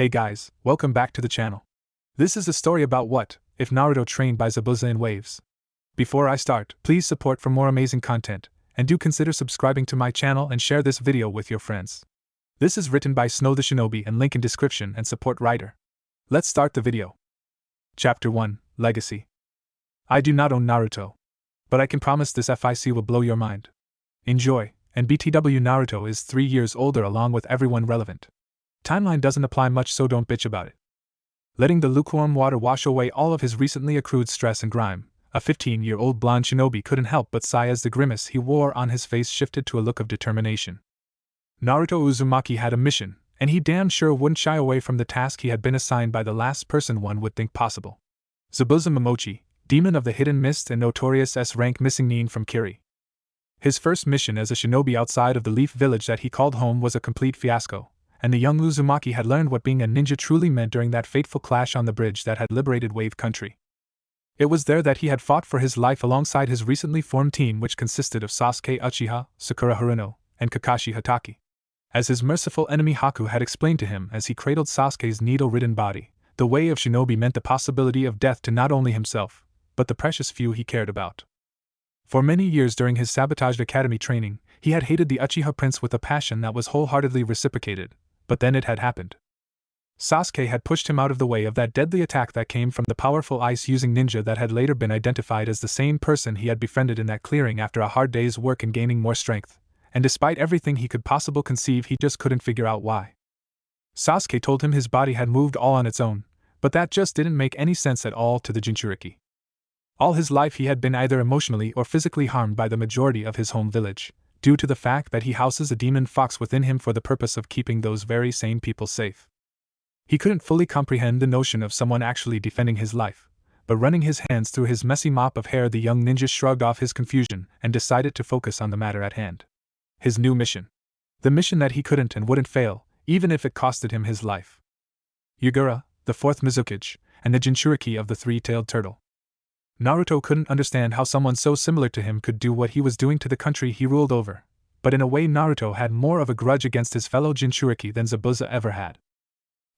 Hey guys, welcome back to the channel. This is a story about what if Naruto trained by Zabuza in waves. Before I start, please support for more amazing content, and do consider subscribing to my channel and share this video with your friends. This is written by SnowTheShinobi and link in description and support writer. Let's start the video. Chapter 1, Legacy. I do not own Naruto, but I can promise this FIC will blow your mind. Enjoy, and BTW Naruto is 3 years older along with everyone relevant. Timeline doesn't apply much, so don't bitch about it. Letting the lukewarm water wash away all of his recently accrued stress and grime, a 15-year-old blonde shinobi couldn't help but sigh as the grimace he wore on his face shifted to a look of determination. Naruto Uzumaki had a mission, and he damn sure wouldn't shy away from the task he had been assigned by the last person one would think possible. Zabuza Momochi, demon of the hidden mist and notorious S-rank missing nin from Kiri. His first mission as a shinobi outside of the Leaf Village that he called home was a complete fiasco, and the young Uzumaki had learned what being a ninja truly meant during that fateful clash on the bridge that had liberated Wave Country. It was there that he had fought for his life alongside his recently formed team, which consisted of Sasuke Uchiha, Sakura Haruno, and Kakashi Hatake. As his merciful enemy Haku had explained to him as he cradled Sasuke's needle-ridden body, the way of shinobi meant the possibility of death to not only himself, but the precious few he cared about. For many years during his sabotaged academy training, he had hated the Uchiha prince with a passion that was wholeheartedly reciprocated, but then it had happened. Sasuke had pushed him out of the way of that deadly attack that came from the powerful ice-using ninja that had later been identified as the same person he had befriended in that clearing after a hard day's work in gaining more strength, and despite everything he could possibly conceive, he just couldn't figure out why. Sasuke told him his body had moved all on its own, but that just didn't make any sense at all to the Jinchuriki. All his life he had been either emotionally or physically harmed by the majority of his home village, due to the fact that he houses a demon fox within him for the purpose of keeping those very same people safe. He couldn't fully comprehend the notion of someone actually defending his life, but running his hands through his messy mop of hair, the young ninja shrugged off his confusion and decided to focus on the matter at hand. His new mission. The mission that he couldn't and wouldn't fail, even if it costed him his life. Hyuga, the fourth Mizukage, and the Jinchuriki of the three-tailed turtle. Naruto couldn't understand how someone so similar to him could do what he was doing to the country he ruled over, but in a way Naruto had more of a grudge against his fellow Jinchuriki than Zabuza ever had.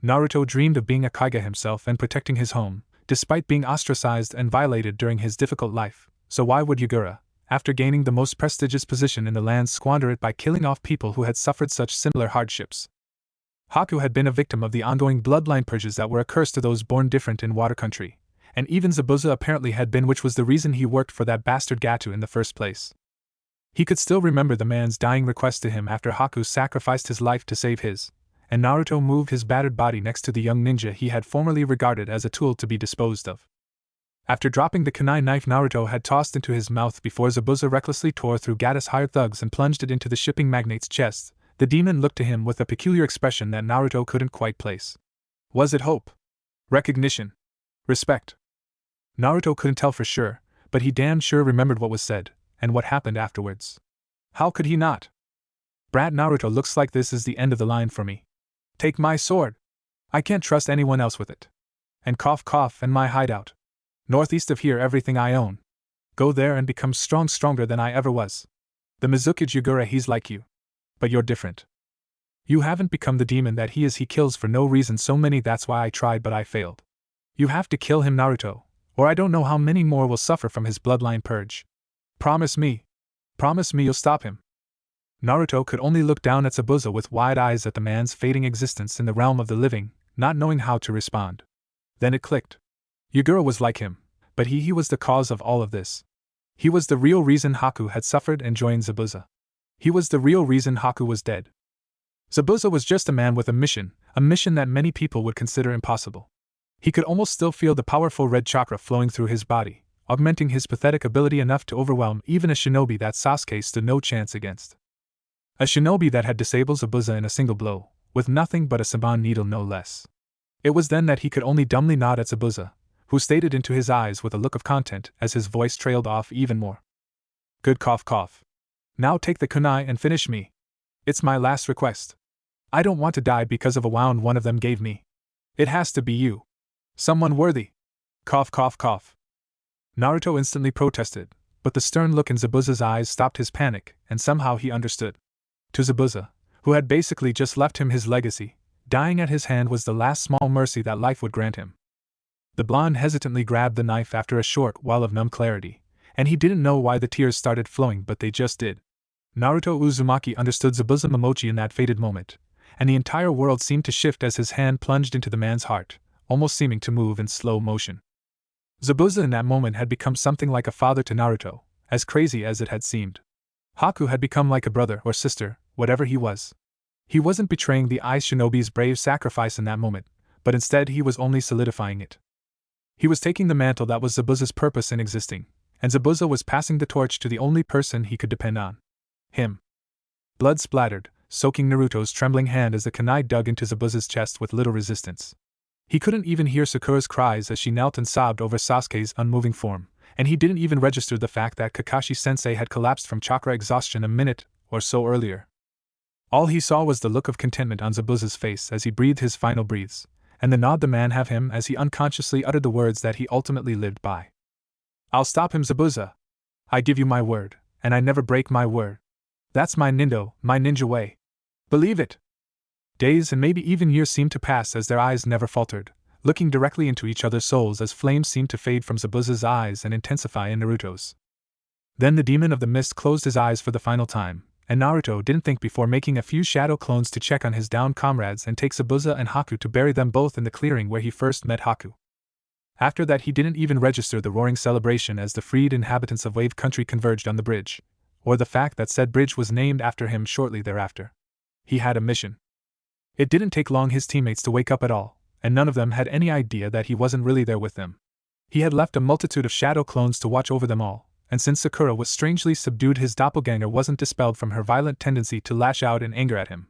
Naruto dreamed of being a Kaiga himself and protecting his home, despite being ostracized and violated during his difficult life, so why would Hyuga, after gaining the most prestigious position in the land, squander it by killing off people who had suffered such similar hardships? Haku had been a victim of the ongoing bloodline purges that were a curse to those born different in Water Country, and even Zabuza apparently had been, which was the reason he worked for that bastard Gato in the first place. He could still remember the man's dying request to him after Haku sacrificed his life to save his, and Naruto moved his battered body next to the young ninja he had formerly regarded as a tool to be disposed of. After dropping the kunai knife Naruto had tossed into his mouth before Zabuza recklessly tore through Gato's hired thugs and plunged it into the shipping magnate's chest, the demon looked to him with a peculiar expression that Naruto couldn't quite place. Was it hope? Recognition? Respect? Naruto couldn't tell for sure, but he damn sure remembered what was said, and what happened afterwards. How could he not? Brat Naruto, looks like this is the end of the line for me. Take my sword. I can't trust anyone else with it. And cough cough, and my hideout. Northeast of here, everything I own. Go there and become stronger than I ever was. The Mizukage Hyuga, he's like you. But you're different. You haven't become the demon that he is. He kills for no reason so many, that's why I tried but I failed. You have to kill him, Naruto, or I don't know how many more will suffer from his bloodline purge. Promise me you'll stop him. Naruto could only look down at Zabuza with wide eyes at the man's fading existence in the realm of the living, not knowing how to respond. Then it clicked. Hyuga was like him, but he was the cause of all of this. He was the real reason Haku had suffered and joined Zabuza. He was the real reason Haku was dead. Zabuza was just a man with a mission that many people would consider impossible. He could almost still feel the powerful red chakra flowing through his body, augmenting his pathetic ability enough to overwhelm even a shinobi that Sasuke stood no chance against. A shinobi that had disabled Zabuza in a single blow, with nothing but a saban needle no less. It was then that he could only dumbly nod at Zabuza, who stared into his eyes with a look of content as his voice trailed off even more. Good cough cough. Now take the kunai and finish me. It's my last request. I don't want to die because of a wound one of them gave me. It has to be you. Someone worthy. Cough cough cough. Naruto instantly protested, but the stern look in Zabuza's eyes stopped his panic, and somehow he understood. To Zabuza, who had basically just left him his legacy, Dying at his hand was the last small mercy that life would grant him. The blonde hesitantly grabbed the knife after a short while of numb clarity, and he didn't know why the tears started flowing, but they just did. Naruto Uzumaki understood Zabuza Momochi in that fated moment, and the entire world seemed to shift as his hand plunged into the man's heart, almost seeming to move in slow motion. Zabuza in that moment had become something like a father to Naruto, as crazy as it had seemed. Haku had become like a brother or sister, whatever he was. He wasn't betraying the Ice Shinobi's brave sacrifice in that moment, but instead he was only solidifying it. He was taking the mantle that was Zabuza's purpose in existing, and Zabuza was passing the torch to the only person he could depend on. Him. Blood splattered, soaking Naruto's trembling hand as the kunai dug into Zabuza's chest with little resistance. He couldn't even hear Sakura's cries as she knelt and sobbed over Sasuke's unmoving form, and he didn't even register the fact that Kakashi-sensei had collapsed from chakra exhaustion a minute or so earlier. All he saw was the look of contentment on Zabuza's face as he breathed his final breaths, and the nod the man gave him as he unconsciously uttered the words that he ultimately lived by. "I'll stop him, Zabuza. I give you my word, and I never break my word. That's my ninja way. Believe it." Days and maybe even years seemed to pass as their eyes never faltered, looking directly into each other's souls as flames seemed to fade from Zabuza's eyes and intensify in Naruto's. Then the demon of the mist closed his eyes for the final time, and Naruto didn't think before making a few shadow clones to check on his downed comrades and take Zabuza and Haku to bury them both in the clearing where he first met Haku. After that he didn't even register the roaring celebration as the freed inhabitants of Wave Country converged on the bridge, or the fact that said bridge was named after him shortly thereafter. He had a mission. It didn't take long his teammates to wake up at all, and none of them had any idea that he wasn't really there with them. He had left a multitude of shadow clones to watch over them all, and since Sakura was strangely subdued, his doppelganger wasn't dispelled from her violent tendency to lash out in anger at him.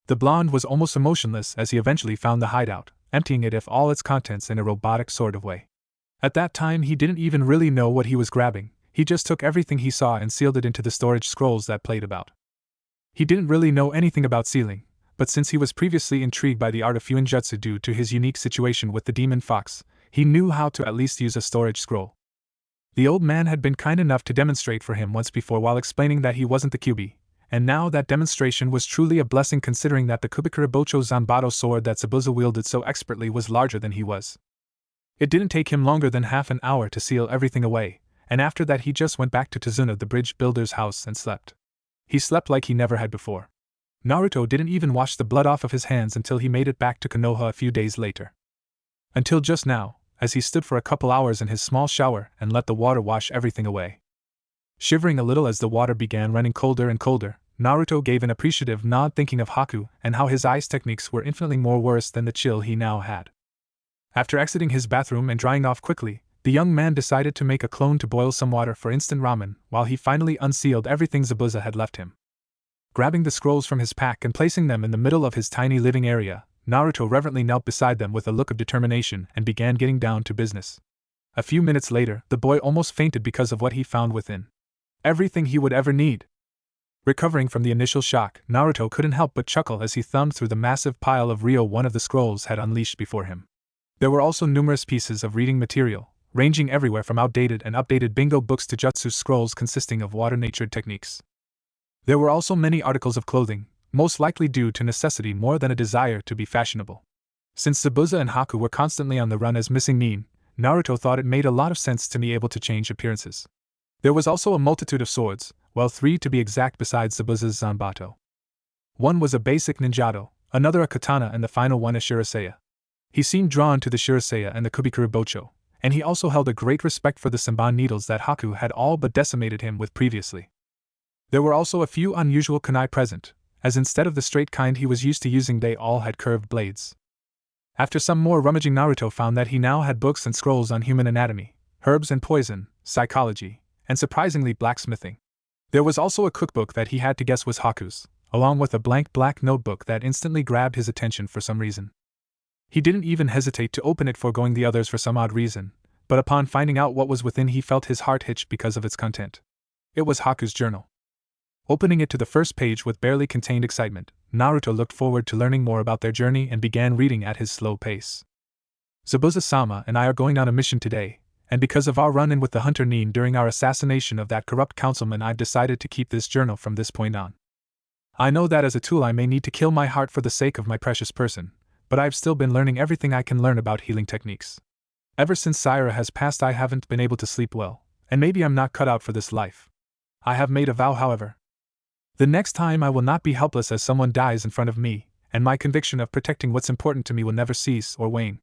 The blonde was almost emotionless as he eventually found the hideout, emptying it of all its contents in a robotic sort of way. At that time he didn't even really know what he was grabbing, he just took everything he saw and sealed it into the storage scrolls that played about. He didn't really know anything about sealing, but since he was previously intrigued by the art of Fuinjutsu due to his unique situation with the demon fox, he knew how to at least use a storage scroll. The old man had been kind enough to demonstrate for him once before while explaining that he wasn't the Kyuubi, and now that demonstration was truly a blessing considering that the Kubikura Bocho Zanbato sword that Zabuza wielded so expertly was larger than he was. It didn't take him longer than half an hour to seal everything away, and after that he just went back to Tazuna the bridge builder's house and slept. He slept like he never had before. Naruto didn't even wash the blood off of his hands until he made it back to Konoha a few days later. Until just now, as he stood for a couple hours in his small shower and let the water wash everything away. Shivering a little as the water began running colder and colder, Naruto gave an appreciative nod thinking of Haku and how his ice techniques were infinitely more worse than the chill he now had. After exiting his bathroom and drying off quickly, the young man decided to make a clone to boil some water for instant ramen while he finally unsealed everything Zabuza had left him. Grabbing the scrolls from his pack and placing them in the middle of his tiny living area, Naruto reverently knelt beside them with a look of determination and began getting down to business. A few minutes later, the boy almost fainted because of what he found within. Everything he would ever need. Recovering from the initial shock, Naruto couldn't help but chuckle as he thumbed through the massive pile of Ryo one of the scrolls had unleashed before him. There were also numerous pieces of reading material, ranging everywhere from outdated and updated bingo books to jutsu scrolls consisting of water-natured techniques. There were also many articles of clothing, most likely due to necessity more than a desire to be fashionable. Since Zabuza and Haku were constantly on the run as missing nin, Naruto thought it made a lot of sense to be able to change appearances. There was also a multitude of swords, well 3 to be exact besides Zabuza's Zanbato. One was a basic ninjato, another a katana and the final one a shiraseya. He seemed drawn to the shiraseya and the Kubikura Bocho, and he also held a great respect for the senbon needles that Haku had all but decimated him with previously. There were also a few unusual kunai present, as instead of the straight kind he was used to using they all had curved blades. After some more rummaging, Naruto found that he now had books and scrolls on human anatomy, herbs and poison, psychology, and surprisingly blacksmithing. There was also a cookbook that he had to guess was Haku's, along with a blank black notebook that instantly grabbed his attention for some reason. He didn't even hesitate to open it, foregoing the others for some odd reason, but upon finding out what was within he felt his heart hitch because of its content. It was Haku's journal. Opening it to the first page with barely contained excitement, Naruto looked forward to learning more about their journey and began reading at his slow pace. Zabuza-sama and I are going on a mission today, and because of our run-in with the hunter Nin during our assassination of that corrupt councilman, I've decided to keep this journal from this point on. I know that as a tool I may need to kill my heart for the sake of my precious person, but I've still been learning everything I can learn about healing techniques. Ever since Syra has passed I haven't been able to sleep well, and maybe I'm not cut out for this life. I have made a vow, however. The next time I will not be helpless as someone dies in front of me, and my conviction of protecting what's important to me will never cease or wane.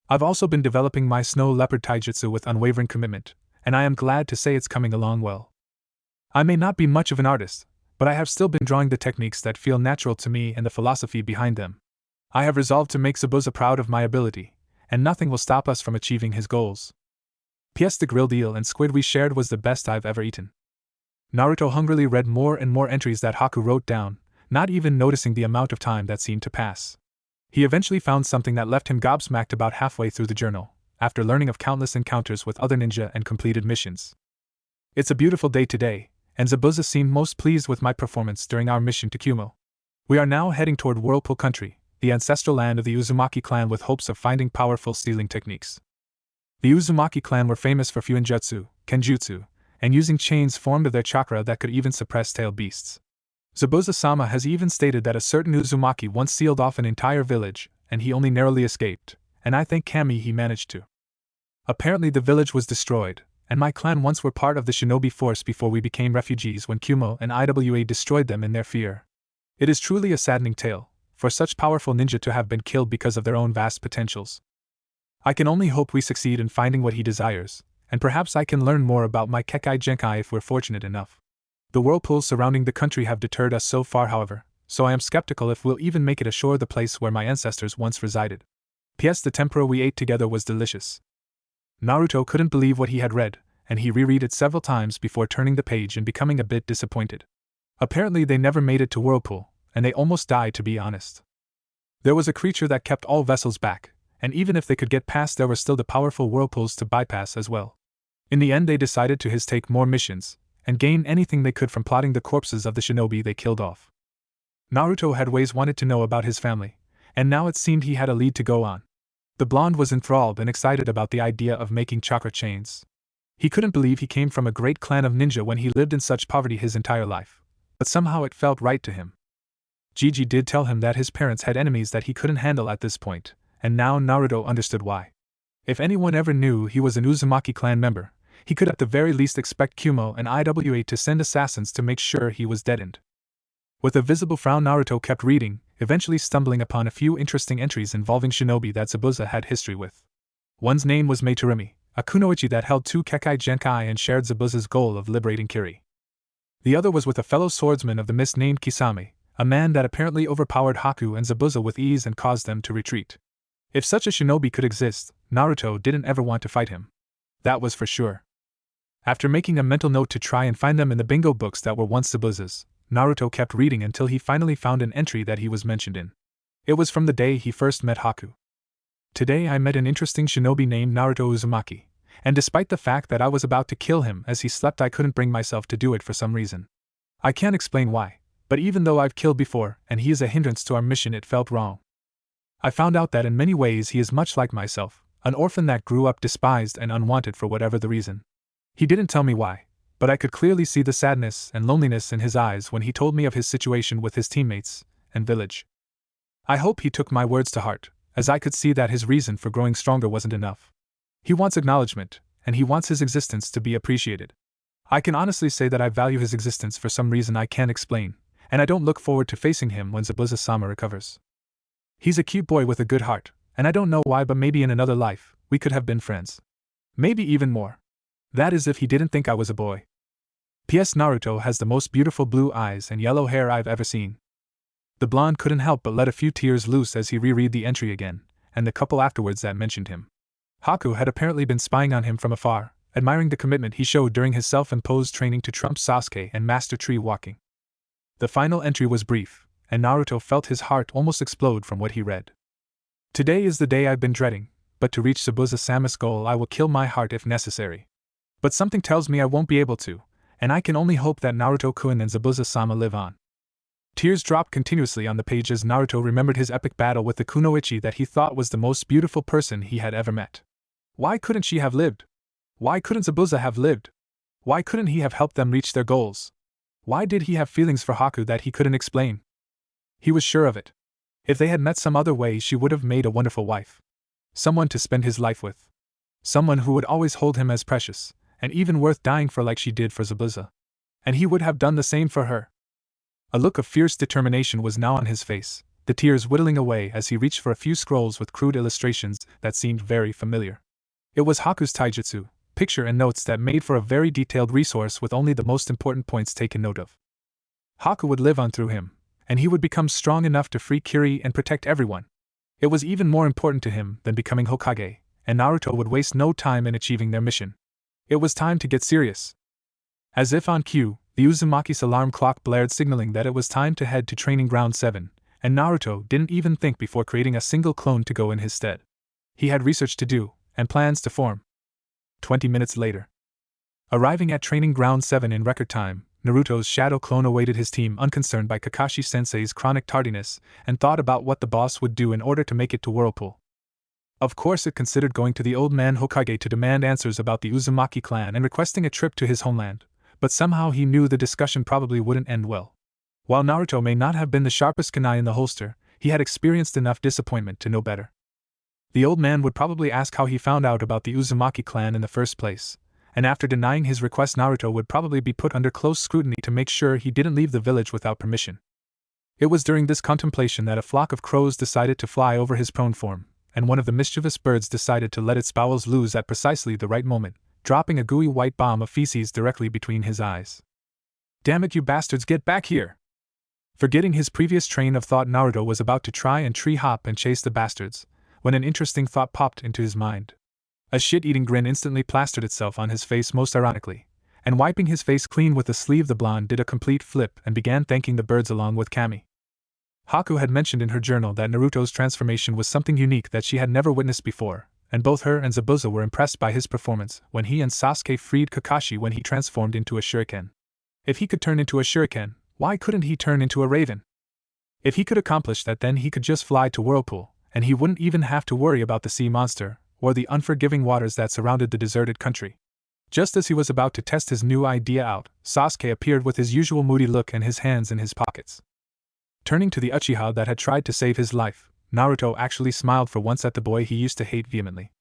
I've also been developing my snow leopard taijutsu with unwavering commitment, and I am glad to say it's coming along well. I may not be much of an artist, but I have still been drawing the techniques that feel natural to me and the philosophy behind them. I have resolved to make Zabuza proud of my ability, and nothing will stop us from achieving his goals. P.S. The grilled eel and squid we shared was the best I've ever eaten. Naruto hungrily read more and more entries that Haku wrote down, not even noticing the amount of time that seemed to pass. He eventually found something that left him gobsmacked about halfway through the journal, after learning of countless encounters with other ninja and completed missions. It's a beautiful day today, and Zabuza seemed most pleased with my performance during our mission to Kumo. We are now heading toward Whirlpool Country, the ancestral land of the Uzumaki clan, with hopes of finding powerful stealing techniques. The Uzumaki clan were famous for fuinjutsu, kenjutsu, and using chains formed of their chakra that could even suppress tailed beasts. Zabuza-sama has even stated that a certain Uzumaki once sealed off an entire village, and he only narrowly escaped, and I think Kami he managed to. Apparently the village was destroyed, and my clan once were part of the shinobi force before we became refugees when Kumo and Iwa destroyed them in their fear. It is truly a saddening tale, for such powerful ninja to have been killed because of their own vast potentials. I can only hope we succeed in finding what he desires, and perhaps I can learn more about my Kekai Genkai if we're fortunate enough. The whirlpools surrounding the country have deterred us so far, however, so I am skeptical if we'll even make it ashore, the place where my ancestors once resided. P.S. The tempura we ate together was delicious. Naruto couldn't believe what he had read, and he reread it several times before turning the page and becoming a bit disappointed. Apparently they never made it to Whirlpool, and they almost died, to be honest. There was a creature that kept all vessels back, and even if they could get past there were still the powerful whirlpools to bypass as well. In the end they decided to take more missions, and gain anything they could from plotting the corpses of the shinobi they killed off. Naruto had always wanted to know about his family, and now it seemed he had a lead to go on. The blonde was enthralled and excited about the idea of making chakra chains. He couldn't believe he came from a great clan of ninja when he lived in such poverty his entire life, but somehow it felt right to him. Gigi did tell him that his parents had enemies that he couldn't handle at this point, and now Naruto understood why. If anyone ever knew he was an Uzumaki clan member, he could at the very least expect Kumo and Iwa to send assassins to make sure he was deadened. With a visible frown Naruto kept reading, eventually stumbling upon a few interesting entries involving shinobi that Zabuza had history with. One's name was Meitorumi, a kunoichi that held 2 Kekai Genkai and shared Zabuza's goal of liberating Kiri. The other was with a fellow swordsman of the mist named Kisame, a man that apparently overpowered Haku and Zabuza with ease and caused them to retreat. If such a shinobi could exist, Naruto didn't ever want to fight him. That was for sure. After making a mental note to try and find them in the bingo books that were once Zabuza's, Naruto kept reading until he finally found an entry that he was mentioned in. It was from the day he first met Haku. Today I met an interesting shinobi named Naruto Uzumaki, and despite the fact that I was about to kill him as he slept I couldn't bring myself to do it for some reason. I can't explain why, but even though I've killed before and he is a hindrance to our mission it felt wrong. I found out that in many ways he is much like myself, an orphan that grew up despised and unwanted for whatever the reason. He didn't tell me why, but I could clearly see the sadness and loneliness in his eyes when he told me of his situation with his teammates and village. I hope he took my words to heart, as I could see that his reason for growing stronger wasn't enough. He wants acknowledgement, and he wants his existence to be appreciated. I can honestly say that I value his existence for some reason I can't explain, and I don't look forward to facing him when Zabuza-sama recovers. He's a cute boy with a good heart, and I don't know why, but maybe in another life, we could have been friends. Maybe even more. That is if he didn't think I was a boy. P.S. Naruto has the most beautiful blue eyes and yellow hair I've ever seen. The blonde couldn't help but let a few tears loose as he reread the entry again, and the couple afterwards that mentioned him. Haku had apparently been spying on him from afar, admiring the commitment he showed during his self-imposed training to trump Sasuke and master tree walking. The final entry was brief, and Naruto felt his heart almost explode from what he read. Today is the day I've been dreading, but to reach Zabuza-sama's goal I will kill my heart if necessary. But something tells me I won't be able to, and I can only hope that Naruto-kun and Zabuza-sama live on. Tears dropped continuously on the page as Naruto remembered his epic battle with the kunoichi that he thought was the most beautiful person he had ever met. Why couldn't she have lived? Why couldn't Zabuza have lived? Why couldn't he have helped them reach their goals? Why did he have feelings for Haku that he couldn't explain? He was sure of it. If they had met some other way, she would have made a wonderful wife. Someone to spend his life with. Someone who would always hold him as precious, and even worth dying for like she did for Zabuza. And he would have done the same for her. A look of fierce determination was now on his face, the tears whittling away as he reached for a few scrolls with crude illustrations that seemed very familiar. It was Haku's taijutsu, picture and notes that made for a very detailed resource with only the most important points taken note of. Haku would live on through him, and he would become strong enough to free Kiri and protect everyone. It was even more important to him than becoming Hokage, and Naruto would waste no time in achieving their mission. It was time to get serious. As if on cue, the Uzumaki's alarm clock blared, signaling that it was time to head to Training Ground 7, and Naruto didn't even think before creating a single clone to go in his stead. He had research to do, and plans to form. 20 minutes later. Arriving at Training Ground 7 in record time, Naruto's shadow clone awaited his team, unconcerned by Kakashi-sensei's chronic tardiness, and thought about what the boss would do in order to make it to Whirlpool. Of course, it considered going to the old man Hokage to demand answers about the Uzumaki clan and requesting a trip to his homeland, but somehow he knew the discussion probably wouldn't end well. While Naruto may not have been the sharpest kunai in the holster, he had experienced enough disappointment to know better. The old man would probably ask how he found out about the Uzumaki clan in the first place, and after denying his request, Naruto would probably be put under close scrutiny to make sure he didn't leave the village without permission. It was during this contemplation that a flock of crows decided to fly over his prone form, and one of the mischievous birds decided to let its bowels loose at precisely the right moment, dropping a gooey white bomb of feces directly between his eyes. "Damn it, you bastards, get back here!" Forgetting his previous train of thought, Naruto was about to try and tree hop and chase the bastards, when an interesting thought popped into his mind. A shit-eating grin instantly plastered itself on his face most ironically, and wiping his face clean with the sleeve, the blonde did a complete flip and began thanking the birds along with Kami. Haku had mentioned in her journal that Naruto's transformation was something unique that she had never witnessed before, and both her and Zabuza were impressed by his performance when he and Sasuke freed Kakashi when he transformed into a shuriken. If he could turn into a shuriken, why couldn't he turn into a raven? If he could accomplish that, then he could just fly to Whirlpool, and he wouldn't even have to worry about the sea monster or the unforgiving waters that surrounded the deserted country. Just as he was about to test his new idea out, Sasuke appeared with his usual moody look and his hands in his pockets. Turning to the Uchiha that had tried to save his life, Naruto actually smiled for once at the boy he used to hate vehemently.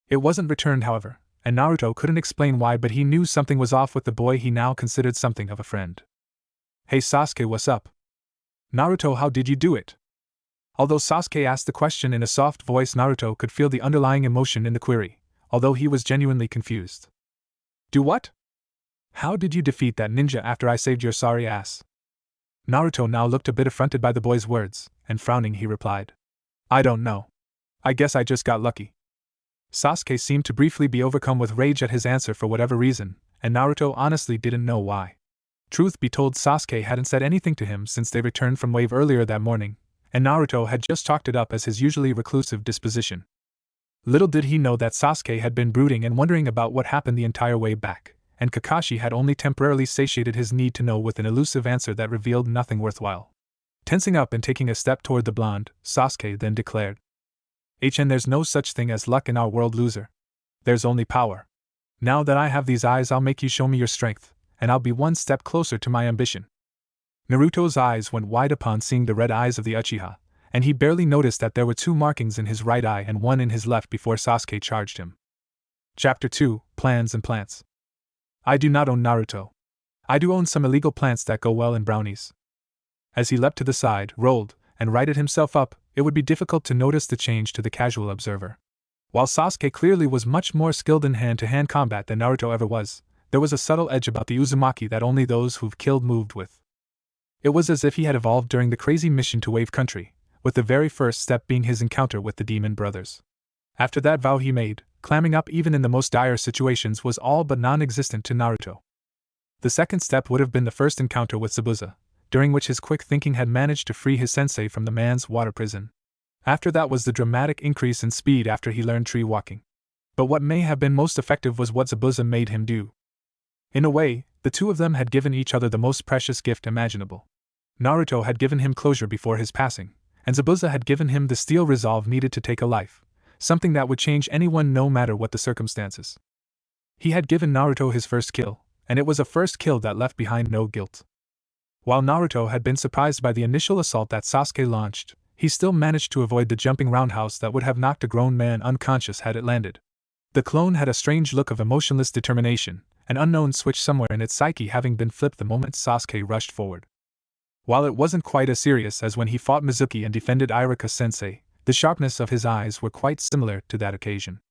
It wasn't returned, however, and Naruto couldn't explain why, but he knew something was off with the boy he now considered something of a friend. "Hey Sasuke, what's up?" "Naruto, how did you do it?" Although Sasuke asked the question in a soft voice, Naruto could feel the underlying emotion in the query, although he was genuinely confused. "Do what? How did you defeat that ninja after I saved your sorry ass?" Naruto now looked a bit affronted by the boy's words, and frowning he replied, "I don't know. I guess I just got lucky." Sasuke seemed to briefly be overcome with rage at his answer for whatever reason, and Naruto honestly didn't know why. Truth be told, Sasuke hadn't said anything to him since they returned from Wave earlier that morning, and Naruto had just chalked it up as his usually reclusive disposition. Little did he know that Sasuke had been brooding and wondering about what happened the entire way back, and Kakashi had only temporarily satiated his need to know with an elusive answer that revealed nothing worthwhile. Tensing up and taking a step toward the blonde, Sasuke then declared, "And there's no such thing as luck in our world, loser. There's only power. Now that I have these eyes, I'll make you show me your strength, and I'll be one step closer to my ambition." Naruto's eyes went wide upon seeing the red eyes of the Uchiha, and he barely noticed that there were 2 markings in his right eye and 1 in his left before Sasuke charged him. Chapter 2, Plans and Plants. "I do not own Naruto. I do own some illegal plants that go well in brownies." As he leapt to the side, rolled, and righted himself up, it would be difficult to notice the change to the casual observer. While Sasuke clearly was much more skilled in hand-to-hand combat than Naruto ever was, there was a subtle edge about the Uzumaki that only those who've killed moved with. It was as if he had evolved during the crazy mission to Wave Country, with the very first step being his encounter with the Demon Brothers. After that vow he made, clamming up even in the most dire situations was all but non-existent to Naruto. The second step would have been the first encounter with Zabuza, during which his quick thinking had managed to free his sensei from the man's water prison. After that was the dramatic increase in speed after he learned tree walking. But what may have been most effective was what Zabuza made him do. In a way, the two of them had given each other the most precious gift imaginable. Naruto had given him closure before his passing, and Zabuza had given him the steel resolve needed to take a life, something that would change anyone no matter what the circumstances. He had given Naruto his first kill, and it was a first kill that left behind no guilt. While Naruto had been surprised by the initial assault that Sasuke launched, he still managed to avoid the jumping roundhouse that would have knocked a grown man unconscious had it landed. The clone had a strange look of emotionless determination, an unknown switch somewhere in its psyche having been flipped the moment Sasuke rushed forward. While it wasn't quite as serious as when he fought Mizuki and defended Iruka-sensei, the sharpness of his eyes were quite similar to that occasion.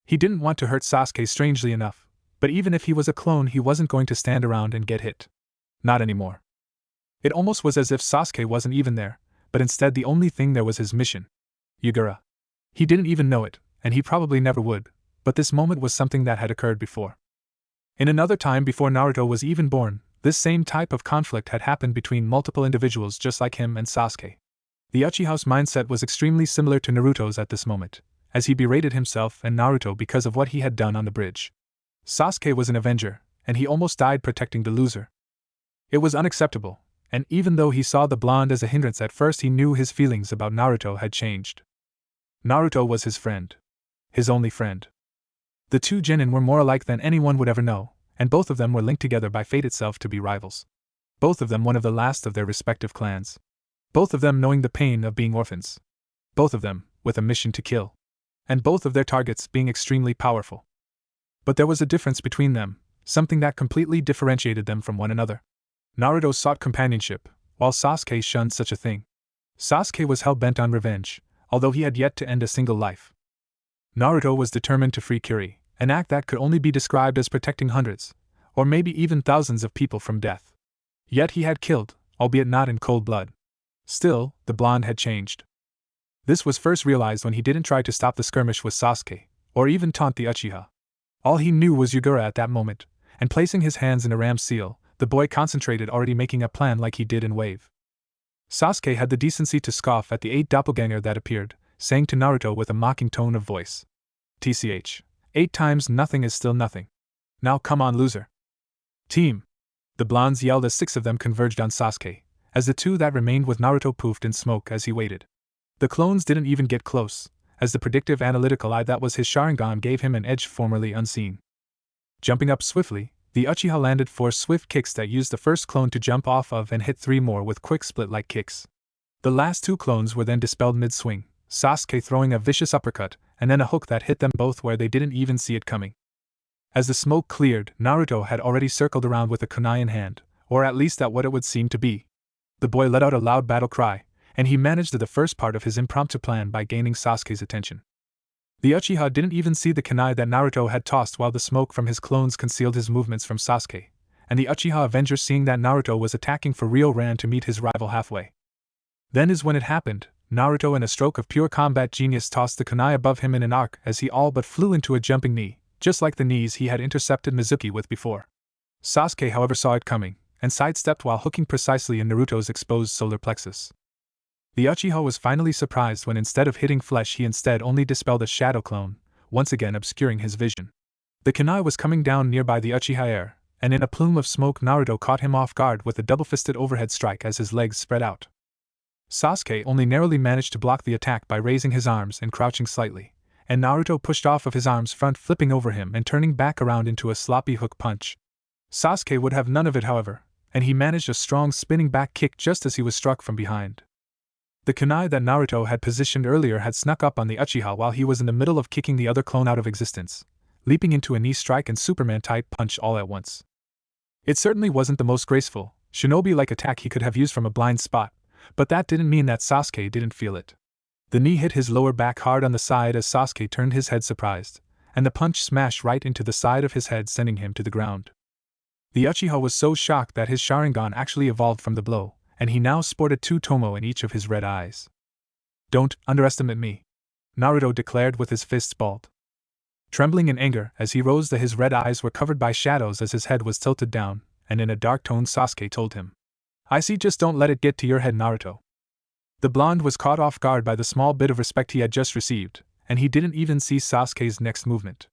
He didn't want to hurt Sasuke strangely enough, but even if he was a clone he wasn't going to stand around and get hit. Not anymore. It almost was as if Sasuke wasn't even there, but instead the only thing there was his mission. Hyuga. He didn't even know it, and he probably never would, but this moment was something that had occurred before. In another time before Naruto was even born, this same type of conflict had happened between multiple individuals just like him and Sasuke. The Uchiha's mindset was extremely similar to Naruto's at this moment, as he berated himself and Naruto because of what he had done on the bridge. Sasuke was an avenger, and he almost died protecting the loser. It was unacceptable, and even though he saw the blonde as a hindrance at first, he knew his feelings about Naruto had changed. Naruto was his friend. His only friend. The two genin were more alike than anyone would ever know, and both of them were linked together by fate itself to be rivals. Both of them one of the last of their respective clans. Both of them knowing the pain of being orphans. Both of them with a mission to kill. And both of their targets being extremely powerful. But there was a difference between them, something that completely differentiated them from one another. Naruto sought companionship, while Sasuke shunned such a thing. Sasuke was hell-bent on revenge, although he had yet to end a single life. Naruto was determined to free Kiri, an act that could only be described as protecting hundreds, or maybe even thousands of people from death. Yet he had killed, albeit not in cold blood. Still, the blonde had changed. This was first realized when he didn't try to stop the skirmish with Sasuke, or even taunt the Uchiha. All he knew was Hyuga at that moment, and placing his hands in a ram seal, the boy concentrated already making a plan like he did in Wave. Sasuke had the decency to scoff at the 8 doppelganger that appeared, saying to Naruto with a mocking tone of voice, "TCH, 8 times nothing is still nothing. Now come on, loser." "Team!" The blondes yelled as 6 of them converged on Sasuke, as the 2 that remained with Naruto poofed in smoke as he waited. The clones didn't even get close, as the predictive analytical eye that was his Sharingan gave him an edge formerly unseen. Jumping up swiftly, the Uchiha landed 4 swift kicks that used the first clone to jump off of and hit 3 more with quick split-like kicks. The last 2 clones were then dispelled mid-swing, Sasuke throwing a vicious uppercut, and then a hook that hit them both where they didn't even see it coming. As the smoke cleared, Naruto had already circled around with a kunai in hand, or at least at what it would seem to be. The boy let out a loud battle cry, and he managed the first part of his impromptu plan by gaining Sasuke's attention. The Uchiha didn't even see the kunai that Naruto had tossed while the smoke from his clones concealed his movements from Sasuke, and the Uchiha Avenger seeing that Naruto was attacking for real ran to meet his rival halfway. Then is when it happened. Naruto in a stroke of pure combat genius tossed the kunai above him in an arc as he all but flew into a jumping knee, just like the knees he had intercepted Mizuki with before. Sasuke however saw it coming, and sidestepped while hooking precisely in Naruto's exposed solar plexus. The Uchiha was finally surprised when instead of hitting flesh he instead only dispelled a shadow clone, once again obscuring his vision. The kunai was coming down nearby the Uchiha air, and in a plume of smoke Naruto caught him off guard with a double-fisted overhead strike as his legs spread out. Sasuke only narrowly managed to block the attack by raising his arms and crouching slightly, and Naruto pushed off of his arms front flipping over him and turning back around into a sloppy hook punch. Sasuke would have none of it however, and he managed a strong spinning back kick just as he was struck from behind. The kunai that Naruto had positioned earlier had snuck up on the Uchiha while he was in the middle of kicking the other clone out of existence, leaping into a knee strike and Superman-type punch all at once. It certainly wasn't the most graceful, shinobi-like attack he could have used from a blind spot, but that didn't mean that Sasuke didn't feel it. The knee hit his lower back hard on the side as Sasuke turned his head surprised, and the punch smashed right into the side of his head sending him to the ground. The Uchiha was so shocked that his Sharingan actually evolved from the blow, and he now sported 2 tomo in each of his red eyes. "Don't underestimate me," Naruto declared with his fists balled. Trembling in anger as he rose, his red eyes were covered by shadows as his head was tilted down, and in a dark tone Sasuke told him, "I see, just don't let it get to your head, Naruto." The blonde was caught off guard by the small bit of respect he had just received, and he didn't even see Sasuke's next movement.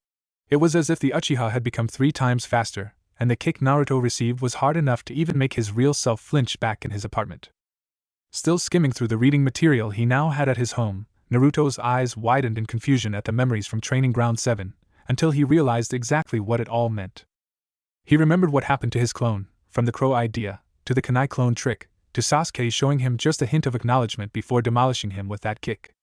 It was as if the Uchiha had become 3 times faster, and the kick Naruto received was hard enough to even make his real self flinch back in his apartment. Still skimming through the reading material he now had at his home, Naruto's eyes widened in confusion at the memories from Training Ground 7, until he realized exactly what it all meant. He remembered what happened to his clone, from the crow idea, to the kunai clone trick, to Sasuke showing him just a hint of acknowledgement before demolishing him with that kick.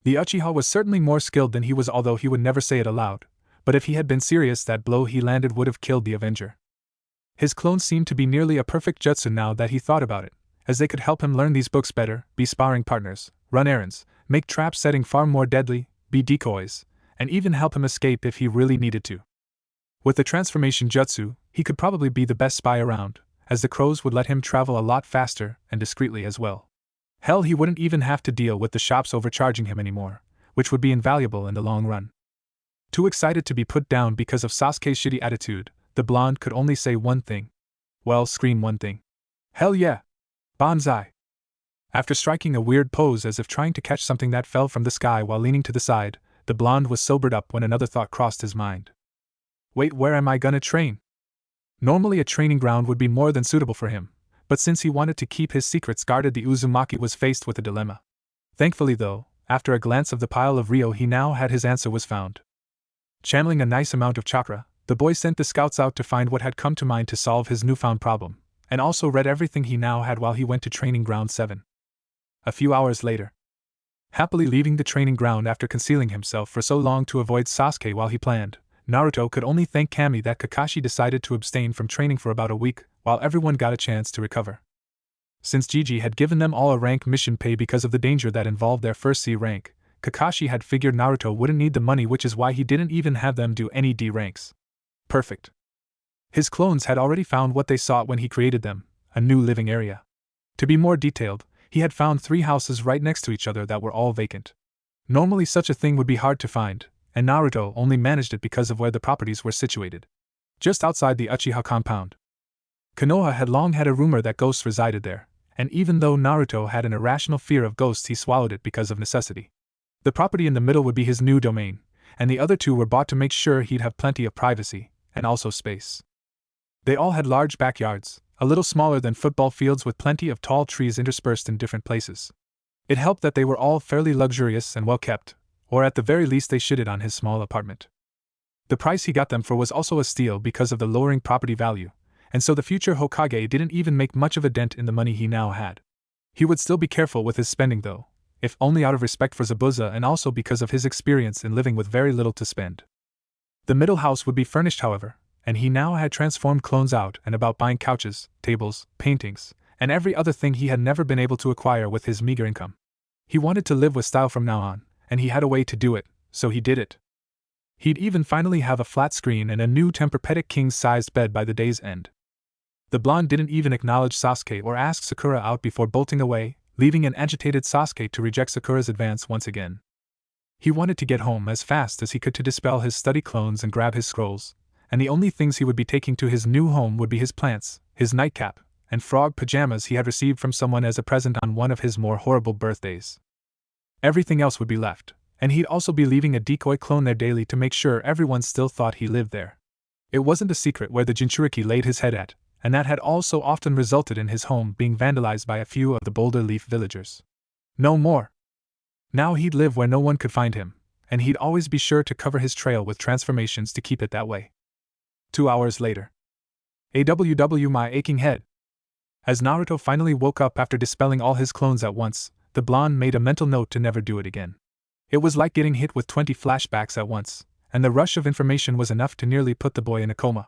The Uchiha was certainly more skilled than he was, although he would never say it aloud, but if he had been serious, that blow he landed would have killed the Avenger. His clones seemed to be nearly a perfect jutsu now that he thought about it, as they could help him learn these books better, be sparring partners, run errands, make trap setting far more deadly, be decoys, and even help him escape if he really needed to. With the transformation jutsu, he could probably be the best spy around, as the crows would let him travel a lot faster and discreetly as well. Hell, he wouldn't even have to deal with the shops overcharging him anymore, which would be invaluable in the long run. Too excited to be put down because of Sasuke's shitty attitude, the blonde could only say one thing. Well, scream one thing. Hell yeah! Banzai! After striking a weird pose as if trying to catch something that fell from the sky while leaning to the side, the blonde was sobered up when another thought crossed his mind. Wait, where am I gonna train? Normally a training ground would be more than suitable for him, but since he wanted to keep his secrets guarded, the Uzumaki was faced with a dilemma. Thankfully though, after a glance of the pile of Ryo, he now had his answer was found. Channeling a nice amount of chakra, the boy sent the scouts out to find what had come to mind to solve his newfound problem, and also read everything he now had while he went to Training Ground 7. A few hours later. Happily leaving the training ground after concealing himself for so long to avoid Sasuke while he planned, Naruto could only thank Kami that Kakashi decided to abstain from training for about a week, while everyone got a chance to recover. Since Gigi had given them all a rank mission pay because of the danger that involved their first C rank, Kakashi had figured Naruto wouldn't need the money, which is why he didn't even have them do any D ranks. Perfect. His clones had already found what they sought when he created them, a new living area. To be more detailed, he had found 3 houses right next to each other that were all vacant. Normally such a thing would be hard to find, and Naruto only managed it because of where the properties were situated. Just outside the Uchiha compound. Konoha had long had a rumor that ghosts resided there, and even though Naruto had an irrational fear of ghosts, he swallowed it because of necessity. The property in the middle would be his new domain, and the other 2 were bought to make sure he'd have plenty of privacy, and also space. They all had large backyards, a little smaller than football fields with plenty of tall trees interspersed in different places. It helped that they were all fairly luxurious and well kept, or at the very least they shitted on his small apartment. The price he got them for was also a steal because of the lowering property value, and so the future Hokage didn't even make much of a dent in the money he now had. He would still be careful with his spending though, if only out of respect for Zabuza and also because of his experience in living with very little to spend. The middle house would be furnished, however, and he now had transformed clones out and about buying couches, tables, paintings, and every other thing he had never been able to acquire with his meager income. He wanted to live with style from now on, and he had a way to do it, so he did it. He'd even finally have a flat screen and a new Tempur-Pedic king-sized bed by the day's end. The blonde didn't even acknowledge Sasuke or ask Sakura out before bolting away, leaving an agitated Sasuke to reject Sakura's advance once again. He wanted to get home as fast as he could to dispel his study clones and grab his scrolls, and the only things he would be taking to his new home would be his plants, his nightcap, and frog pajamas he had received from someone as a present on one of his more horrible birthdays. Everything else would be left, and he'd also be leaving a decoy clone there daily to make sure everyone still thought he lived there. It wasn't a secret where the Jinchuriki laid his head at, and that had also often resulted in his home being vandalized by a few of the Boulder Leaf villagers. No more. Now he'd live where no one could find him, and he'd always be sure to cover his trail with transformations to keep it that way. 2 hours later. AWW my aching head. As Naruto finally woke up after dispelling all his clones at once, the blonde made a mental note to never do it again. It was like getting hit with 20 flashbacks at once, and the rush of information was enough to nearly put the boy in a coma.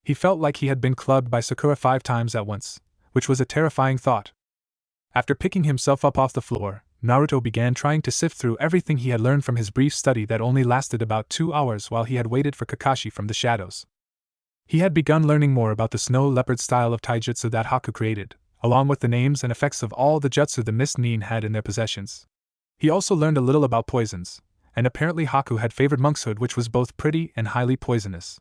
He felt like he had been clubbed by Sakura 5 times at once, which was a terrifying thought. After picking himself up off the floor, Naruto began trying to sift through everything he had learned from his brief study that only lasted about 2 hours while he had waited for Kakashi from the shadows. He had begun learning more about the snow leopard style of taijutsu that Haku created, along with the names and effects of all the jutsu the Mist Nin had in their possessions. He also learned a little about poisons, and apparently Haku had favored monkshood, which was both pretty and highly poisonous.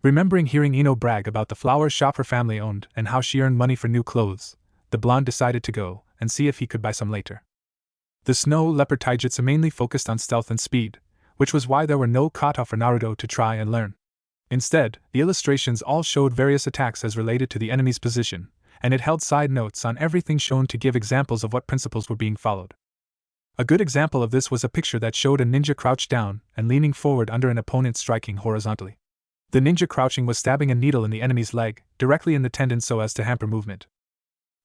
Remembering hearing Ino brag about the flower shop her family owned and how she earned money for new clothes, the blonde decided to go and see if he could buy some later. The snow leopard taijutsu mainly focused on stealth and speed, which was why there were no kata for Naruto to try and learn. Instead, the illustrations all showed various attacks as related to the enemy's position, and it held side notes on everything shown to give examples of what principles were being followed. A good example of this was a picture that showed a ninja crouched down and leaning forward under an opponent striking horizontally. The ninja crouching was stabbing a needle in the enemy's leg, directly in the tendon so as to hamper movement.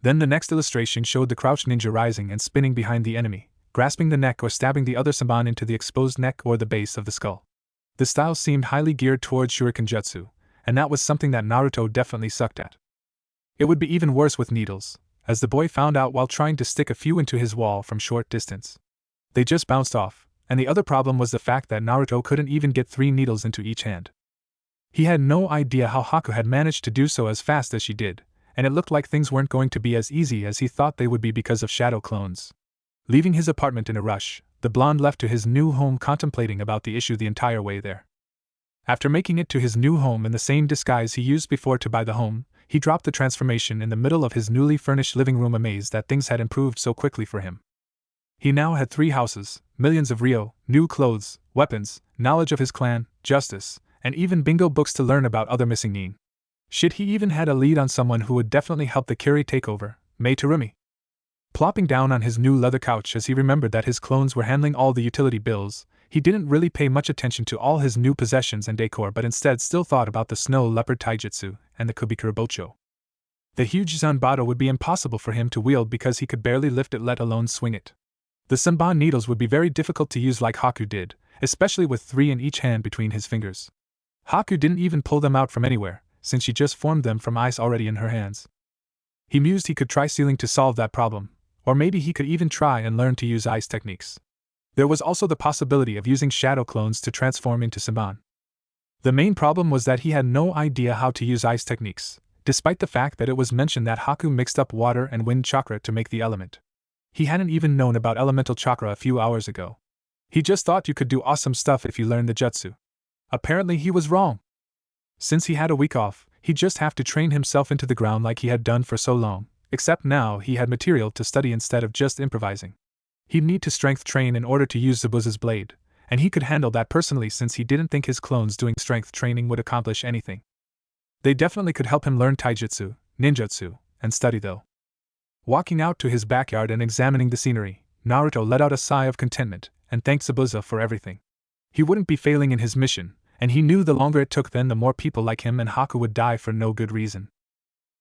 Then the next illustration showed the crouched ninja rising and spinning behind the enemy, grasping the neck or stabbing the other Senbon into the exposed neck or the base of the skull. The style seemed highly geared towards shuriken jutsu, and that was something that Naruto definitely sucked at. It would be even worse with needles, as the boy found out while trying to stick a few into his wall from short distance. They just bounced off, and the other problem was the fact that Naruto couldn't even get 3 needles into each hand. He had no idea how Haku had managed to do so as fast as she did, and it looked like things weren't going to be as easy as he thought they would be because of shadow clones. Leaving his apartment in a rush, the blonde left to his new home contemplating about the issue the entire way there. After making it to his new home in the same disguise he used before to buy the home, he dropped the transformation in the middle of his newly furnished living room, amazed that things had improved so quickly for him. He now had 3 houses, millions of ryo, new clothes, weapons, knowledge of his clan, justice, and even bingo books to learn about other missing nin. Shit, he even had a lead on someone who would definitely help the Kiri takeover, Mei Terumi. Plopping down on his new leather couch as he remembered that his clones were handling all the utility bills, he didn't really pay much attention to all his new possessions and decor, but instead still thought about the snow leopard taijutsu and the kubikurabocho. The huge zanbato would be impossible for him to wield because he could barely lift it, let alone swing it. The Senbon needles would be very difficult to use like Haku did, especially with 3 in each hand between his fingers. Haku didn't even pull them out from anywhere, since she just formed them from ice already in her hands. He mused he could try sealing to solve that problem, or maybe he could even try and learn to use ice techniques. There was also the possibility of using shadow clones to transform into Senbon. The main problem was that he had no idea how to use ice techniques, despite the fact that it was mentioned that Haku mixed up water and wind chakra to make the element. He hadn't even known about elemental chakra a few hours ago. He just thought you could do awesome stuff if you learned the jutsu. Apparently he was wrong. Since he had a week off, he'd just have to train himself into the ground like he had done for so long, except now he had material to study instead of just improvising. He'd need to strength train in order to use Zabuza's blade, and he could handle that personally since he didn't think his clones doing strength training would accomplish anything. They definitely could help him learn taijutsu, ninjutsu, and study though. Walking out to his backyard and examining the scenery, Naruto let out a sigh of contentment and thanked Zabuza for everything. He wouldn't be failing in his mission, and he knew the longer it took then the more people like him and Haku would die for no good reason.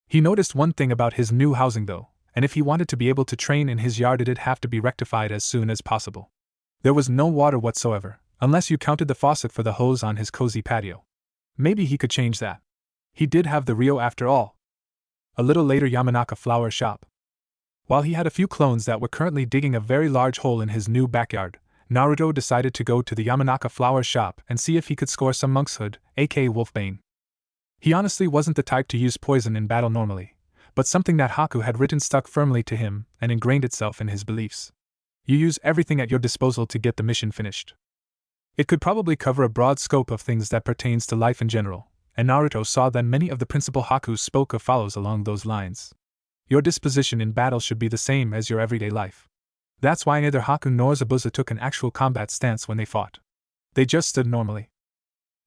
He noticed one thing about his new housing though, and if he wanted to be able to train in his yard it'd have to be rectified as soon as possible. There was no water whatsoever, unless you counted the faucet for the hose on his cozy patio. Maybe he could change that. He did have the ryo after all. A little later, Yamanaka flower shop. While he had a few clones that were currently digging a very large hole in his new backyard, Naruto decided to go to the Yamanaka flower shop and see if he could score some monkshood, aka Wolfbane. He honestly wasn't the type to use poison in battle normally, but something that Haku had written stuck firmly to him and ingrained itself in his beliefs. You use everything at your disposal to get the mission finished. It could probably cover a broad scope of things that pertains to life in general, and Naruto saw that many of the principal Haku spoke of follows along those lines. Your disposition in battle should be the same as your everyday life. That's why neither Haku nor Zabuza took an actual combat stance when they fought. They just stood normally.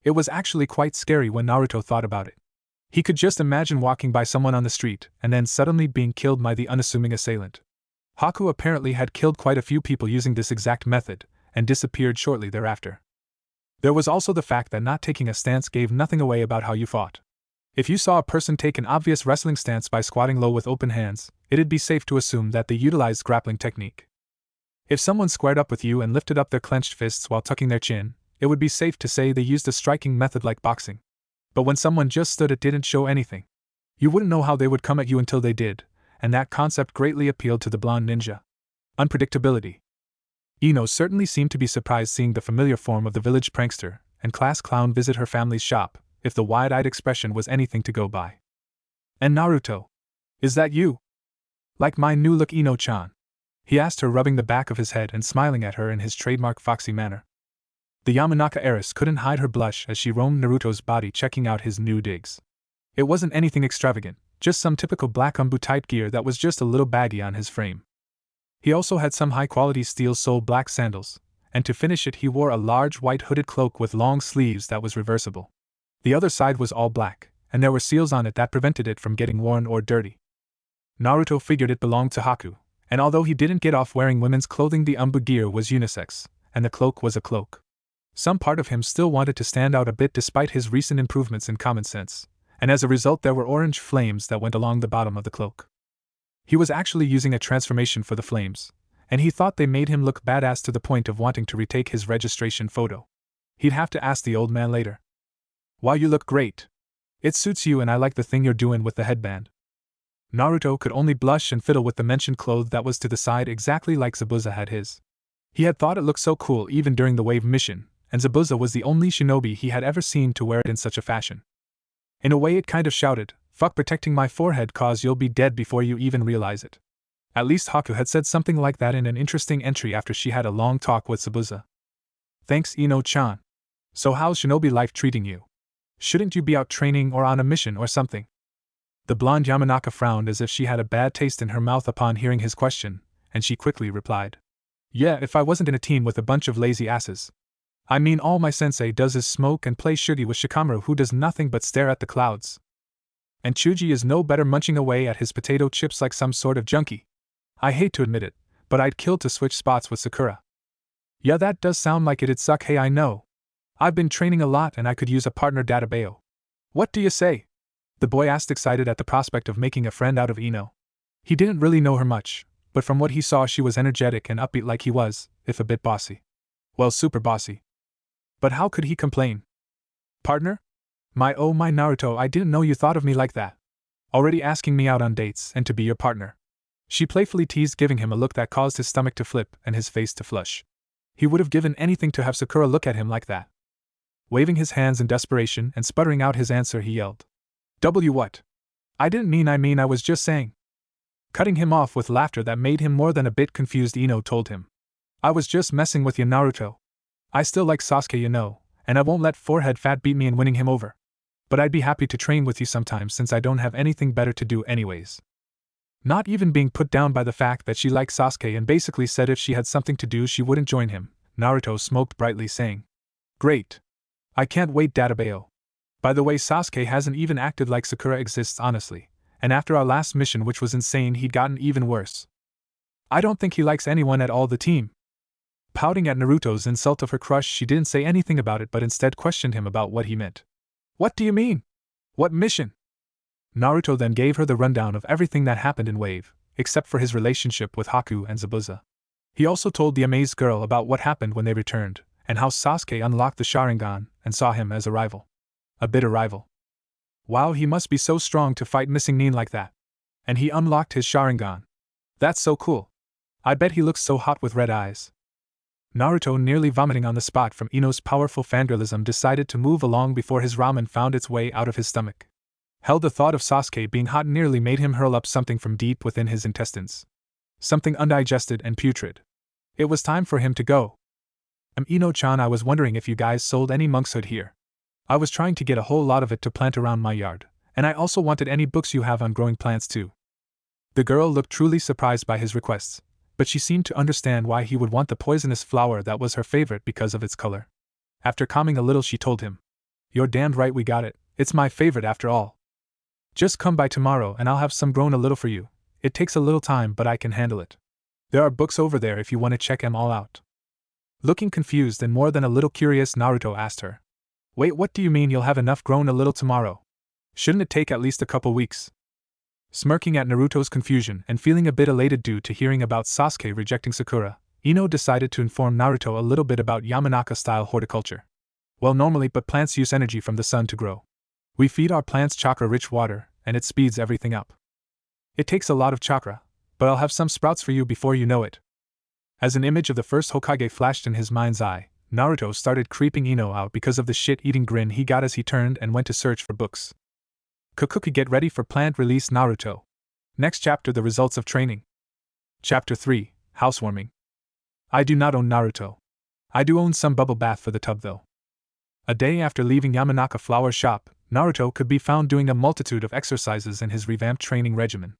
It was actually quite scary when Naruto thought about it. He could just imagine walking by someone on the street and then suddenly being killed by the unassuming assailant. Haku apparently had killed quite a few people using this exact method, and disappeared shortly thereafter. There was also the fact that not taking a stance gave nothing away about how you fought. If you saw a person take an obvious wrestling stance by squatting low with open hands, it'd be safe to assume that they utilized grappling technique. If someone squared up with you and lifted up their clenched fists while tucking their chin, it would be safe to say they used a striking method like boxing. But when someone just stood, it didn't show anything. You wouldn't know how they would come at you until they did, and that concept greatly appealed to the blonde ninja. Unpredictability. Ino certainly seemed to be surprised seeing the familiar form of the village prankster and class clown visit her family's shop, if the wide-eyed expression was anything to go by. And Naruto? Is that you? Like my new look, Ino-chan? He asked her, rubbing the back of his head and smiling at her in his trademark foxy manner. The Yamanaka heiress couldn't hide her blush as she roamed Naruto's body checking out his new digs. It wasn't anything extravagant, just some typical black umbu-type gear that was just a little baggy on his frame. He also had some high-quality steel-sole black sandals, and to finish it he wore a large white hooded cloak with long sleeves that was reversible. The other side was all black, and there were seals on it that prevented it from getting worn or dirty. Naruto figured it belonged to Haku, and although he didn't get off wearing women's clothing, the umbu gear was unisex, and the cloak was a cloak. Some part of him still wanted to stand out a bit despite his recent improvements in common sense, and as a result there were orange flames that went along the bottom of the cloak. He was actually using a transformation for the flames, and he thought they made him look badass to the point of wanting to retake his registration photo. He'd have to ask the old man later. "Wow, you look great. It suits you and I like the thing you're doing with the headband." Naruto could only blush and fiddle with the mentioned clothes that was to the side exactly like Zabuza had his. He had thought it looked so cool even during the wave mission, and Zabuza was the only shinobi he had ever seen to wear it in such a fashion. In a way it kind of shouted, "Fuck protecting my forehead cause you'll be dead before you even realize it." At least Haku had said something like that in an interesting entry after she had a long talk with Zabuza. "Thanks Ino-chan. So how's shinobi life treating you? Shouldn't you be out training or on a mission or something?" The blonde Yamanaka frowned as if she had a bad taste in her mouth upon hearing his question, and she quickly replied, "Yeah, if I wasn't in a team with a bunch of lazy asses. I mean all my sensei does is smoke and play shugi with Shikamaru who does nothing but stare at the clouds. And Chuji is no better munching away at his potato chips like some sort of junkie. I hate to admit it, but I'd kill to switch spots with Sakura." "Yeah, that does sound like it'd suck. Hey, I know. I've been training a lot and I could use a partner database. What do you say?" The boy asked, excited at the prospect of making a friend out of Ino. He didn't really know her much, but from what he saw she was energetic and upbeat like he was, if a bit bossy. Well, super bossy. But how could he complain? "Partner? My Naruto, I didn't know you thought of me like that. Already asking me out on dates and to be your partner." She playfully teased, giving him a look that caused his stomach to flip and his face to flush. He would have given anything to have Sakura look at him like that. Waving his hands in desperation and sputtering out his answer, he yelled, What? I didn't mean I was just saying." Cutting him off with laughter that made him more than a bit confused, Ino told him, "I was just messing with you, Naruto. I still like Sasuke, you know, and I won't let forehead fat beat me in winning him over. But I'd be happy to train with you sometime since I don't have anything better to do anyways." Not even being put down by the fact that she liked Sasuke and basically said if she had something to do she wouldn't join him, Naruto smoked brightly, saying, "Great. I can't wait, database. By the way, Sasuke hasn't even acted like Sakura exists honestly, and after our last mission, which was insane, he'd gotten even worse. I don't think he likes anyone at all, the team." Pouting at Naruto's insult of her crush, she didn't say anything about it but instead questioned him about what he meant. "What do you mean? What mission?" Naruto then gave her the rundown of everything that happened in Wave, except for his relationship with Haku and Zabuza. He also told the amazed girl about what happened when they returned, and how Sasuke unlocked the Sharingan and saw him as a rival. A bitter rival. Wow, he must be so strong to fight missing Nin like that. And he unlocked his Sharingan. That's so cool. I bet he looks so hot with red eyes. Naruto, nearly vomiting on the spot from Ino's powerful fangirlism, decided to move along before his ramen found its way out of his stomach. Hell, the thought of Sasuke being hot nearly made him hurl up something from deep within his intestines. Something undigested and putrid. It was time for him to go. Ino-chan, I was wondering if you guys sold any monkshood here. I was trying to get a whole lot of it to plant around my yard, and I also wanted any books you have on growing plants too." The girl looked truly surprised by his requests, but she seemed to understand why he would want the poisonous flower that was her favorite because of its color. After calming a little, she told him, "You're damned right, we got it. It's my favorite after all. Just come by tomorrow and I'll have some grown a little for you. It takes a little time but I can handle it. There are books over there if you want to check them all out." Looking confused and more than a little curious, Naruto asked her, "Wait, what do you mean you'll have enough grown a little tomorrow? Shouldn't it take at least a couple weeks?" Smirking at Naruto's confusion and feeling a bit elated due to hearing about Sasuke rejecting Sakura, Ino decided to inform Naruto a little bit about Yamanaka-style horticulture. "Well, normally, but plants use energy from the sun to grow. We feed our plants chakra-rich water, and it speeds everything up. It takes a lot of chakra, but I'll have some sprouts for you before you know it." As an image of the first Hokage flashed in his mind's eye, Naruto started creeping Ino out because of the shit-eating grin he got as he turned and went to search for books. Kukuki, get ready for plant release, Naruto. Next chapter, the results of training. Chapter 3, Housewarming. I do not own Naruto. I do own some bubble bath for the tub though. A day after leaving Yamanaka Flower Shop, Naruto could be found doing a multitude of exercises in his revamped training regimen.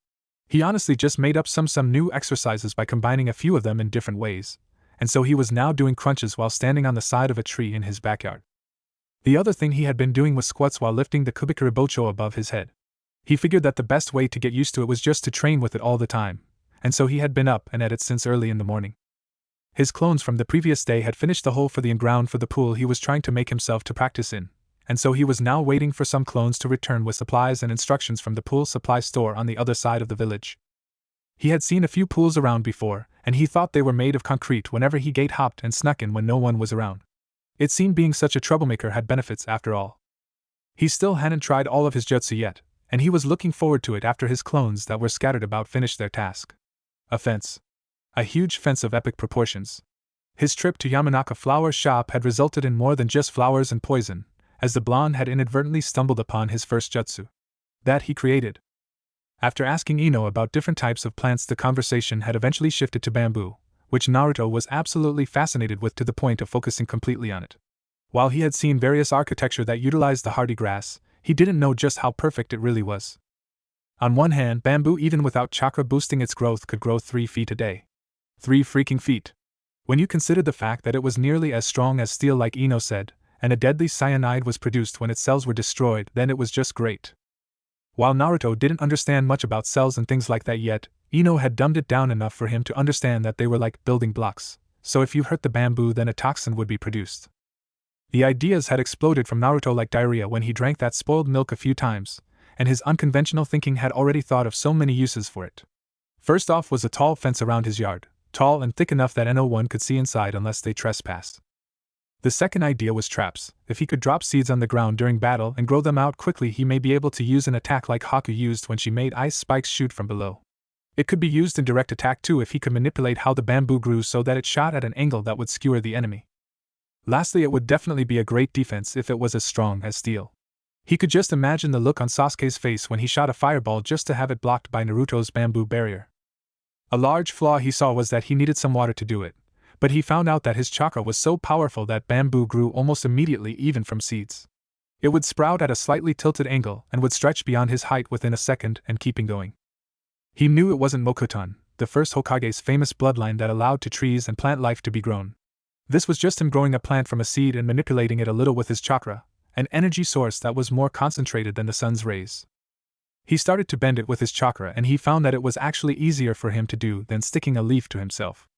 He honestly just made up some new exercises by combining a few of them in different ways, and so he was now doing crunches while standing on the side of a tree in his backyard. The other thing he had been doing was squats while lifting the Kubikaribocho above his head. He figured that the best way to get used to it was just to train with it all the time, and so he had been up and at it since early in the morning. His clones from the previous day had finished the hole for the in-ground for the pool he was trying to make himself to practice in, and so he was now waiting for some clones to return with supplies and instructions from the pool supply store on the other side of the village. He had seen a few pools around before, and he thought they were made of concrete whenever he gate-hopped and snuck in when no one was around. It seemed being such a troublemaker had benefits after all. He still hadn't tried all of his jutsu yet, and he was looking forward to it after his clones that were scattered about finished their task. A fence. A huge fence of epic proportions. His trip to Yamanaka Flower Shop had resulted in more than just flowers and poison, as the blonde had inadvertently stumbled upon his first jutsu. That he created. After asking Ino about different types of plants, the conversation had eventually shifted to bamboo, which Naruto was absolutely fascinated with to the point of focusing completely on it. While he had seen various architecture that utilized the hardy grass, he didn't know just how perfect it really was. On one hand, bamboo, even without chakra boosting its growth, could grow 3 feet a day. 3 freaking feet. When you consider the fact that it was nearly as strong as steel, like Ino said, and a deadly cyanide was produced when its cells were destroyed, then it was just great. While Naruto didn't understand much about cells and things like that yet, Ino had dumbed it down enough for him to understand that they were like building blocks, so if you hurt the bamboo then a toxin would be produced. The ideas had exploded from Naruto like diarrhea when he drank that spoiled milk a few times, and his unconventional thinking had already thought of so many uses for it. First off was a tall fence around his yard, tall and thick enough that no one could see inside unless they trespassed. The second idea was traps. If he could drop seeds on the ground during battle and grow them out quickly, he may be able to use an attack like Haku used when she made ice spikes shoot from below. It could be used in direct attack too if he could manipulate how the bamboo grew so that it shot at an angle that would skewer the enemy. Lastly, it would definitely be a great defense if it was as strong as steel. He could just imagine the look on Sasuke's face when he shot a fireball just to have it blocked by Naruto's bamboo barrier. A large flaw he saw was that he needed some water to do it, but he found out that his chakra was so powerful that bamboo grew almost immediately even from seeds. It would sprout at a slightly tilted angle and would stretch beyond his height within a second and keeping going. He knew it wasn't Mokuton, the first Hokage's famous bloodline that allowed to trees and plant life to be grown. This was just him growing a plant from a seed and manipulating it a little with his chakra, an energy source that was more concentrated than the sun's rays. He started to bend it with his chakra and he found that it was actually easier for him to do than sticking a leaf to himself.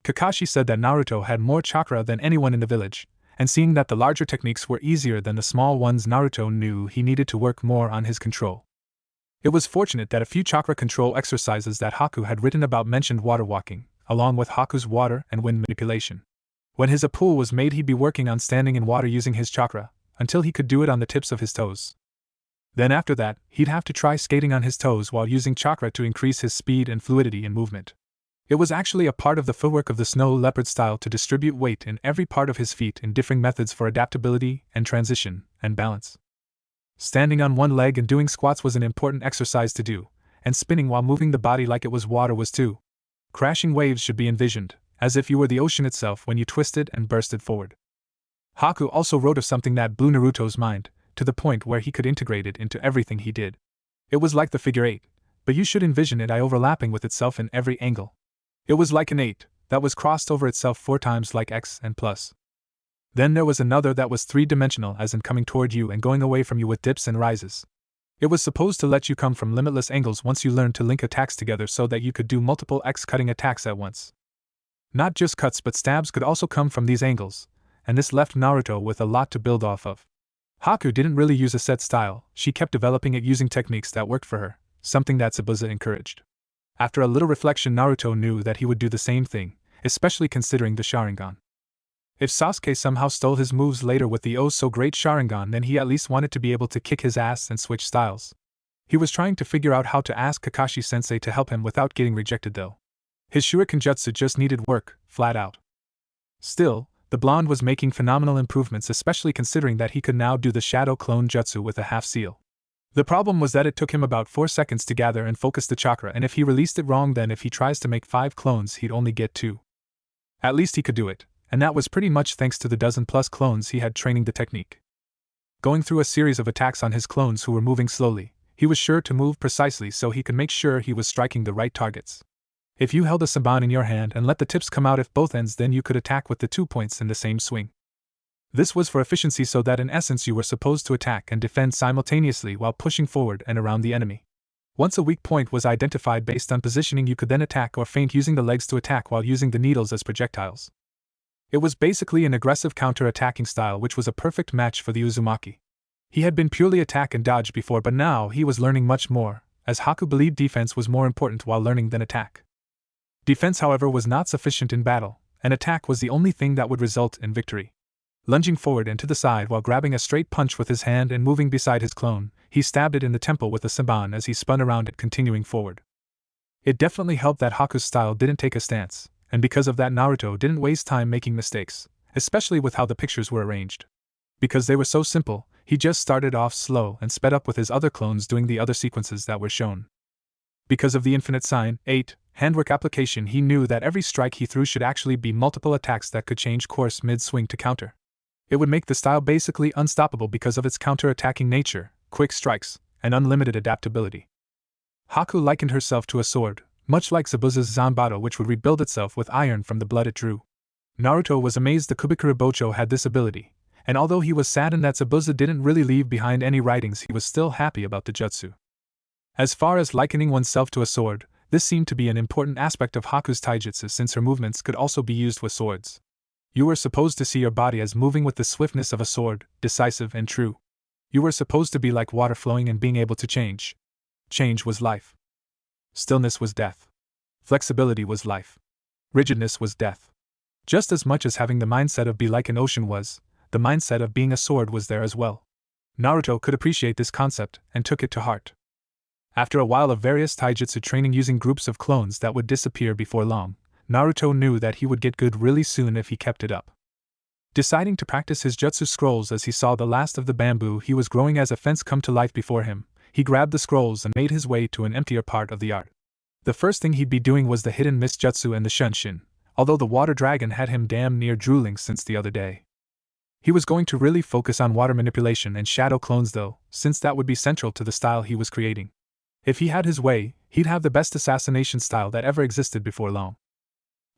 Kakashi said that Naruto had more chakra than anyone in the village, and seeing that the larger techniques were easier than the small ones, Naruto knew he needed to work more on his control. It was fortunate that a few chakra control exercises that Haku had written about mentioned water walking, along with Haku's water and wind manipulation. When his pool was made, he'd be working on standing in water using his chakra, until he could do it on the tips of his toes. Then after that, he'd have to try skating on his toes while using chakra to increase his speed and fluidity in movement. It was actually a part of the footwork of the snow leopard style to distribute weight in every part of his feet in differing methods for adaptability and transition and balance. Standing on one leg and doing squats was an important exercise to do, and spinning while moving the body like it was water was too. Crashing waves should be envisioned, as if you were the ocean itself when you twisted and bursted forward. Haku also wrote of something that blew Naruto's mind, to the point where he could integrate it into everything he did. It was like the figure 8, but you should envision it overlapping with itself in every angle. It was like an 8 that was crossed over itself 4 times like X and plus. Then there was another that was 3-dimensional, as in coming toward you and going away from you with dips and rises. It was supposed to let you come from limitless angles once you learned to link attacks together so that you could do multiple X cutting attacks at once. Not just cuts but stabs could also come from these angles, and this left Naruto with a lot to build off of. Haku didn't really use a set style, she kept developing it using techniques that worked for her, something that Zabuza encouraged. After a little reflection, Naruto knew that he would do the same thing, especially considering the Sharingan. If Sasuke somehow stole his moves later with the oh-so-great Sharingan, then he at least wanted to be able to kick his ass and switch styles. He was trying to figure out how to ask Kakashi-sensei to help him without getting rejected though. His Shuriken jutsu just needed work, flat out. Still, the blonde was making phenomenal improvements, especially considering that he could now do the shadow clone jutsu with a half seal. The problem was that it took him about 4 seconds to gather and focus the chakra, and if he released it wrong, then if he tries to make 5 clones he'd only get 2. At least he could do it, and that was pretty much thanks to the dozen-plus clones he had training the technique. Going through a series of attacks on his clones who were moving slowly, he was sure to move precisely so he could make sure he was striking the right targets. If you held a saban in your hand and let the tips come out at both ends, then you could attack with the 2 points in the same swing. This was for efficiency, so that in essence you were supposed to attack and defend simultaneously while pushing forward and around the enemy. Once a weak point was identified based on positioning, you could then attack or feint using the legs to attack while using the needles as projectiles. It was basically an aggressive counter-attacking style, which was a perfect match for the Uzumaki. He had been purely attack and dodge before, but now he was learning much more, as Haku believed defense was more important while learning than attack. Defense, however, was not sufficient in battle, and attack was the only thing that would result in victory. Lunging forward and to the side while grabbing a straight punch with his hand and moving beside his clone, he stabbed it in the temple with a senbon as he spun around it, continuing forward. It definitely helped that Haku's style didn't take a stance, and because of that Naruto didn't waste time making mistakes, especially with how the pictures were arranged. Because they were so simple, he just started off slow and sped up with his other clones doing the other sequences that were shown. Because of the infinite sign, 8, handwork application, he knew that every strike he threw should actually be multiple attacks that could change course mid-swing to counter. It would make the style basically unstoppable because of its counter-attacking nature, quick strikes, and unlimited adaptability. Haku likened herself to a sword, much like Zabuza's Zanbato, which would rebuild itself with iron from the blood it drew. Naruto was amazed the Kubikura Bocho had this ability, and although he was saddened that Zabuza didn't really leave behind any writings, he was still happy about the jutsu. As far as likening oneself to a sword, this seemed to be an important aspect of Haku's taijutsu since her movements could also be used with swords. You were supposed to see your body as moving with the swiftness of a sword, decisive and true. You were supposed to be like water flowing and being able to change. Change was life. Stillness was death. Flexibility was life. Rigidness was death. Just as much as having the mindset of be like an ocean was, the mindset of being a sword was there as well. Naruto could appreciate this concept and took it to heart. After a while of various taijutsu training using groups of clones that would disappear before long, Naruto knew that he would get good really soon if he kept it up. Deciding to practice his jutsu scrolls as he saw the last of the bamboo he was growing as a fence come to life before him, he grabbed the scrolls and made his way to an emptier part of the art. The first thing he'd be doing was the hidden mist jutsu and the shunshin, although the water dragon had him damn near drooling since the other day. He was going to really focus on water manipulation and shadow clones though, since that would be central to the style he was creating. If he had his way, he'd have the best assassination style that ever existed before long.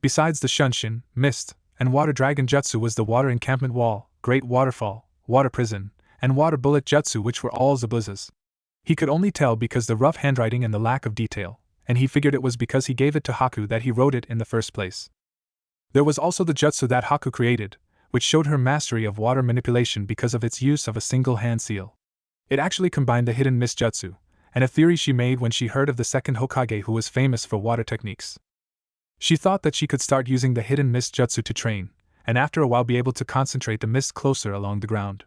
Besides the shunshin, mist, and water dragon jutsu was the water encampment wall, great waterfall, water prison, and water bullet jutsu, which were all Zabuza's. He could only tell because the rough handwriting and the lack of detail, and he figured it was because he gave it to Haku that he wrote it in the first place. There was also the jutsu that Haku created, which showed her mastery of water manipulation because of its use of a single hand seal. It actually combined the hidden mist jutsu, and a theory she made when she heard of the second Hokage who was famous for water techniques. She thought that she could start using the hidden mist jutsu to train, and after a while be able to concentrate the mist closer along the ground.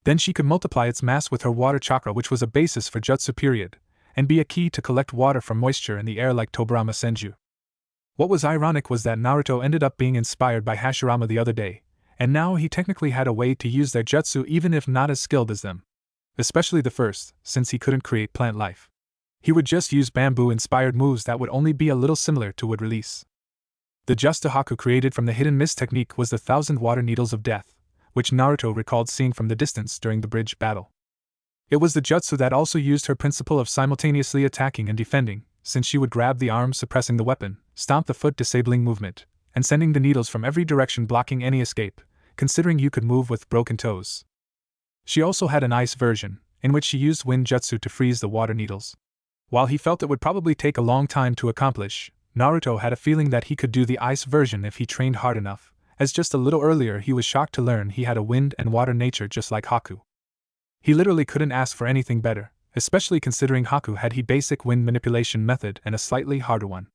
Then she could multiply its mass with her water chakra, which was a basis for jutsu period, and be a key to collect water from moisture in the air like Tobarama Senju. What was ironic was that Naruto ended up being inspired by Hashirama the other day, and now he technically had a way to use their jutsu even if not as skilled as them. Especially the first, since he couldn't create plant life. He would just use bamboo-inspired moves that would only be a little similar to wood release. The jutsu Haku created from the hidden mist technique was the 1,000 water needles of death, which Naruto recalled seeing from the distance during the bridge battle. It was the jutsu that also used her principle of simultaneously attacking and defending, since she would grab the arm suppressing the weapon, stomp the foot disabling movement, and sending the needles from every direction blocking any escape, considering you could move with broken toes. She also had an ice version, in which she used wind jutsu to freeze the water needles. While he felt it would probably take a long time to accomplish, Naruto had a feeling that he could do the ice version if he trained hard enough, as just a little earlier he was shocked to learn he had a wind and water nature just like Haku. He literally couldn't ask for anything better, especially considering Haku had a basic wind manipulation method and a slightly harder one.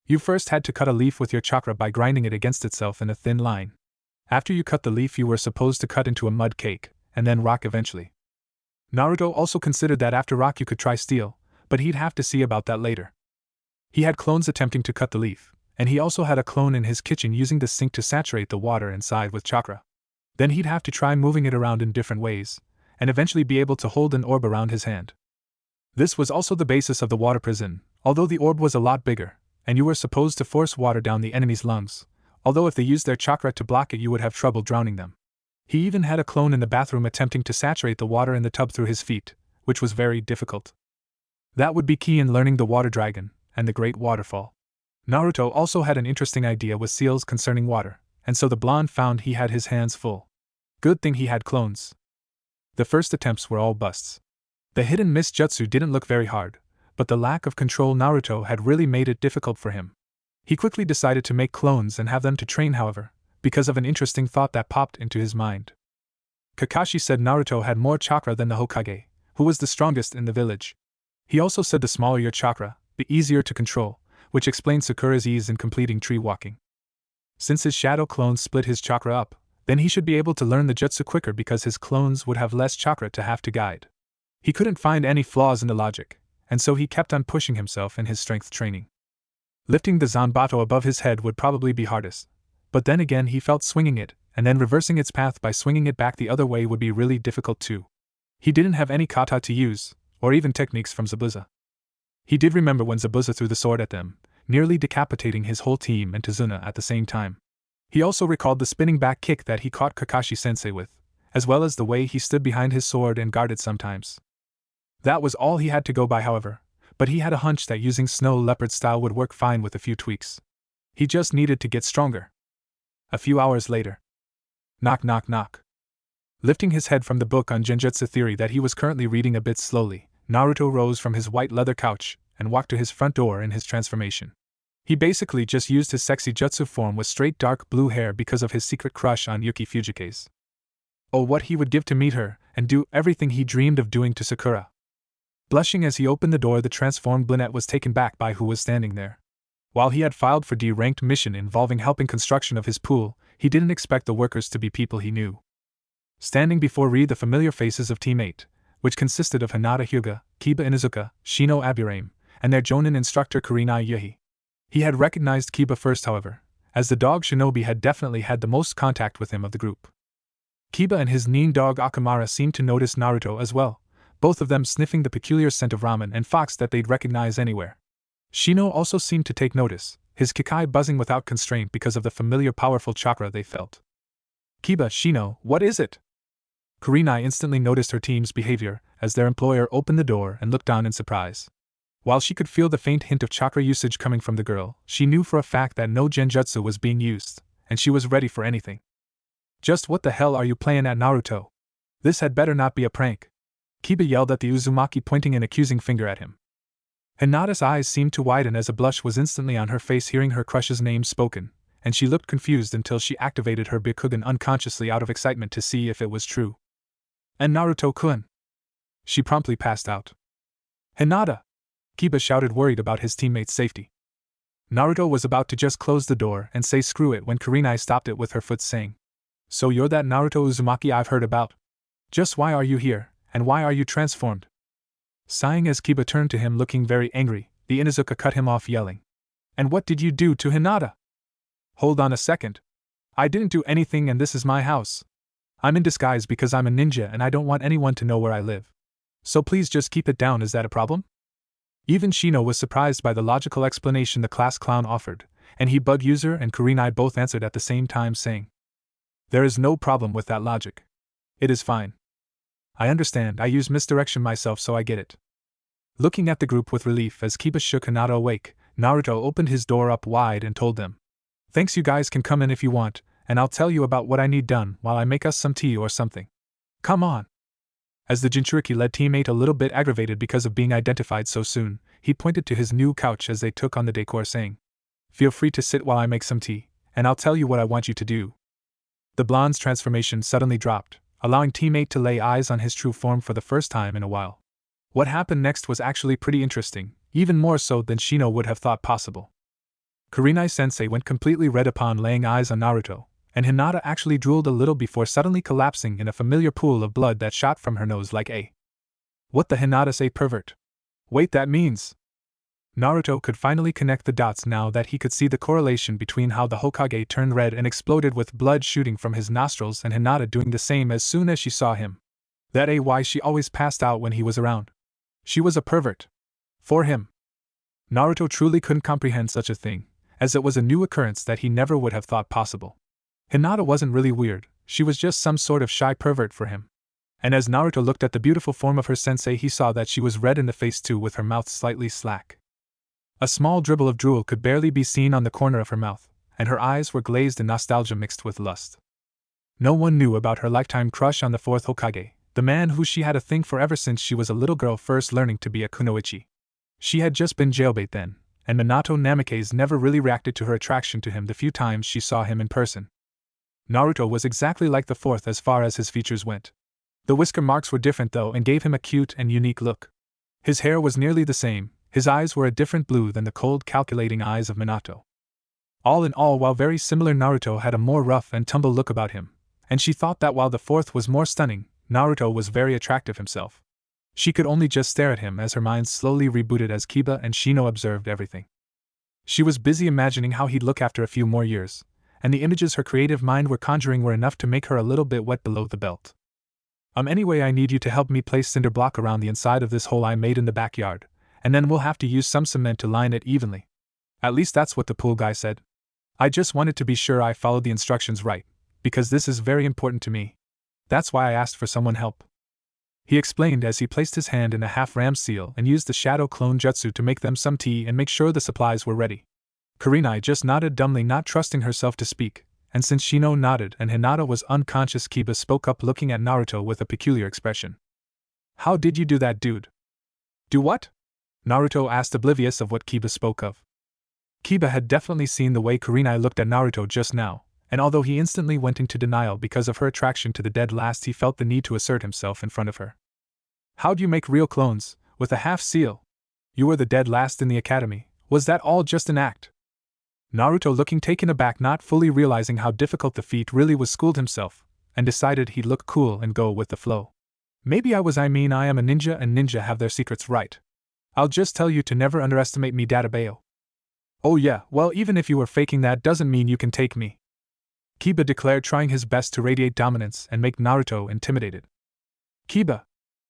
You first had to cut a leaf with your chakra by grinding it against itself in a thin line. After you cut the leaf you were supposed to cut into a mud cake, and then rock eventually. Naruto also considered that after rock you could try steel, but he'd have to see about that later. He had clones attempting to cut the leaf, and he also had a clone in his kitchen using the sink to saturate the water inside with chakra. Then he'd have to try moving it around in different ways, and eventually be able to hold an orb around his hand. This was also the basis of the water prison, although the orb was a lot bigger, and you were supposed to force water down the enemy's lungs, although if they used their chakra to block it you would have trouble drowning them. He even had a clone in the bathroom attempting to saturate the water in the tub through his feet, which was very difficult. That would be key in learning the water dragon and the great waterfall. Naruto also had an interesting idea with seals concerning water, and so the blonde found he had his hands full. Good thing he had clones. The first attempts were all busts. The hidden mist jutsu didn't look very hard, but the lack of control Naruto had really made it difficult for him. He quickly decided to make clones and have them to train, however, because of an interesting thought that popped into his mind. Kakashi said Naruto had more chakra than the Hokage, who was the strongest in the village. He also said the smaller your chakra, the easier to control, which explains Sakura's ease in completing tree walking. Since his shadow clones split his chakra up, then he should be able to learn the jutsu quicker because his clones would have less chakra to have to guide. He couldn't find any flaws in the logic, and so he kept on pushing himself in his strength training. Lifting the Zanbato above his head would probably be hardest, but then again he felt swinging it, and then reversing its path by swinging it back the other way would be really difficult too. He didn't have any kata to use, or even techniques from Zabuza. He did remember when Zabuza threw the sword at them, nearly decapitating his whole team and Tazuna at the same time. He also recalled the spinning back kick that he caught Kakashi-sensei with, as well as the way he stood behind his sword and guarded sometimes. That was all he had to go by, however, but he had a hunch that using snow leopard style would work fine with a few tweaks. He just needed to get stronger. A few hours later. Knock knock knock. Lifting his head from the book on Genjutsu theory that he was currently reading a bit slowly, Naruto rose from his white leather couch and walked to his front door in his transformation. He basically just used his sexy jutsu form with straight dark blue hair because of his secret crush on Yuki Fujikaze. Oh, what he would give to meet her and do everything he dreamed of doing to Sakura. Blushing as he opened the door, the transformed brunette was taken back by who was standing there. While he had filed for D-ranked mission involving helping construction of his pool, he didn't expect the workers to be people he knew. Standing before the familiar faces of Team 8, which consisted of Hinata Hyuga, Kiba Inuzuka, Shino Aburame, and their Jonin instructor Kurenai Yuhi. He had recognized Kiba first, however, as the dog Shinobi had definitely had the most contact with him of the group. Kiba and his nin dog Akamara seemed to notice Naruto as well, both of them sniffing the peculiar scent of ramen and fox that they'd recognize anywhere. Shino also seemed to take notice, his kikai buzzing without constraint because of the familiar powerful chakra they felt. Kiba, Shino, what is it? Kurenai instantly noticed her team's behavior as their employer opened the door and looked on in surprise. While she could feel the faint hint of chakra usage coming from the girl, she knew for a fact that no genjutsu was being used, and she was ready for anything. Just what the hell are you playing at, Naruto? This had better not be a prank. Kiba yelled at the Uzumaki, pointing an accusing finger at him. Hinata's eyes seemed to widen as a blush was instantly on her face hearing her crush's name spoken, and she looked confused until she activated her Byakugan unconsciously out of excitement to see if it was true. And Naruto-kun? She promptly passed out. Hinata! Kiba shouted, worried about his teammate's safety. Naruto was about to just close the door and say screw it when Kurenai stopped it with her foot, saying, So you're that Naruto Uzumaki I've heard about? Just why are you here, and why are you transformed? Sighing as Kiba turned to him looking very angry, the Inuzuka cut him off, yelling, And what did you do to Hinata? Hold on a second. I didn't do anything, and this is my house. I'm in disguise because I'm a ninja and I don't want anyone to know where I live. So please just keep it down. Is that a problem? Even Shino was surprised by the logical explanation the class clown offered, and he, Bug User, and Kurenai both answered at the same time, saying, There is no problem with that logic. It is fine. I understand, I use misdirection myself, so I get it. Looking at the group with relief as Kiba shook Hinata awake, Naruto opened his door up wide and told them, Thanks, you guys can come in if you want, and I'll tell you about what I need done while I make us some tea or something. Come on. As the Jinchuriki led teammate a little bit aggravated because of being identified so soon, he pointed to his new couch as they took on the decor, saying, Feel free to sit while I make some tea, and I'll tell you what I want you to do. The blonde's transformation suddenly dropped, allowing teammate to lay eyes on his true form for the first time in a while. What happened next was actually pretty interesting, even more so than Shino would have thought possible. Kurenai-sensei went completely red upon laying eyes on Naruto, and Hinata actually drooled a little before suddenly collapsing in a familiar pool of blood that shot from her nose like a... What the Hinata-say, pervert? Wait, that means... Naruto could finally connect the dots now that he could see the correlation between how the Hokage turned red and exploded with blood shooting from his nostrils and Hinata doing the same as soon as she saw him. That why she always passed out when he was around. She was a pervert. For him. Naruto truly couldn't comprehend such a thing, as it was a new occurrence that he never would have thought possible. Hinata wasn't really weird, she was just some sort of shy pervert for him. And as Naruto looked at the beautiful form of her sensei, he saw that she was red in the face too, with her mouth slightly slack. A small dribble of drool could barely be seen on the corner of her mouth, and her eyes were glazed in nostalgia mixed with lust. No one knew about her lifetime crush on the fourth Hokage, the man who she had a thing for ever since she was a little girl first learning to be a kunoichi. She had just been jailbait then, and Minato Namikaze never really reacted to her attraction to him the few times she saw him in person. Naruto was exactly like the fourth as far as his features went. The whisker marks were different though and gave him a cute and unique look. His hair was nearly the same, his eyes were a different blue than the cold, calculating eyes of Minato. All in all, while very similar, Naruto had a more rough and tumble look about him, and she thought that while the fourth was more stunning, Naruto was very attractive himself. She could only just stare at him as her mind slowly rebooted as Kiba and Shino observed everything. She was busy imagining how he'd look after a few more years, and the images her creative mind were conjuring were enough to make her a little bit wet below the belt. Anyway, I need you to help me place cinder block around the inside of this hole I made in the backyard, and then we'll have to use some cement to line it evenly. At least that's what the pool guy said. I just wanted to be sure I followed the instructions right, because this is very important to me. That's why I asked for someone help. He explained as he placed his hand in a half-ram seal and used the shadow clone jutsu to make them some tea and make sure the supplies were ready. Kurenai just nodded dumbly, not trusting herself to speak, and since Shino nodded and Hinata was unconscious, Kiba spoke up, looking at Naruto with a peculiar expression. How did you do that, dude? Do what? Naruto asked, oblivious of what Kiba spoke of. Kiba had definitely seen the way Kurenai looked at Naruto just now, and although he instantly went into denial because of her attraction to the dead last, he felt the need to assert himself in front of her. How'd you make real clones, with a half seal? You were the dead last in the academy, was that all just an act? Naruto, looking taken aback, not fully realizing how difficult the feat really was, schooled himself, and decided he'd look cool and go with the flow. Maybe I am a ninja and ninja have their secrets, right? I'll just tell you to never underestimate me, Databayo. Oh yeah, well, even if you were faking that doesn't mean you can take me. Kiba declared, trying his best to radiate dominance and make Naruto intimidated. Kiba,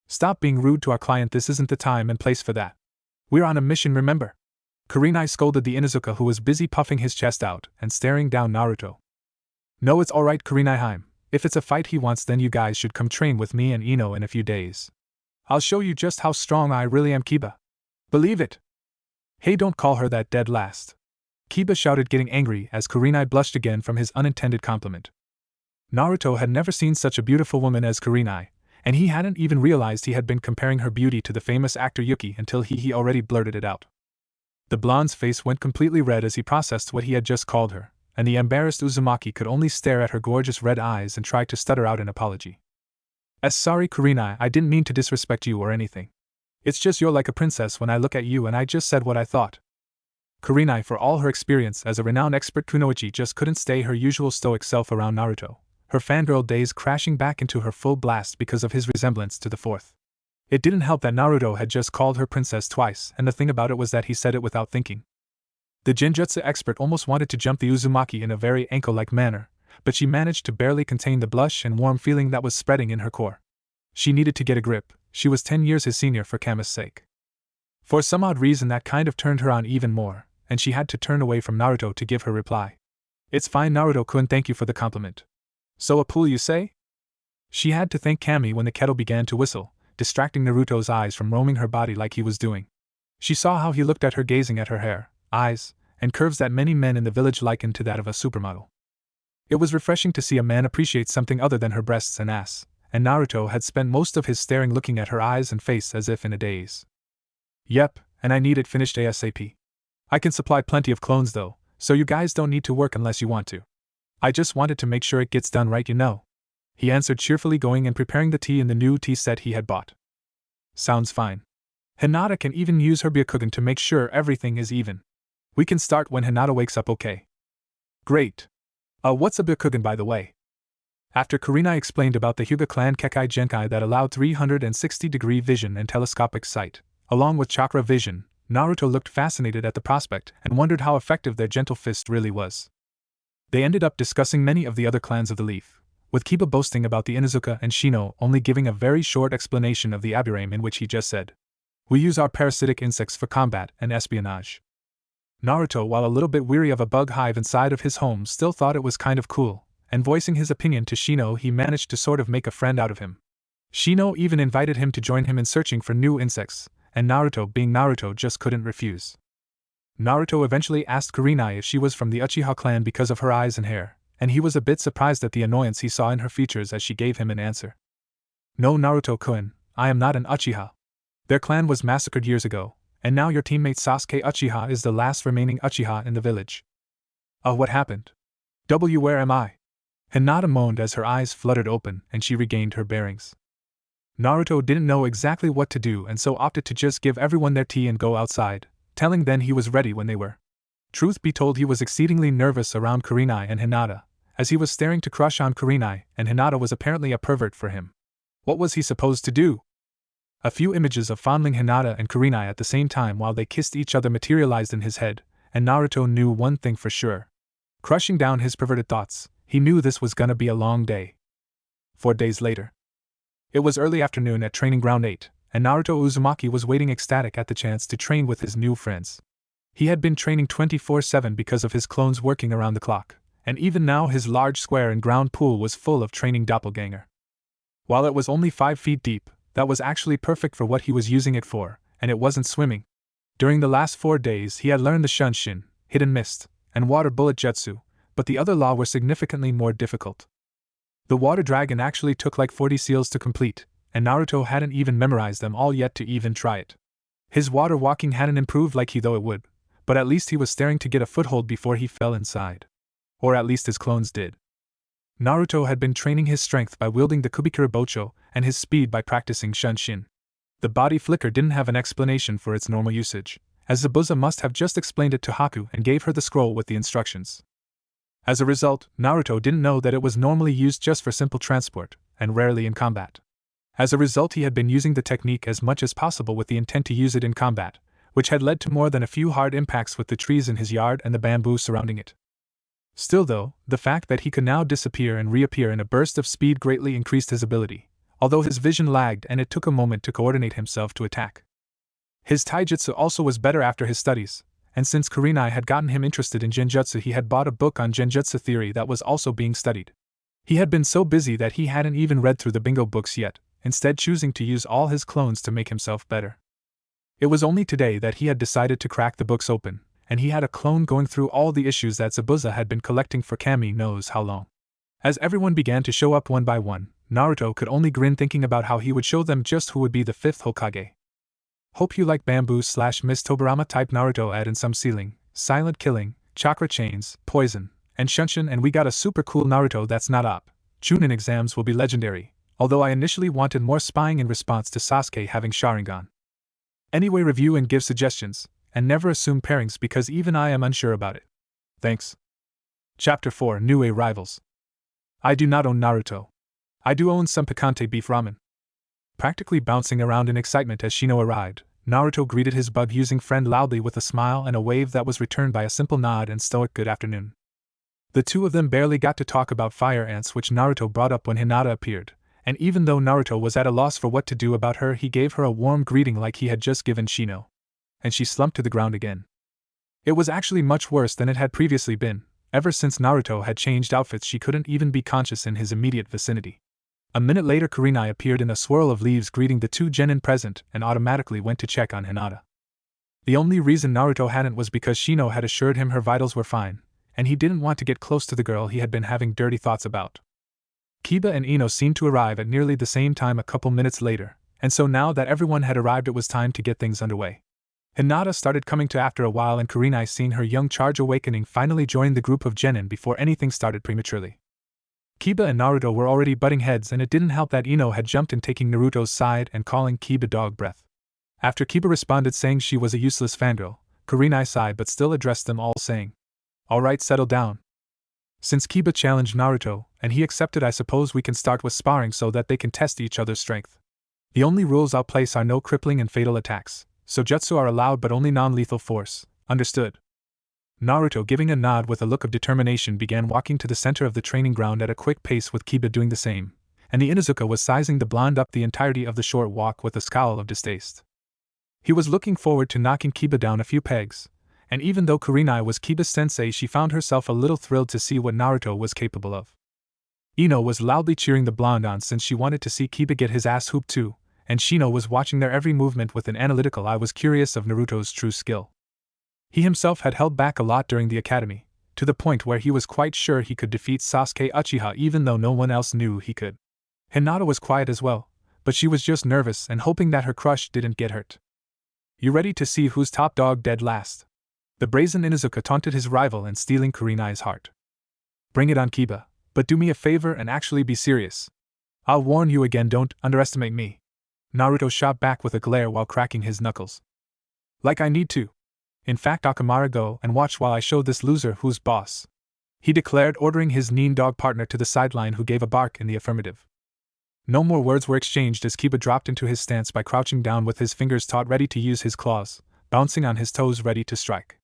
stop being rude to our client, this isn't the time and place for that. We're on a mission, remember? Kurenai scolded the Inuzuka, who was busy puffing his chest out and staring down Naruto. No, it's alright, Kurenai-heim. If it's a fight he wants, then you guys should come train with me and Ino in a few days. I'll show you just how strong I really am, Kiba. Believe it. Hey, don't call her that, dead last. Kiba shouted, getting angry as Kurenai blushed again from his unintended compliment. Naruto had never seen such a beautiful woman as Kurenai, and he hadn't even realized he had been comparing her beauty to the famous actor Yuki until he already blurted it out. The blonde's face went completely red as he processed what he had just called her, and the embarrassed Uzumaki could only stare at her gorgeous red eyes and try to stutter out an apology. Sorry, Kurenai, I didn't mean to disrespect you or anything. It's just you're like a princess when I look at you, and I just said what I thought. Kurenai, for all her experience as a renowned expert kunoichi, just couldn't stay her usual stoic self around Naruto, her fangirl days crashing back into her full blast because of his resemblance to the fourth. It didn't help that Naruto had just called her princess twice, and the thing about it was that he said it without thinking. The Genjutsu expert almost wanted to jump the Uzumaki in a very ankle-like manner, but she managed to barely contain the blush and warm feeling that was spreading in her core. She needed to get a grip. She was 10 years his senior, for Kama's sake. For some odd reason that kind of turned her on even more, and she had to turn away from Naruto to give her reply. It's fine, Naruto-kun, thank you for the compliment. So a pool, you say? She had to thank Kami when the kettle began to whistle, distracting Naruto's eyes from roaming her body like he was doing. She saw how he looked at her, gazing at her hair, eyes, and curves that many men in the village likened to that of a supermodel. It was refreshing to see a man appreciate something other than her breasts and ass, and Naruto had spent most of his staring looking at her eyes and face as if in a daze. Yep, and I need it finished ASAP. I can supply plenty of clones though, so you guys don't need to work unless you want to. I just wanted to make sure it gets done right, you know. He answered cheerfully, going and preparing the tea in the new tea set he had bought. Sounds fine. Hinata can even use her Byakugan to make sure everything is even. We can start when Hinata wakes up, okay? Great. What's a Byakugan, by the way? After Kurenai explained about the Hyuga clan Kekai Genkai that allowed 360-degree vision and telescopic sight, along with chakra vision, Naruto looked fascinated at the prospect and wondered how effective their gentle fist really was. They ended up discussing many of the other clans of the Leaf, with Kiba boasting about the Inuzuka and Shino only giving a very short explanation of the Aburame, in which he just said, "We use our parasitic insects for combat and espionage." Naruto, while a little bit weary of a bug hive inside of his home, still thought it was kind of cool, and voicing his opinion to Shino, he managed to sort of make a friend out of him. Shino even invited him to join him in searching for new insects, and Naruto, being Naruto, just couldn't refuse. Naruto eventually asked Kurenai if she was from the Uchiha clan because of her eyes and hair, and he was a bit surprised at the annoyance he saw in her features as she gave him an answer. No, Naruto-kun, I am not an Uchiha. Their clan was massacred years ago, and now your teammate Sasuke Uchiha is the last remaining Uchiha in the village. What happened? Where am I? Hinata moaned as her eyes fluttered open and she regained her bearings. Naruto didn't know exactly what to do and so opted to just give everyone their tea and go outside, telling them he was ready when they were. Truth be told, he was exceedingly nervous around Kurenai and Hinata, as he was staring to crush on Kurenai and Hinata was apparently a pervert for him. What was he supposed to do? A few images of fondling Hinata and Kurenai at the same time while they kissed each other materialized in his head, and Naruto knew one thing for sure. Crushing down his perverted thoughts, he knew this was gonna be a long day. 4 days later. It was early afternoon at Training Ground 8, and Naruto Uzumaki was waiting ecstatic at the chance to train with his new friends. He had been training 24/7 because of his clones working around the clock, and even now his large square and ground pool was full of training doppelganger. While it was only 5 feet deep, that was actually perfect for what he was using it for, and it wasn't swimming. During the last 4 days he had learned the Shunshin, Hidden Mist, and Water Bullet Jutsu, but the other law were significantly more difficult. The Water Dragon actually took like 40 seals to complete, and Naruto hadn't even memorized them all yet to even try it. His water walking hadn't improved like he thought it would, but at least he was staring to get a foothold before he fell inside. Or at least his clones did. Naruto had been training his strength by wielding the Kubikura Bocho and his speed by practicing Shunshin. The body flicker didn't have an explanation for its normal usage, as Zabuza must have just explained it to Haku and gave her the scroll with the instructions. As a result, Naruto didn't know that it was normally used just for simple transport, and rarely in combat. As a result, he had been using the technique as much as possible with the intent to use it in combat, which had led to more than a few hard impacts with the trees in his yard and the bamboo surrounding it. Still though, the fact that he could now disappear and reappear in a burst of speed greatly increased his ability, although his vision lagged and it took a moment to coordinate himself to attack. His taijutsu also was better after his studies, and since Kurenai had gotten him interested in genjutsu, he had bought a book on genjutsu theory that was also being studied. He had been so busy that he hadn't even read through the bingo books yet, instead choosing to use all his clones to make himself better. It was only today that he had decided to crack the books open, and he had a clone going through all the issues that Zabuza had been collecting for Kami knows how long. As everyone began to show up one by one, Naruto could only grin thinking about how he would show them just who would be the 5th Hokage. Hope you like bamboo/mist Tobarama type Naruto add in some ceiling, silent killing, chakra chains, poison, and Shunshin, and we got a super cool Naruto that's not op. Chunin exams will be legendary, although I initially wanted more spying in response to Sasuke having Sharingan. Anyway, review and give suggestions, and never assume pairings because even I am unsure about it. Thanks. Chapter 4 New A Rivals. I do not own Naruto. I do own some picante beef ramen. Practically bouncing around in excitement as Shino arrived, Naruto greeted his bug using friend loudly with a smile and a wave that was returned by a simple nod and stoic good afternoon. The two of them barely got to talk about fire ants, which Naruto brought up when Hinata appeared, and even though Naruto was at a loss for what to do about her, he gave her a warm greeting like he had just given Shino. And she slumped to the ground again. It was actually much worse than it had previously been. Ever since Naruto had changed outfits, she couldn't even be conscious in his immediate vicinity. A minute later, Kurenai appeared in a swirl of leaves greeting the two genin present and automatically went to check on Hinata. The only reason Naruto hadn't was because Shino had assured him her vitals were fine, and he didn't want to get close to the girl he had been having dirty thoughts about. Kiba and Ino seemed to arrive at nearly the same time a couple minutes later, and so now that everyone had arrived it was time to get things underway. Hinata started coming to after a while, and Kurenai, seeing her young charge awakening, finally joined the group of genin before anything started prematurely. Kiba and Naruto were already butting heads, and it didn't help that Ino had jumped in taking Naruto's side and calling Kiba dog breath. After Kiba responded saying she was a useless fangirl, Kurenai sighed but still addressed them all saying, "Alright, settle down. Since Kiba challenged Naruto, and he accepted, I suppose we can start with sparring so that they can test each other's strength. The only rules I'll place are no crippling and fatal attacks, so jutsu are allowed but only non-lethal force, understood?" Naruto, giving a nod with a look of determination, began walking to the center of the training ground at a quick pace with Kiba doing the same, and the Inuzuka was sizing the blonde up the entirety of the short walk with a scowl of distaste. He was looking forward to knocking Kiba down a few pegs, and even though Kurenai was Kiba's sensei, she found herself a little thrilled to see what Naruto was capable of. Ino was loudly cheering the blonde on since she wanted to see Kiba get his ass whooped too, and Shino was watching their every movement with an analytical eye, was curious of Naruto's true skill. He himself had held back a lot during the academy, to the point where he was quite sure he could defeat Sasuke Uchiha even though no one else knew he could. Hinata was quiet as well, but she was just nervous and hoping that her crush didn't get hurt. "You ready to see who's top dog dead last?" The brazen Inuzuka taunted his rival and stealing Kurenai's heart. "Bring it on, Kiba, but do me a favor and actually be serious. I'll warn you again, don't underestimate me. Naruto shot back with a glare while cracking his knuckles. Like I need to. In fact, Akamara, go and watch while I show this loser who's boss, he declared, ordering his Neen dog partner to the sideline, who gave a bark in the affirmative. No more words were exchanged as Kiba dropped into his stance by crouching down with his fingers taut ready to use his claws, bouncing on his toes ready to strike.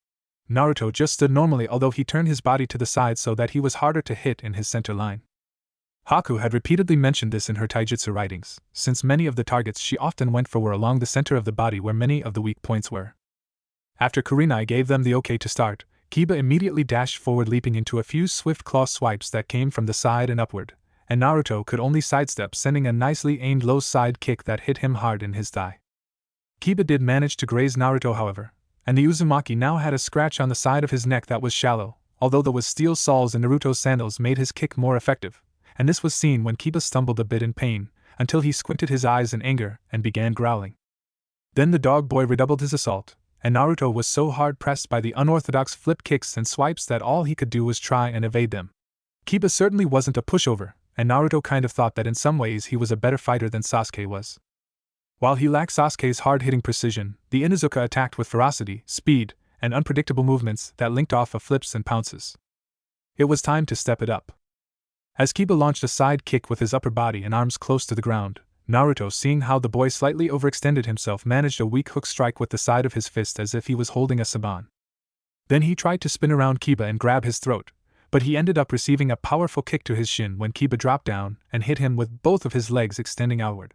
Naruto just stood normally, although he turned his body to the side so that he was harder to hit in his center line. Haku had repeatedly mentioned this in her taijutsu writings, since many of the targets she often went for were along the center of the body where many of the weak points were. After Kurenai gave them the okay to start, Kiba immediately dashed forward, leaping into a few swift claw swipes that came from the side and upward, and Naruto could only sidestep, sending a nicely aimed low side kick that hit him hard in his thigh. Kiba did manage to graze Naruto, however, and the Uzumaki now had a scratch on the side of his neck that was shallow, although the steel soles in Naruto's sandals made his kick more effective, and this was seen when Kiba stumbled a bit in pain, until he squinted his eyes in anger and began growling. Then the dog boy redoubled his assault, and Naruto was so hard pressed by the unorthodox flip kicks and swipes that all he could do was try and evade them. Kiba certainly wasn't a pushover, and Naruto kind of thought that in some ways he was a better fighter than Sasuke was. While he lacked Sasuke's hard-hitting precision, the Inuzuka attacked with ferocity, speed, and unpredictable movements that linked off of flips and pounces. It was time to step it up. As Kiba launched a side kick with his upper body and arms close to the ground, Naruto, seeing how the boy slightly overextended himself, managed a weak hook strike with the side of his fist as if he was holding a saban. Then he tried to spin around Kiba and grab his throat, but he ended up receiving a powerful kick to his shin when Kiba dropped down and hit him with both of his legs extending outward.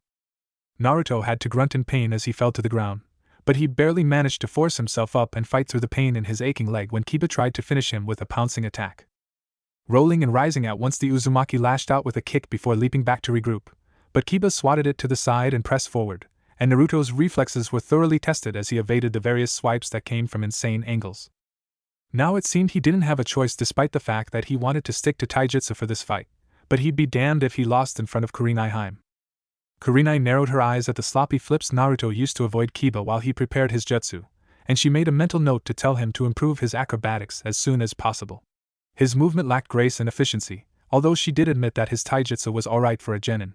Naruto had to grunt in pain as he fell to the ground, but he barely managed to force himself up and fight through the pain in his aching leg when Kiba tried to finish him with a pouncing attack. Rolling and rising at once, the Uzumaki lashed out with a kick before leaping back to regroup, but Kiba swatted it to the side and pressed forward, and Naruto's reflexes were thoroughly tested as he evaded the various swipes that came from insane angles. Now it seemed he didn't have a choice, despite the fact that he wanted to stick to taijutsu for this fight, but he'd be damned if he lost in front of Kurenai. Kurenai narrowed her eyes at the sloppy flips Naruto used to avoid Kiba while he prepared his jutsu, and she made a mental note to tell him to improve his acrobatics as soon as possible. His movement lacked grace and efficiency, although she did admit that his taijutsu was alright for a genin.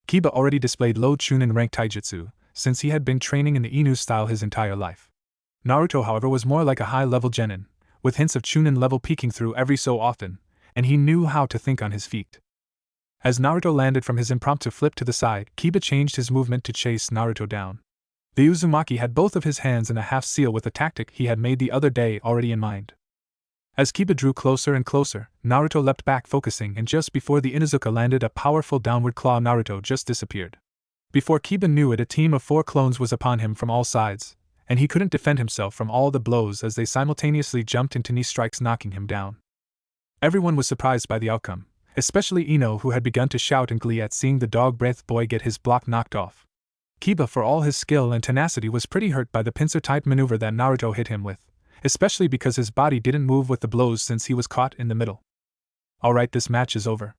Kiba already displayed low chunin rank taijutsu, since he had been training in the Inu style his entire life. Naruto, however, was more like a high-level genin, with hints of chunin level peeking through every so often, and he knew how to think on his feet. As Naruto landed from his impromptu flip to the side, Kiba changed his movement to chase Naruto down. The Uzumaki had both of his hands in a half-seal with the tactic he had made the other day already in mind. As Kiba drew closer and closer, Naruto leapt back, focusing, and just before the Inuzuka landed a powerful downward claw, Naruto just disappeared. Before Kiba knew it, a team of 4 clones was upon him from all sides, and he couldn't defend himself from all the blows as they simultaneously jumped into knee strikes, knocking him down. Everyone was surprised by the outcome, especially Ino, who had begun to shout in glee at seeing the dog-breathed boy get his block knocked off. Kiba, for all his skill and tenacity, was pretty hurt by the pincer-type maneuver that Naruto hit him with, especially because his body didn't move with the blows since he was caught in the middle. Alright, this match is over.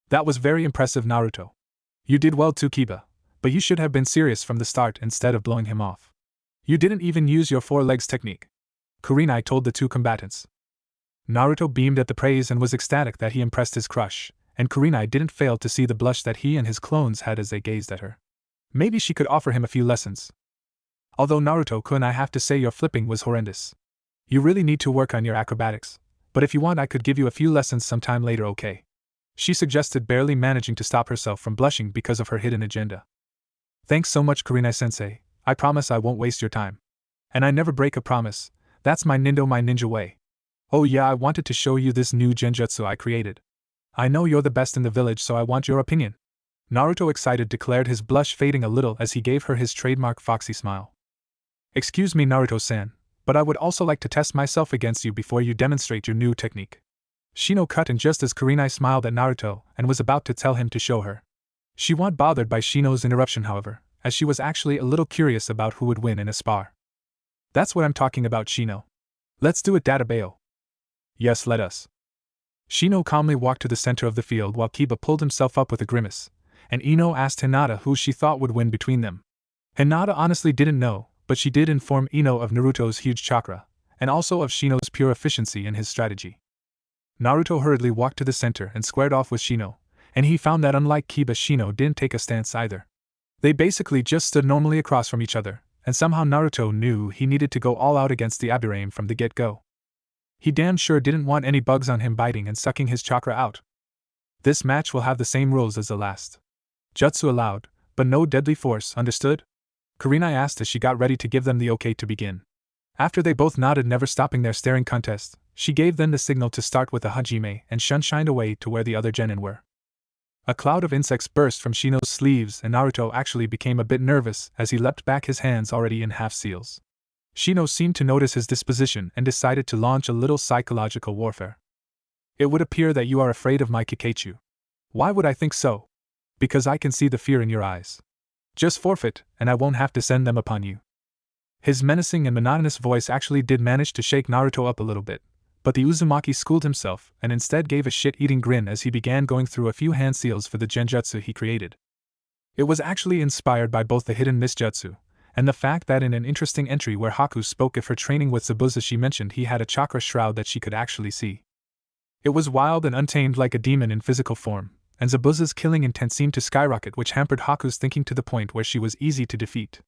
That was very impressive, Naruto. You did well too, Kiba, but you should have been serious from the start instead of blowing him off. You didn't even use your 4 legs technique, Kurenai told the 2 combatants. Naruto beamed at the praise and was ecstatic that he impressed his crush, and Kurenai didn't fail to see the blush that he and his clones had as they gazed at her. Maybe she could offer him a few lessons. Although Naruto-kun, I have to say your flipping was horrendous. You really need to work on your acrobatics, but if you want I could give you a few lessons sometime later, okay? She suggested, barely managing to stop herself from blushing because of her hidden agenda. Thanks so much, Kurenai-sensei, I promise I won't waste your time. And I never break a promise, that's my ninja way. Oh yeah, I wanted to show you this new genjutsu I created. I know you're the best in the village, so I want your opinion. Naruto, excited, declared, his blush fading a little as he gave her his trademark foxy smile. Excuse me, Naruto-san, but I would also like to test myself against you before you demonstrate your new technique. Shino cut in just as Kurenai smiled at Naruto and was about to tell him to show her. She wasn't bothered by Shino's interruption, however, as she was actually a little curious about who would win in a spar. That's what I'm talking about, Shino. Let's do it, Databeo. Yes, let us. Shino calmly walked to the center of the field while Kiba pulled himself up with a grimace, and Ino asked Hinata who she thought would win between them. Hinata honestly didn't know, but she did inform Ino of Naruto's huge chakra, and also of Shino's pure efficiency in his strategy. Naruto hurriedly walked to the center and squared off with Shino, and he found that unlike Kiba, Shino didn't take a stance either. They basically just stood normally across from each other, and somehow Naruto knew he needed to go all out against the Aburame from the get-go. He damn sure didn't want any bugs on him biting and sucking his chakra out. This match will have the same rules as the last. Jutsu allowed, but no deadly force, understood? Kurenai asked as she got ready to give them the okay to begin. After they both nodded, never stopping their staring contest, she gave them the signal to start with a hajime and shined away to where the other genin were. A cloud of insects burst from Shino's sleeves, and Naruto actually became a bit nervous as he leapt back, his hands already in half seals. Shino seemed to notice his disposition and decided to launch a little psychological warfare. It would appear that you are afraid of my Kikaichu. Why would I think so? Because I can see the fear in your eyes. Just forfeit, and I won't have to send them upon you. His menacing and monotonous voice actually did manage to shake Naruto up a little bit, but the Uzumaki schooled himself and instead gave a shit-eating grin as he began going through a few hand seals for the genjutsu he created. It was actually inspired by both the hidden mist jutsu, and the fact that in an interesting entry where Haku spoke of her training with Zabuza, she mentioned he had a chakra shroud that she could actually see. It was wild and untamed like a demon in physical form, and Zabuza's killing intent seemed to skyrocket, which hampered Haku's thinking to the point where she was easy to defeat.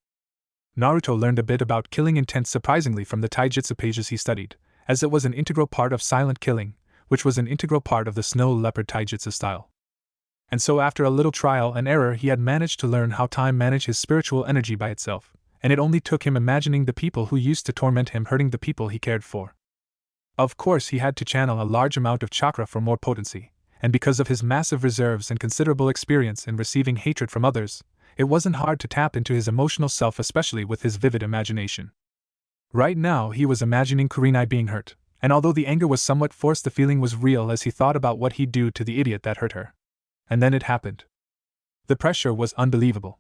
Naruto learned a bit about killing intent surprisingly from the taijutsu pages he studied, as it was an integral part of silent killing, which was an integral part of the snow leopard taijutsu style. And so after a little trial and error he had managed to learn how to manage his spiritual energy by itself, and it only took him imagining the people who used to torment him hurting the people he cared for. Of course he had to channel a large amount of chakra for more potency, and because of his massive reserves and considerable experience in receiving hatred from others, it wasn't hard to tap into his emotional self, especially with his vivid imagination. Right now he was imagining Kurenai being hurt, and although the anger was somewhat forced, the feeling was real as he thought about what he'd do to the idiot that hurt her. And then it happened. The pressure was unbelievable.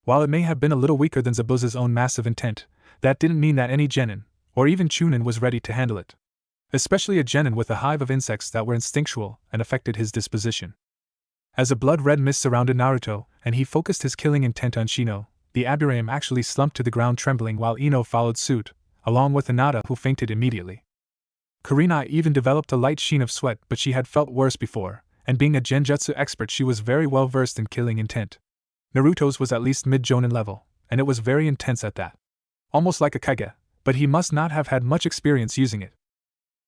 While it may have been a little weaker than Zabuza's own massive intent, that didn't mean that any genin, or even chunin, was ready to handle it. Especially a genin with a hive of insects that were instinctual and affected his disposition. As a blood-red mist surrounded Naruto, and he focused his killing intent on Shino, the Aburame actually slumped to the ground trembling, while Ino followed suit, along with Hinata, who fainted immediately. Kurenai even developed a light sheen of sweat, but she had felt worse before, and being a genjutsu expert she was very well versed in killing intent. Naruto's was at least mid-jonin level, and it was very intense at that. Almost like a kage, but he must not have had much experience using it.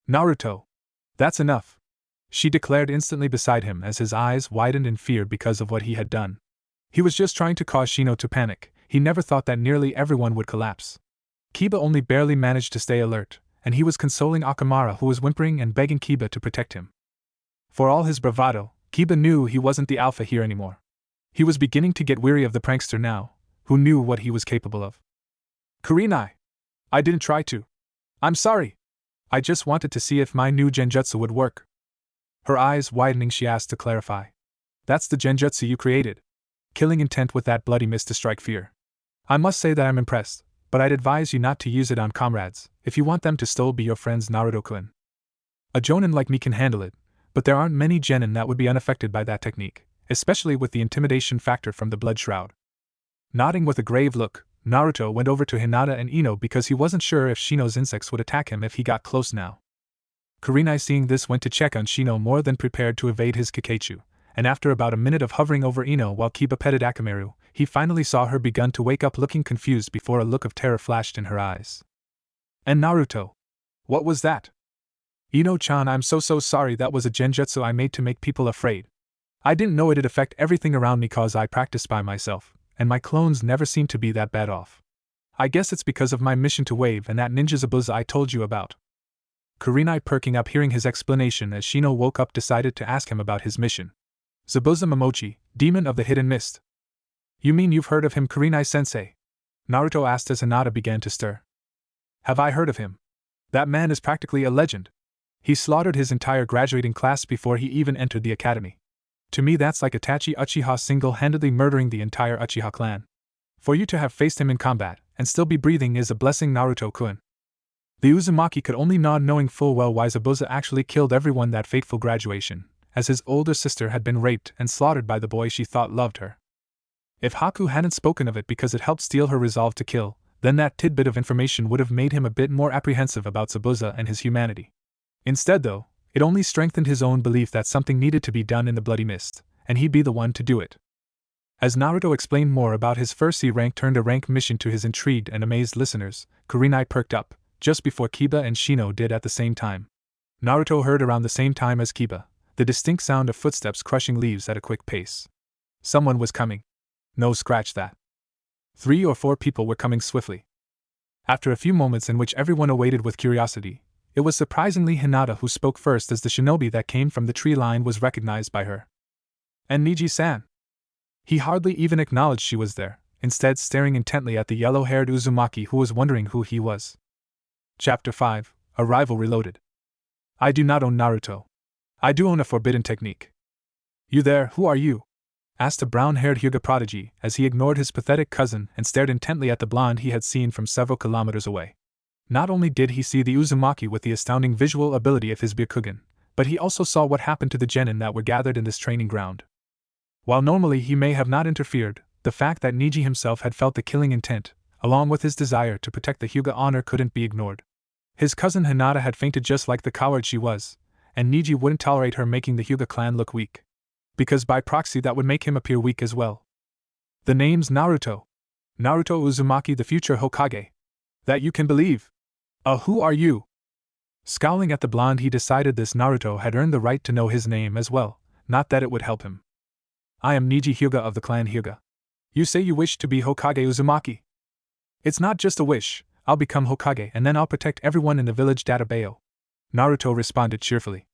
Naruto! That's enough! She declared instantly beside him as his eyes widened in fear because of what he had done. He was just trying to cause Shino to panic. He never thought that nearly everyone would collapse. Kiba only barely managed to stay alert, and he was consoling Akamara, who was whimpering and begging Kiba to protect him. For all his bravado, Kiba knew he wasn't the alpha here anymore. He was beginning to get weary of the prankster now, who knew what he was capable of. Kurenai! I didn't try to. I'm sorry. I just wanted to see if my new genjutsu would work. Her eyes widening, she asked to clarify. That's the genjutsu you created? Killing intent with that bloody mist to strike fear. I must say that I'm impressed, but I'd advise you not to use it on comrades, if you want them to still be your friends, Naruto-kun. A jonin like me can handle it, but there aren't many genin that would be unaffected by that technique, especially with the intimidation factor from the blood shroud. Nodding with a grave look, Naruto went over to Hinata and Ino because he wasn't sure if Shino's insects would attack him if he got close now. Kurenai, seeing this, went to check on Shino, more than prepared to evade his Kikaichu, and after about a minute of hovering over Ino while Kiba petted Akamaru, he finally saw her begun to wake up, looking confused before a look of terror flashed in her eyes. And Naruto! What was that? Ino-chan, I'm so sorry, that was a genjutsu I made to make people afraid. I didn't know it'd affect everything around me cause I practiced by myself, and my clones never seem to be that bad off. I guess it's because of my mission to Wave and that ninja Zabuza I told you about. Kurenai, perking up hearing his explanation as Shino woke up, decided to ask him about his mission. Zabuza Momochi, demon of the hidden mist. You mean you've heard of him, Kurenai-sensei? Naruto asked as Hinata began to stir. Have I heard of him? That man is practically a legend. He slaughtered his entire graduating class before he even entered the academy. To me that's like Itachi Uchiha single-handedly murdering the entire Uchiha clan. For you to have faced him in combat, and still be breathing, is a blessing, Naruto-kun. The Uzumaki could only nod, knowing full well why Zabuza actually killed everyone that fateful graduation, as his older sister had been raped and slaughtered by the boy she thought loved her. If Haku hadn't spoken of it because it helped steel her resolve to kill, then that tidbit of information would have made him a bit more apprehensive about Zabuza and his humanity. Instead, though, it only strengthened his own belief that something needed to be done in the bloody mist, and he'd be the one to do it. As Naruto explained more about his first C-rank turned a rank mission to his intrigued and amazed listeners, Kurenai perked up, just before Kiba and Shino did at the same time. Naruto heard around the same time as Kiba, the distinct sound of footsteps crushing leaves at a quick pace. Someone was coming. No, scratch that. 3 or 4 people were coming swiftly. After a few moments in which everyone awaited with curiosity, it was surprisingly Hinata who spoke first as the shinobi that came from the tree line was recognized by her. And Neji-san. He hardly even acknowledged she was there, instead staring intently at the yellow-haired Uzumaki who was wondering who he was. Chapter 5, Arrival Reloaded. I do not own Naruto. I do own a forbidden technique. You there, who are you? Asked a brown-haired Hyuga prodigy as he ignored his pathetic cousin and stared intently at the blonde he had seen from several kilometers away. Not only did he see the Uzumaki with the astounding visual ability of his Byakugan, but he also saw what happened to the genin that were gathered in this training ground. While normally he may have not interfered, the fact that Neji himself had felt the killing intent, along with his desire to protect the Hyuga honor, couldn't be ignored. His cousin Hinata had fainted just like the coward she was, and Neji wouldn't tolerate her making the Hyuga clan look weak. Because by proxy that would make him appear weak as well. The name's Naruto. Naruto Uzumaki, the future Hokage. That you can believe. Who are you? Scowling at the blonde, he decided this Naruto had earned the right to know his name as well, not that it would help him. I am Neji Hyuga of the clan Hyuga. You say you wish to be Hokage Uzumaki? It's not just a wish, I'll become Hokage and then I'll protect everyone in the village Databayo. Naruto responded cheerfully.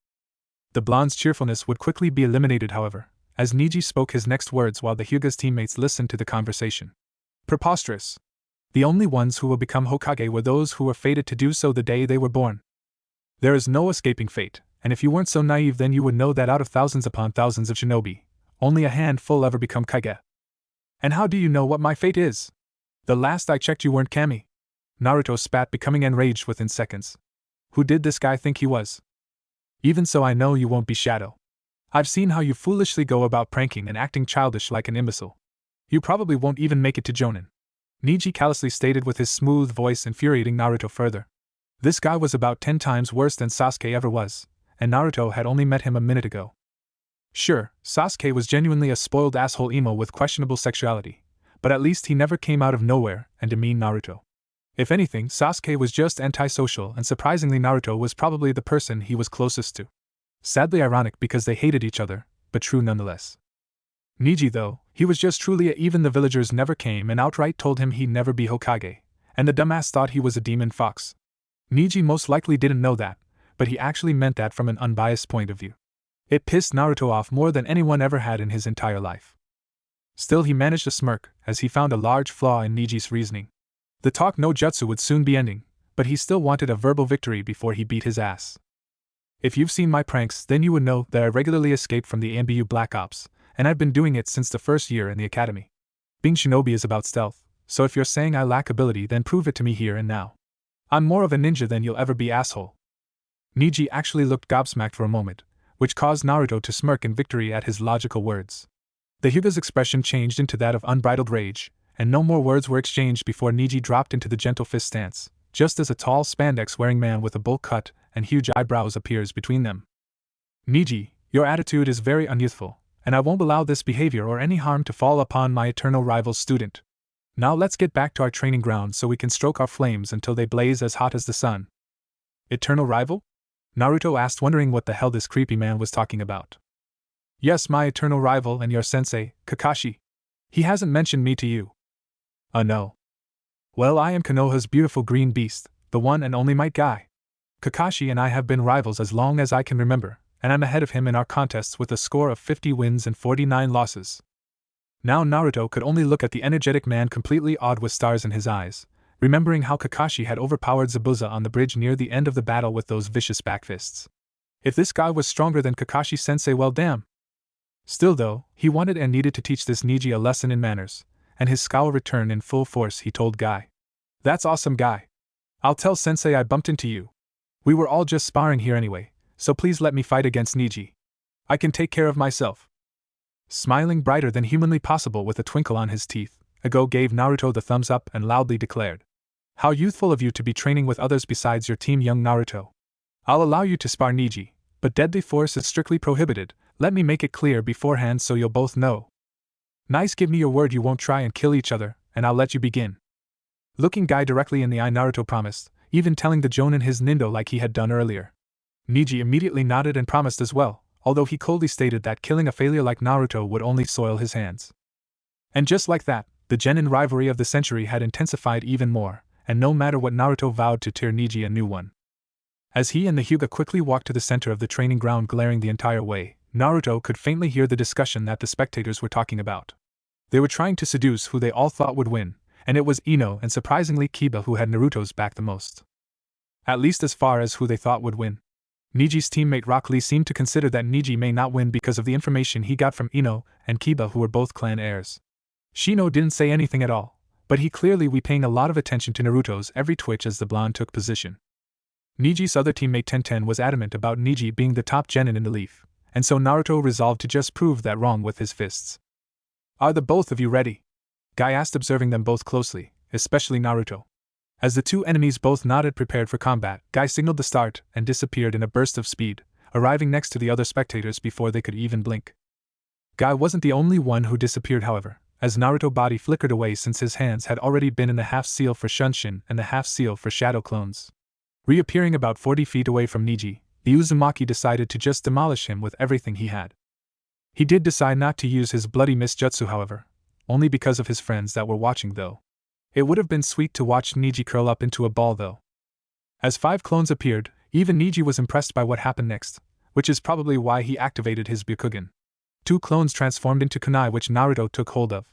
The blonde's cheerfulness would quickly be eliminated, however, as Neji spoke his next words while the Hyuga's teammates listened to the conversation. Preposterous. The only ones who will become Hokage were those who were fated to do so the day they were born. There is no escaping fate, and if you weren't so naive then you would know that out of thousands upon thousands of shinobi, only a handful ever become Kage. And how do you know what my fate is? The last I checked you weren't Kami. Naruto spat, becoming enraged within seconds. Who did this guy think he was? Even so, I know you won't be Shadow. I've seen how you foolishly go about pranking and acting childish like an imbecile. You probably won't even make it to Jonin. Neji callously stated with his smooth voice, infuriating Naruto further. This guy was about 10 times worse than Sasuke ever was, and Naruto had only met him a minute ago. Sure, Sasuke was genuinely a spoiled asshole emo with questionable sexuality, but at least he never came out of nowhere and demeaned Naruto. If anything, Sasuke was just antisocial, and surprisingly Naruto was probably the person he was closest to. Sadly ironic because they hated each other, but true nonetheless. Neji, though, he was just truly even the villagers never came and outright told him he'd never be Hokage, and the dumbass thought he was a demon fox. Neji most likely didn't know that, but he actually meant that from an unbiased point of view. It pissed Naruto off more than anyone ever had in his entire life. Still, he managed to smirk as he found a large flaw in Neji's reasoning. The talk no jutsu would soon be ending, but he still wanted a verbal victory before he beat his ass. If you've seen my pranks, then you would know that I regularly escape from the AMBU Black Ops, and I've been doing it since the first year in the academy. Being shinobi is about stealth, so if you're saying I lack ability, then prove it to me here and now. I'm more of a ninja than you'll ever be, asshole. Neji actually looked gobsmacked for a moment, which caused Naruto to smirk in victory at his logical words. The Hyuga's expression changed into that of unbridled rage, and no more words were exchanged before Neji dropped into the gentle fist stance, just as a tall spandex-wearing man with a bowl cut and huge eyebrows appears between them. Neji, your attitude is very unyouthful, and I won't allow this behavior or any harm to fall upon my eternal rival's student. Now let's get back to our training ground so we can stroke our flames until they blaze as hot as the sun. Eternal rival? Naruto asked, wondering what the hell this creepy man was talking about. Yes, my eternal rival and your sensei, Kakashi. He hasn't mentioned me to you. No. Well, I am Konoha's beautiful green beast, the one and only Might Guy. Kakashi and I have been rivals as long as I can remember, and I'm ahead of him in our contests with a score of 50 wins and 49 losses. Now Naruto could only look at the energetic man, completely awed with stars in his eyes, remembering how Kakashi had overpowered Zabuza on the bridge near the end of the battle with those vicious backfists. If this guy was stronger than Kakashi-sensei, well damn. Still though, he wanted and needed to teach this Neji a lesson in manners, and his scowl returned in full force. He told Guy. That's awesome, Guy. I'll tell Sensei I bumped into you. We were all just sparring here anyway, so please let me fight against Neji. I can take care of myself. Smiling brighter than humanly possible with a twinkle on his teeth, Ago gave Naruto the thumbs up and loudly declared. How youthful of you to be training with others besides your team, young Naruto. I'll allow you to spar Neji, but deadly force is strictly prohibited, Let me make it clear beforehand so you'll both know. Nice, give me your word you won't try and kill each other, and I'll let you begin. Looking Guy directly in the eye, Naruto promised, even telling the Jonin his nindo like he had done earlier. Neji immediately nodded and promised as well, although he coldly stated that killing a failure like Naruto would only soil his hands. And just like that, the genin rivalry of the century had intensified even more, and no matter what Naruto vowed to tear Neji a new one. As he and the Hyuga quickly walked to the center of the training ground glaring the entire way, Naruto could faintly hear the discussion that the spectators were talking about. They were trying to seduce who they all thought would win, and it was Ino and surprisingly Kiba who had Naruto's back the most. At least as far as who they thought would win. Neji's teammate Rock Lee seemed to consider that Neji may not win because of the information he got from Ino and Kiba, who were both clan heirs. Shino didn't say anything at all, but he clearly was paying a lot of attention to Naruto's every twitch as the blonde took position. Neji's other teammate Tenten was adamant about Neji being the top genin in the leaf, and so Naruto resolved to just prove that wrong with his fists. Are the both of you ready? Guy asked, observing them both closely, especially Naruto. As the two enemies both nodded, prepared for combat, Guy signaled the start and disappeared in a burst of speed, arriving next to the other spectators before they could even blink. Guy wasn't the only one who disappeared, however, as Naruto's body flickered away since his hands had already been in the half-seal for Shunshin and the half-seal for Shadow Clones. Reappearing about 40 feet away from Neji, the Uzumaki decided to just demolish him with everything he had. He did decide not to use his bloody misjutsu, however, only because of his friends that were watching though. It would have been sweet to watch Neji curl up into a ball though. As 5 clones appeared, even Neji was impressed by what happened next, which is probably why he activated his Byakugan. 2 clones transformed into kunai, which Naruto took hold of.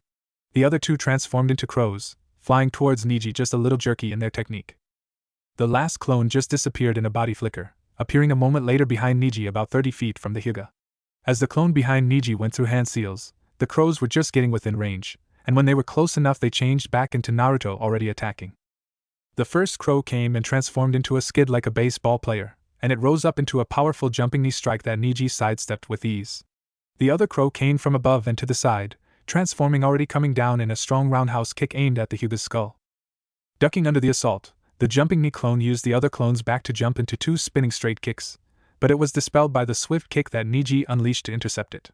The other 2 transformed into crows, flying towards Neji just a little jerky in their technique. The last clone just disappeared in a body flicker, appearing a moment later behind Neji about 30 feet from the Hyuga. As the clone behind Neji went through hand seals, the crows were just getting within range, and when they were close enough they changed back into Naruto already attacking. The first crow came and transformed into a skid like a baseball player, and it rose up into a powerful jumping knee strike that Neji sidestepped with ease. The other crow came from above and to the side, transforming already coming down in a strong roundhouse kick aimed at the Hyuga's skull. Ducking under the assault, the jumping knee clone used the other clone's back to jump into 2 spinning straight kicks, but it was dispelled by the swift kick that Neji unleashed to intercept it.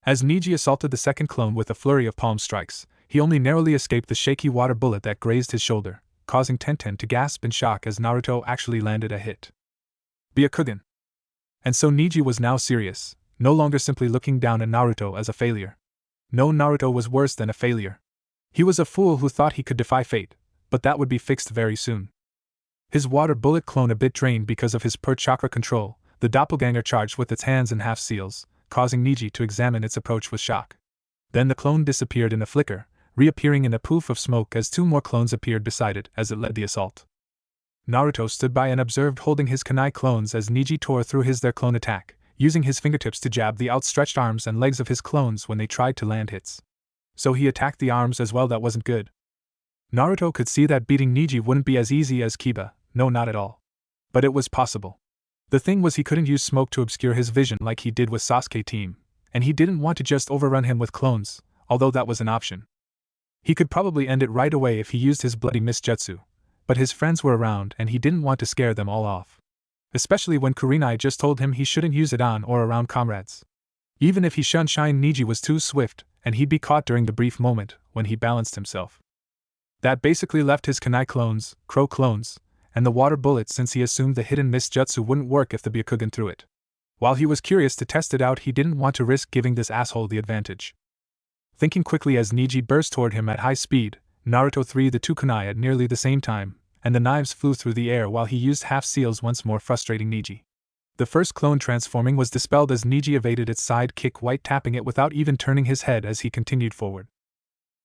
As Neji assaulted the second clone with a flurry of palm strikes, he only narrowly escaped the shaky water bullet that grazed his shoulder, causing Tenten to gasp in shock as Naruto actually landed a hit. Byakugan. And so Neji was now serious, no longer simply looking down at Naruto as a failure. No, Naruto was worse than a failure. He was a fool who thought he could defy fate, but that would be fixed very soon. His water bullet clone, a bit drained because of his pure chakra control, the doppelganger charged with its hands and half seals, causing Neji to examine its approach with shock. Then the clone disappeared in a flicker, reappearing in a poof of smoke as 2 more clones appeared beside it as it led the assault. Naruto stood by and observed, holding his kunai clones as Neji tore through their clone attack, using his fingertips to jab the outstretched arms and legs of his clones when they tried to land hits. So he attacked the arms as well. That wasn't good. Naruto could see that beating Neji wouldn't be as easy as Kiba, no, not at all. But it was possible. The thing was, he couldn't use smoke to obscure his vision like he did with Sasuke's team, and he didn't want to just overrun him with clones, although that was an option. He could probably end it right away if he used his bloody misjutsu, but his friends were around and he didn't want to scare them all off. Especially when Kurenai just told him he shouldn't use it on or around comrades. Even if he shone, Neji was too swift, and he'd be caught during the brief moment when he balanced himself. That basically left his kunai clones, crow clones, and the water bullet, since he assumed the hidden misjutsu wouldn't work if the Byakugan threw it. While he was curious to test it out, he didn't want to risk giving this asshole the advantage. Thinking quickly as Neji burst toward him at high speed, Naruto threw the 2 kunai at nearly the same time, and the knives flew through the air while he used half seals, once more frustrating Neji. The first clone transforming was dispelled as Neji evaded its side kick, white tapping it without even turning his head as he continued forward.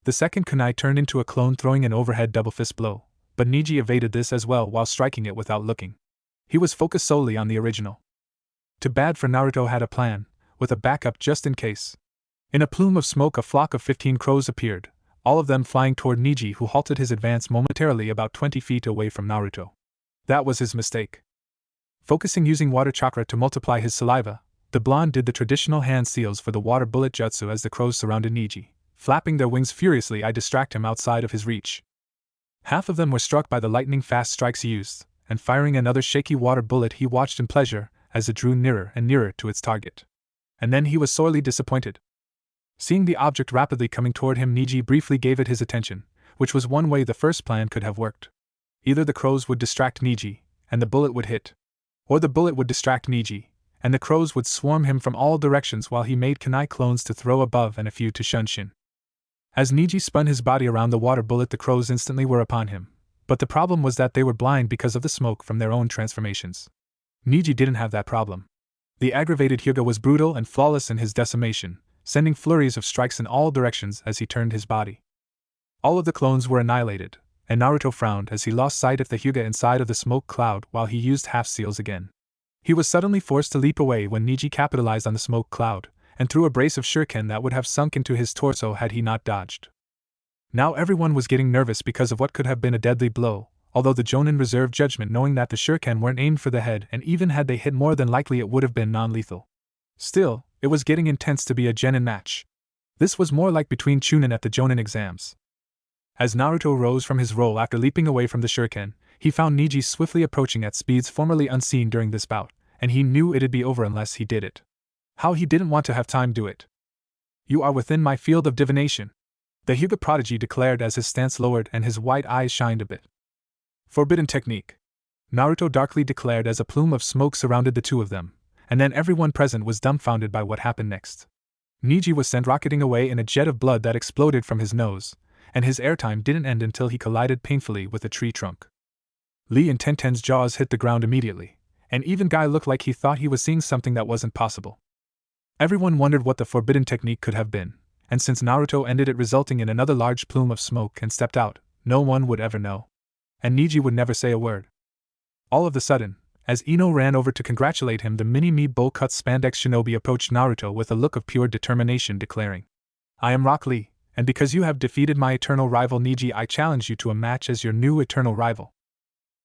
The second kunai turned into a clone, throwing an overhead double fist blow, but Neji evaded this as well while striking it without looking. He was focused solely on the original. Too bad, for Naruto had a plan, with a backup just in case. In a plume of smoke, a flock of 15 crows appeared, all of them flying toward Neji, who halted his advance momentarily about 20 feet away from Naruto. That was his mistake. Focusing using water chakra to multiply his saliva, the blonde did the traditional hand seals for the water bullet jutsu as the crows surrounded Neji, flapping their wings furiously to distract him outside of his reach. Half of them were struck by the lightning-fast strikes used, and firing another shaky water bullet, he watched in pleasure as it drew nearer and nearer to its target. And then he was sorely disappointed. Seeing the object rapidly coming toward him, Neji briefly gave it his attention, which was one way the first plan could have worked. Either the crows would distract Neji, and the bullet would hit, or the bullet would distract Neji, and the crows would swarm him from all directions while he made kunai clones to throw above and a few to Shunshin. As Neji spun his body around the water bullet, the crows instantly were upon him, but the problem was that they were blind because of the smoke from their own transformations. Neji didn't have that problem. The aggravated Hyuga was brutal and flawless in his decimation, sending flurries of strikes in all directions as he turned his body. All of the clones were annihilated, and Naruto frowned as he lost sight of the Hyuga inside of the smoke cloud while he used half-seals again. He was suddenly forced to leap away when Neji capitalized on the smoke cloud, and threw a brace of shuriken that would have sunk into his torso had he not dodged. Now everyone was getting nervous because of what could have been a deadly blow, although the Jonin reserved judgment knowing that the shuriken weren't aimed for the head, and even had they hit, more than likely it would have been non-lethal. Still, it was getting intense to be a genin match. This was more like between Chunin at the Jonin exams. As Naruto rose from his roll after leaping away from the shuriken, he found Neji swiftly approaching at speeds formerly unseen during this bout, and he knew it'd be over unless he did it. How he didn't want to have time do it. "You are within my field of divination," the Hyuga prodigy declared as his stance lowered and his white eyes shined a bit. "Forbidden technique," Naruto darkly declared as a plume of smoke surrounded the two of them, and then everyone present was dumbfounded by what happened next. Neji was sent rocketing away in a jet of blood that exploded from his nose, and his airtime didn't end until he collided painfully with a tree trunk. Lee and Tenten's jaws hit the ground immediately, and even Guy looked like he thought he was seeing something that wasn't possible. Everyone wondered what the forbidden technique could have been, and since Naruto ended it resulting in another large plume of smoke and stepped out, no one would ever know. And Neji would never say a word. All of a sudden, as Ino ran over to congratulate him, the mini-me bowl-cut spandex shinobi approached Naruto with a look of pure determination, declaring, "I am Rock Lee, and because you have defeated my eternal rival Neji, I challenge you to a match as your new eternal rival."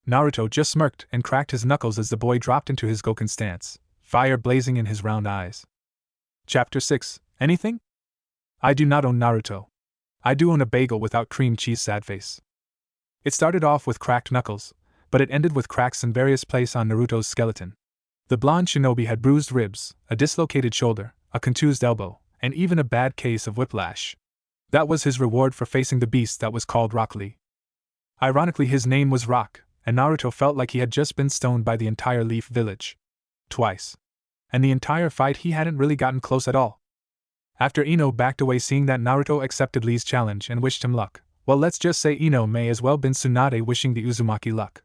Naruto just smirked and cracked his knuckles as the boy dropped into his Goken stance, fire blazing in his round eyes. Chapter 6. Anything? I do not own Naruto. I do own a bagel without cream cheese, sad face. It started off with cracked knuckles, but it ended with cracks in various places on Naruto's skeleton. The blonde shinobi had bruised ribs, a dislocated shoulder, a contused elbow, and even a bad case of whiplash. That was his reward for facing the beast that was called Rock Lee. Ironically, his name was Rock, and Naruto felt like he had just been stoned by the entire Leaf Village. Twice. And the entire fight he hadn't really gotten close at all. After Ino backed away seeing that Naruto accepted Lee's challenge and wished him luck, well, let's just say Ino may as well been Tsunade wishing the Uzumaki luck.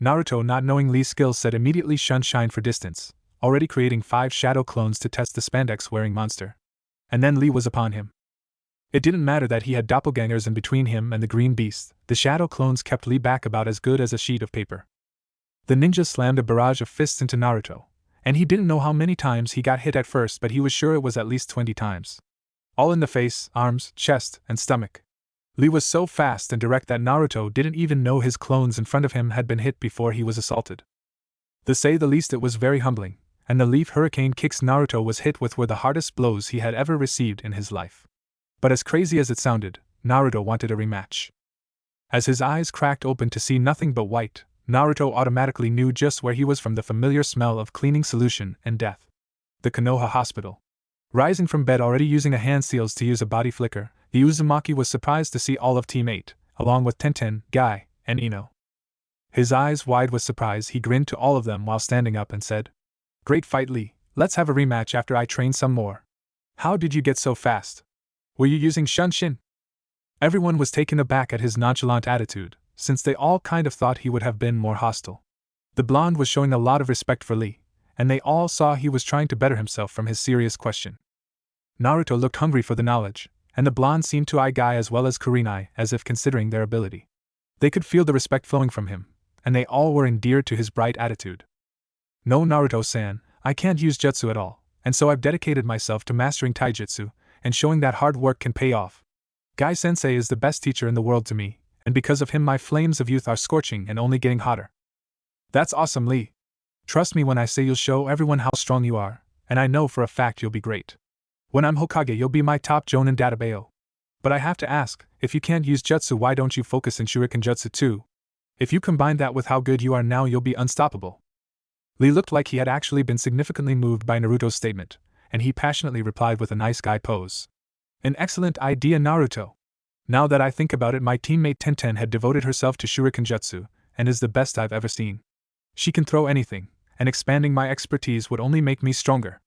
Naruto, not knowing Lee's skills, said immediately shine for distance, already creating 5 shadow clones to test the spandex-wearing monster. And then Lee was upon him. It didn't matter that he had doppelgangers in between him and the green beast, the shadow clones kept Lee back about as good as a sheet of paper. The ninja slammed a barrage of fists into Naruto, and he didn't know how many times he got hit at first, but he was sure it was at least 20 times. All in the face, arms, chest, and stomach. Lee was so fast and direct that Naruto didn't even know his clones in front of him had been hit before he was assaulted. To say the least, it was very humbling, and the leaf hurricane kicks Naruto was hit with were the hardest blows he had ever received in his life. But as crazy as it sounded, Naruto wanted a rematch. As his eyes cracked open to see nothing but white, Naruto automatically knew just where he was from the familiar smell of cleaning solution and death. The Konoha Hospital. Rising from bed, already using a hand seals to use a body flicker, the Uzumaki was surprised to see all of Team 8, along with Tenten, Guy, and Ino. His eyes wide with surprise, he grinned to all of them while standing up and said, "Great fight, Lee. Let's have a rematch after I train some more. How did you get so fast? Were you using Shunshin?" Everyone was taken aback at his nonchalant attitude, since they all kind of thought he would have been more hostile. The blonde was showing a lot of respect for Lee, and they all saw he was trying to better himself from his serious question. Naruto looked hungry for the knowledge, and the blonde seemed to eye Guy as well as Kurenai as if considering their ability. They could feel the respect flowing from him, and they all were endeared to his bright attitude. "No, Naruto-san, I can't use jutsu at all, and so I've dedicated myself to mastering taijutsu, and showing that hard work can pay off. Guy-sensei is the best teacher in the world to me, and because of him my flames of youth are scorching and only getting hotter." "That's awesome, Lee. Trust me when I say you'll show everyone how strong you are, and I know for a fact you'll be great. When I'm Hokage, you'll be my top Jonin database. But I have to ask, if you can't use jutsu, why don't you focus in shuriken jutsu too? If you combine that with how good you are now, you'll be unstoppable." Lee looked like he had actually been significantly moved by Naruto's statement, and he passionately replied with a nice guy pose. An excellent idea, Naruto. Now that I think about it, my teammate Tenten had devoted herself to shuriken jutsu, and is the best I've ever seen. She can throw anything, and expanding my expertise would only make me stronger.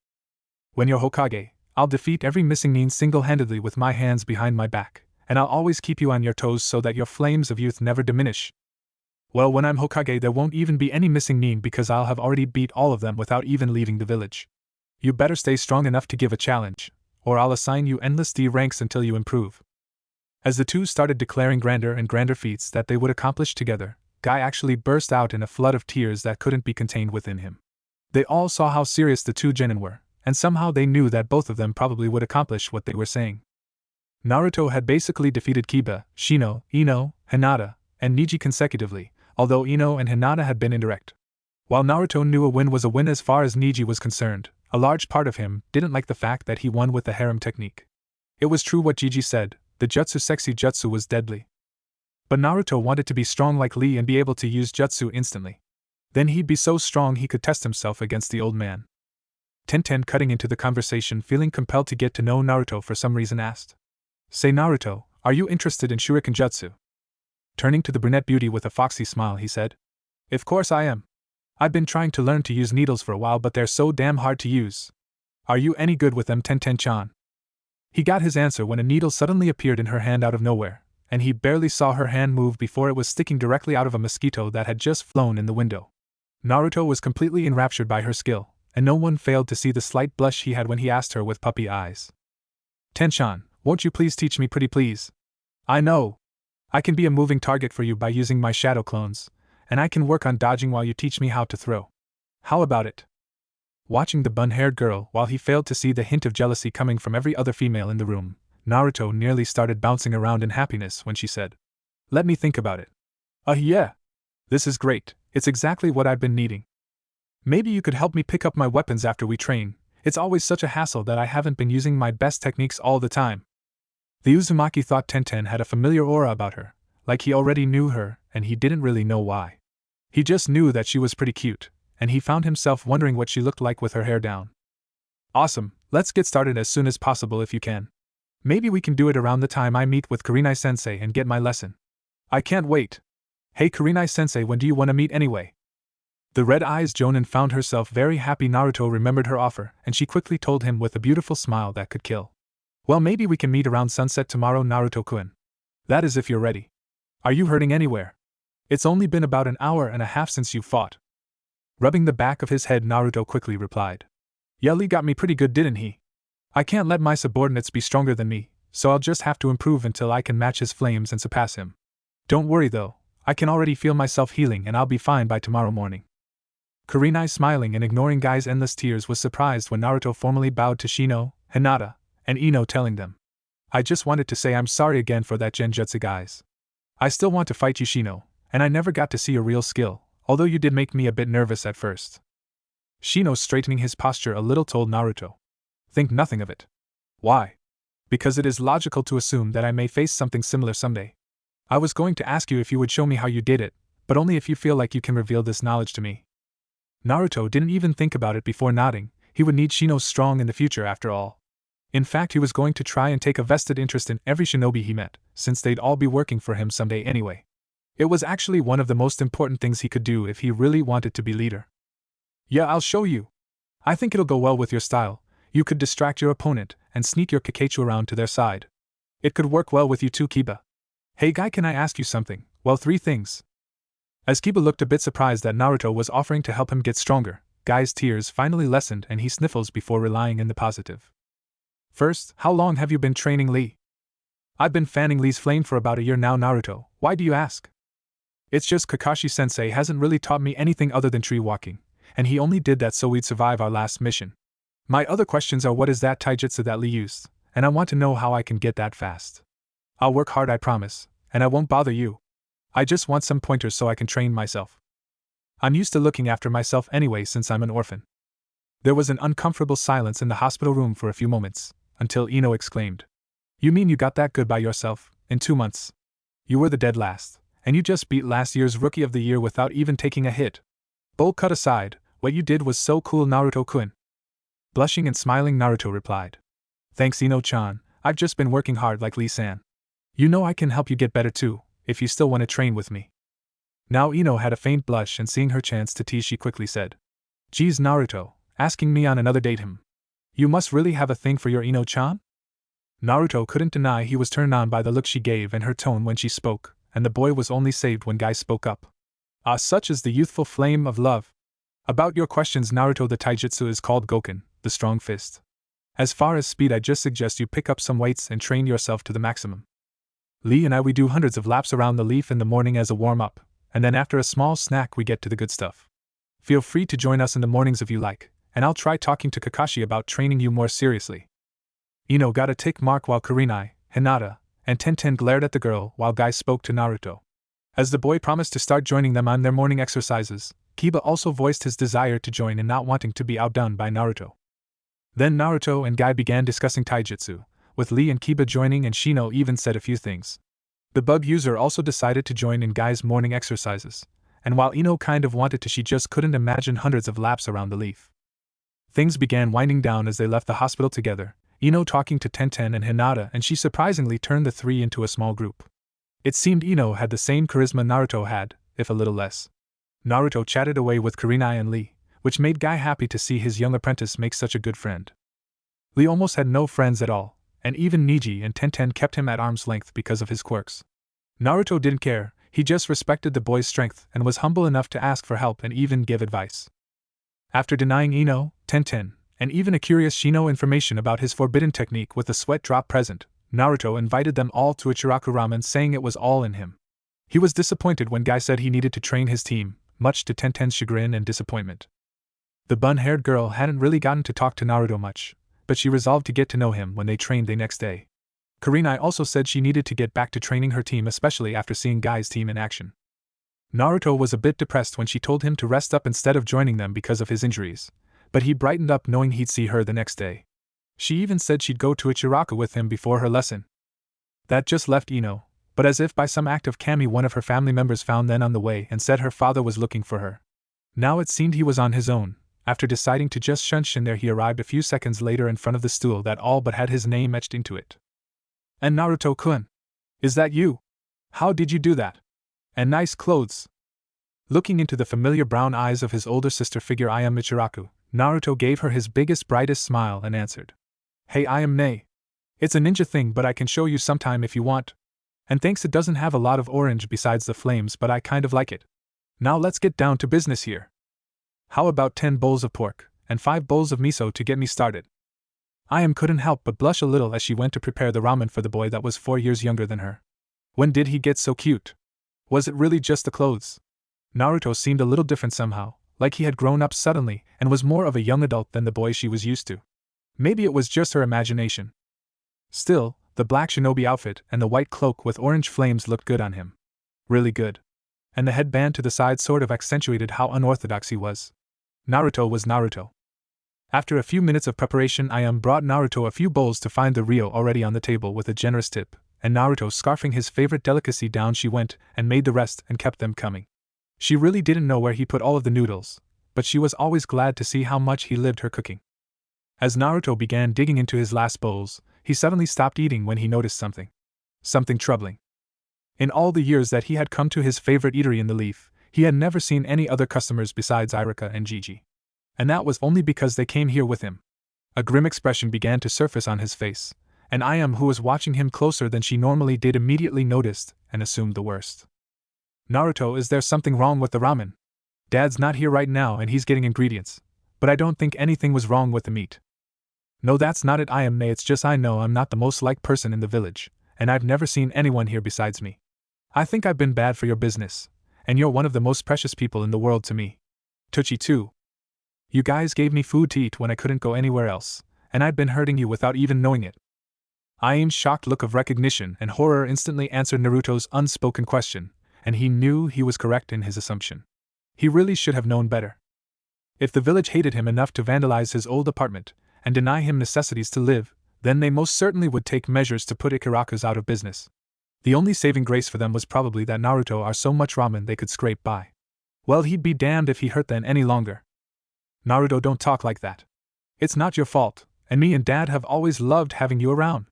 When you're Hokage, I'll defeat every missing nin single-handedly with my hands behind my back, and I'll always keep you on your toes so that your flames of youth never diminish. Well, when I'm Hokage, there won't even be any missing nin because I'll have already beat all of them without even leaving the village. You better stay strong enough to give a challenge, or I'll assign you endless D ranks until you improve. As the two started declaring grander and grander feats that they would accomplish together, Guy actually burst out in a flood of tears that couldn't be contained within him. They all saw how serious the two genin were, and somehow they knew that both of them probably would accomplish what they were saying. Naruto had basically defeated Kiba, Shino, Ino, Hinata, and Neji consecutively, although Ino and Hinata had been indirect. While Naruto knew a win was a win as far as Neji was concerned, a large part of him didn't like the fact that he won with the harem technique. It was true what Gigi said, the jutsu sexy jutsu was deadly. But Naruto wanted to be strong like Lee and be able to use jutsu instantly. Then he'd be so strong he could test himself against the old man. Tenten, cutting into the conversation, feeling compelled to get to know Naruto for some reason, asked, "Say Naruto, are you interested in shuriken jutsu?" Turning to the brunette beauty with a foxy smile, he said, "Of course I am. I've been trying to learn to use needles for a while, but they're so damn hard to use. Are you any good with them, Tenten-chan?" He got his answer when a needle suddenly appeared in her hand out of nowhere, and he barely saw her hand move before it was sticking directly out of a mosquito that had just flown in the window. Naruto was completely enraptured by her skill, and no one failed to see the slight blush he had when he asked her with puppy eyes, "Ten-chan, won't you please teach me pretty please? I know. I can be a moving target for you by using my shadow clones, and I can work on dodging while you teach me how to throw. How about it?" Watching the bun-haired girl, while he failed to see the hint of jealousy coming from every other female in the room, Naruto nearly started bouncing around in happiness when she said, "Let me think about it. Yeah. This is great, it's exactly what I've been needing. Maybe you could help me pick up my weapons after we train. It's always such a hassle that I haven't been using my best techniques all the time." The Uzumaki thought Tenten had a familiar aura about her, like he already knew her, and he didn't really know why. He just knew that she was pretty cute, and he found himself wondering what she looked like with her hair down. "Awesome, let's get started as soon as possible if you can. Maybe we can do it around the time I meet with Kurenai-sensei and get my lesson. I can't wait. Hey Kurenai-sensei, when do you want to meet anyway?" The red-eyes Jonin found herself very happy Naruto remembered her offer, and she quickly told him with a beautiful smile that could kill. "Well, maybe we can meet around sunset tomorrow, Naruto-kun. That is if you're ready. Are you hurting anywhere? It's only been about an hour and a half since you fought." Rubbing the back of his head, Naruto quickly replied, "Yeah, Lee got me pretty good, didn't he? I can't let my subordinates be stronger than me, so I'll just have to improve until I can match his flames and surpass him. Don't worry though, I can already feel myself healing and I'll be fine by tomorrow morning." Kurenai, smiling and ignoring Guy's endless tears, was surprised when Naruto formally bowed to Shino, Hinata, and Ino, telling them, "I just wanted to say I'm sorry again for that genjutsu, guys. I still want to fight you, Shino, and I never got to see your real skill, although you did make me a bit nervous at first." Shino, straightening his posture a little, told Naruto, "Think nothing of it. Why? Because it is logical to assume that I may face something similar someday. I was going to ask you if you would show me how you did it, but only if you feel like you can reveal this knowledge to me." Naruto didn't even think about it before nodding. He would need Shino strong in the future after all. In fact, he was going to try and take a vested interest in every shinobi he met, since they'd all be working for him someday anyway. It was actually one of the most important things he could do if he really wanted to be leader. "Yeah, I'll show you. I think it'll go well with your style. You could distract your opponent and sneak your Kakachu around to their side. It could work well with you too, Kiba. Hey Guy, can I ask you something? Well, 3 things." As Kiba looked a bit surprised that Naruto was offering to help him get stronger, Guy's tears finally lessened and he sniffles before relying in the positive. "First, how long have you been training Lee?" "I've been fanning Lee's flame for about a year now, Naruto. Why do you ask?" "It's just Kakashi-sensei hasn't really taught me anything other than tree walking, and he only did that so we'd survive our last mission. My other questions are, what is that taijutsu that Lee used, and I want to know how I can get that fast. I'll work hard, I promise, and I won't bother you. I just want some pointers so I can train myself. I'm used to looking after myself anyway since I'm an orphan." There was an uncomfortable silence in the hospital room for a few moments, until Ino exclaimed, "You mean you got that good by yourself, in 2 months? You were the dead last, and you just beat last year's Rookie of the Year without even taking a hit. Bull cut aside, what you did was so cool, Naruto-kun." Blushing and smiling, Naruto replied. Thanks, Ino-chan, I've just been working hard like Lee-san. You know I can help you get better too, if you still want to train with me. Now Ino had a faint blush, and seeing her chance to tease, she quickly said, Geez, Naruto, asking me on another date him. You must really have a thing for your Ino-chan? Naruto couldn't deny he was turned on by the look she gave and her tone when she spoke, and the boy was only saved when Guy spoke up. Ah, such is the youthful flame of love. About your questions, Naruto, the taijutsu is called Goken, the strong fist. As far as speed, I just suggest you pick up some weights and train yourself to the maximum. Lee and we do hundreds of laps around the leaf in the morning as a warm-up, and then after a small snack we get to the good stuff. Feel free to join us in the mornings if you like, and I'll try talking to Kakashi about training you more seriously. Ino got a tick mark while Kurenai, Hinata, and Tenten glared at the girl while Guy spoke to Naruto. As the boy promised to start joining them on their morning exercises, Kiba also voiced his desire to join and not wanting to be outdone by Naruto. Then Naruto and Guy began discussing taijutsu, with Lee and Kiba joining, and Shino even said a few things. The bug user also decided to join in Guy's morning exercises, and while Ino kind of wanted to, she just couldn't imagine hundreds of laps around the leaf. Things began winding down as they left the hospital together, Ino talking to Tenten and Hinata, and she surprisingly turned the three into a small group. It seemed Ino had the same charisma Naruto had, if a little less. Naruto chatted away with Kurenai and Lee, which made Guy happy to see his young apprentice make such a good friend. Lee almost had no friends at all, and even Neji and Tenten kept him at arm's length because of his quirks. Naruto didn't care, he just respected the boy's strength and was humble enough to ask for help and even give advice. After denying Ino, Tenten, and even a curious Shino information about his forbidden technique with the sweat drop present, Naruto invited them all to Ichiraku ramen, saying it was all in him. He was disappointed when Guy said he needed to train his team, much to Tenten's chagrin and disappointment. The bun-haired girl hadn't really gotten to talk to Naruto much, but she resolved to get to know him when they trained the next day. Kurenai also said she needed to get back to training her team, especially after seeing Guy's team in action. Naruto was a bit depressed when she told him to rest up instead of joining them because of his injuries, but he brightened up knowing he'd see her the next day. She even said she'd go to Ichiraku with him before her lesson. That just left Ino, but as if by some act of kami, one of her family members found them on the way and said her father was looking for her. Now it seemed he was on his own. After deciding to just shunch in there, he arrived a few seconds later in front of the stool that all but had his name etched into it. And Naruto-kun, is that you? How did you do that? And nice clothes. Looking into the familiar brown eyes of his older sister figure, I am Ichiraku, Naruto gave her his biggest, brightest smile and answered. Hey, I am Nei. It's a ninja thing, but I can show you sometime if you want. And thanks, it doesn't have a lot of orange besides the flames, but I kind of like it. Now let's get down to business here. How about 10 bowls of pork, and 5 bowls of miso to get me started? I couldn't help but blush a little as she went to prepare the ramen for the boy that was 4 years younger than her. When did he get so cute? Was it really just the clothes? Naruto seemed a little different somehow, like he had grown up suddenly and was more of a young adult than the boy she was used to. Maybe it was just her imagination. Still, the black shinobi outfit and the white cloak with orange flames looked good on him. Really good. And the headband to the side sort of accentuated how unorthodox he was. Naruto was Naruto. After a few minutes of preparation, brought Naruto a few bowls to find the Rio already on the table with a generous tip, and Naruto scarfing his favorite delicacy down, she went and made the rest and kept them coming. She really didn't know where he put all of the noodles, but she was always glad to see how much he lived her cooking. As Naruto began digging into his last bowls, he suddenly stopped eating when he noticed something. Something troubling. In all the years that he had come to his favorite eatery in the Leaf, he had never seen any other customers besides Irika and Gigi. And that was only because they came here with him. A grim expression began to surface on his face, and who was watching him closer than she normally did, immediately noticed and assumed the worst. Naruto, is there something wrong with the ramen? Dad's not here right now and he's getting ingredients, but I don't think anything was wrong with the meat. No, that's not it, Nei, it's just I know I'm not the most liked person in the village, and I've never seen anyone here besides me. I think I've been bad for your business, and you're one of the most precious people in the world to me. Touchy too. You guys gave me food to eat when I couldn't go anywhere else, and I'd been hurting you without even knowing it. Aime's shocked look of recognition and horror instantly answered Naruto's unspoken question, and he knew he was correct in his assumption. He really should have known better. If the village hated him enough to vandalize his old apartment and deny him necessities to live, then they most certainly would take measures to put Ikaraku's out of business. The only saving grace for them was probably that Naruto ate so much ramen they could scrape by. Well, he'd be damned if he hurt them any longer. Naruto, don't talk like that. It's not your fault, and me and Dad have always loved having you around.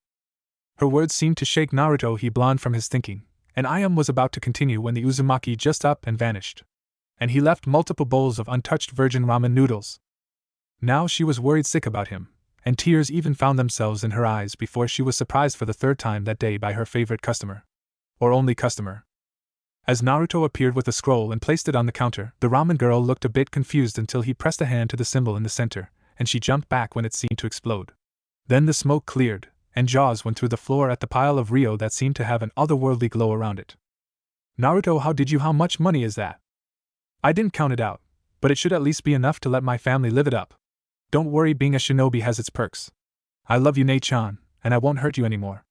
Her words seemed to shake Naruto Blonde from his thinking, and Ayam was about to continue when the Uzumaki just up and vanished. And he left multiple bowls of untouched virgin ramen noodles. Now she was worried sick about him, and tears even found themselves in her eyes before she was surprised for the third time that day by her favorite customer. Or only customer. As Naruto appeared with a scroll and placed it on the counter, the ramen girl looked a bit confused until he pressed a hand to the symbol in the center, and she jumped back when it seemed to explode. Then the smoke cleared, and jaws went through the floor at the pile of Rio that seemed to have an otherworldly glow around it. Naruto, how much money is that? I didn't count it out, but it should at least be enough to let my family live it up. Don't worry, being a shinobi has its perks. I love you, Nei-chan, and I won't hurt you anymore.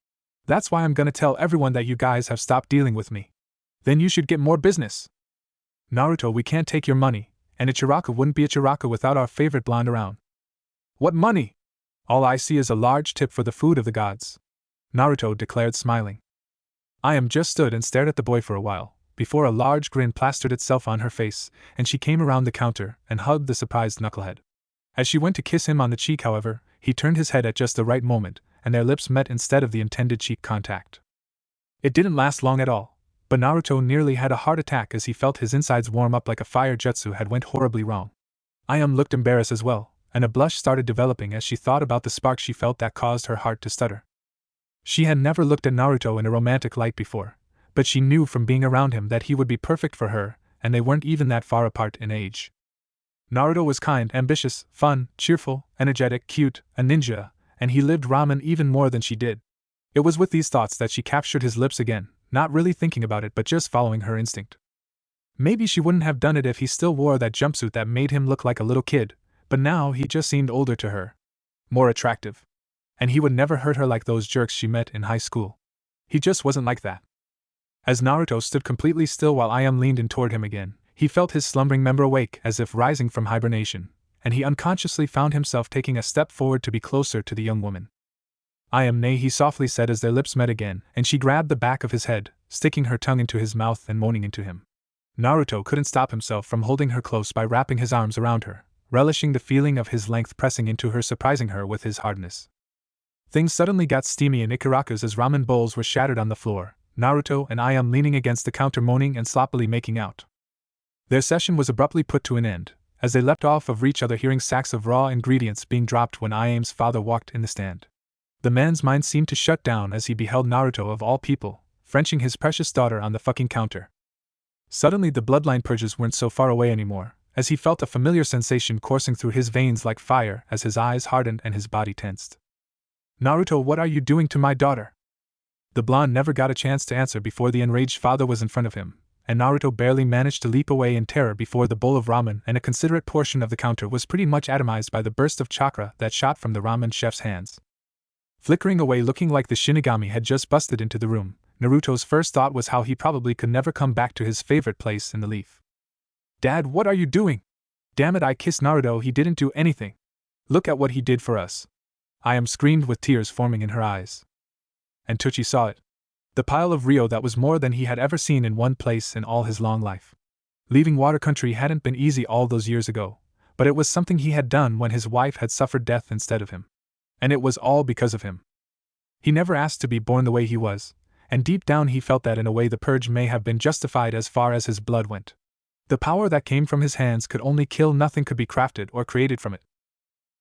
That's why I'm gonna tell everyone that you guys have stopped dealing with me. Then you should get more business. Naruto, we can't take your money, and Ichiraka wouldn't be Ichiraka without our favorite blonde around. What money? All I see is a large tip for the food of the gods. Naruto declared, smiling. Ayam just stood and stared at the boy for a while, before a large grin plastered itself on her face, and she came around the counter and hugged the surprised knucklehead. As she went to kiss him on the cheek, however, he turned his head at just the right moment, and their lips met instead of the intended cheek contact. It didn't last long at all, but Naruto nearly had a heart attack as he felt his insides warm up like a fire jutsu had went horribly wrong. Ayam looked embarrassed as well, and a blush started developing as she thought about the spark she felt that caused her heart to stutter. She had never looked at Naruto in a romantic light before, but she knew from being around him that he would be perfect for her, and they weren't even that far apart in age. Naruto was kind, ambitious, fun, cheerful, energetic, cute, a ninja, and he lived ramen even more than she did. It was with these thoughts that she captured his lips again, not really thinking about it but just following her instinct. Maybe she wouldn't have done it if he still wore that jumpsuit that made him look like a little kid, but now he just seemed older to her. More attractive. And he would never hurt her like those jerks she met in high school. He just wasn't like that. As Naruto stood completely still while Ayam leaned in toward him again, he felt his slumbering member awake as if rising from hibernation, and he unconsciously found himself taking a step forward to be closer to the young woman. Ayam, nay, he softly said as their lips met again, and she grabbed the back of his head, sticking her tongue into his mouth and moaning into him. Naruto couldn't stop himself from holding her close by wrapping his arms around her, relishing the feeling of his length pressing into her, surprising her with his hardness. Things suddenly got steamy in Ichiraka's as ramen bowls were shattered on the floor, Naruto and Ayam leaning against the counter moaning and sloppily making out. Their session was abruptly put to an end, as they leapt off of each other, hearing sacks of raw ingredients being dropped when Ayam's father walked in the stand. The man's mind seemed to shut down as he beheld Naruto, of all people, Frenching his precious daughter on the fucking counter. Suddenly the bloodline purges weren't so far away anymore, as he felt a familiar sensation coursing through his veins like fire as his eyes hardened and his body tensed. Naruto, what are you doing to my daughter? The blonde never got a chance to answer before the enraged father was in front of him, and Naruto barely managed to leap away in terror before the bowl of ramen and a considerate portion of the counter was pretty much atomized by the burst of chakra that shot from the ramen chef's hands. Flickering away, looking like the Shinigami had just busted into the room, Naruto's first thought was how he probably could never come back to his favorite place in the leaf. Dad, what are you doing? Damn it, I kissed Naruto, he didn't do anything. Look at what he did for us. Ayam screamed with tears forming in her eyes. And Tucci saw it. The pile of Rio that was more than he had ever seen in one place in all his long life. Leaving Water Country hadn't been easy all those years ago, but it was something he had done when his wife had suffered death instead of him. And it was all because of him. He never asked to be born the way he was, and deep down he felt that in a way the purge may have been justified as far as his blood went. The power that came from his hands could only kill, nothing could be crafted or created from it.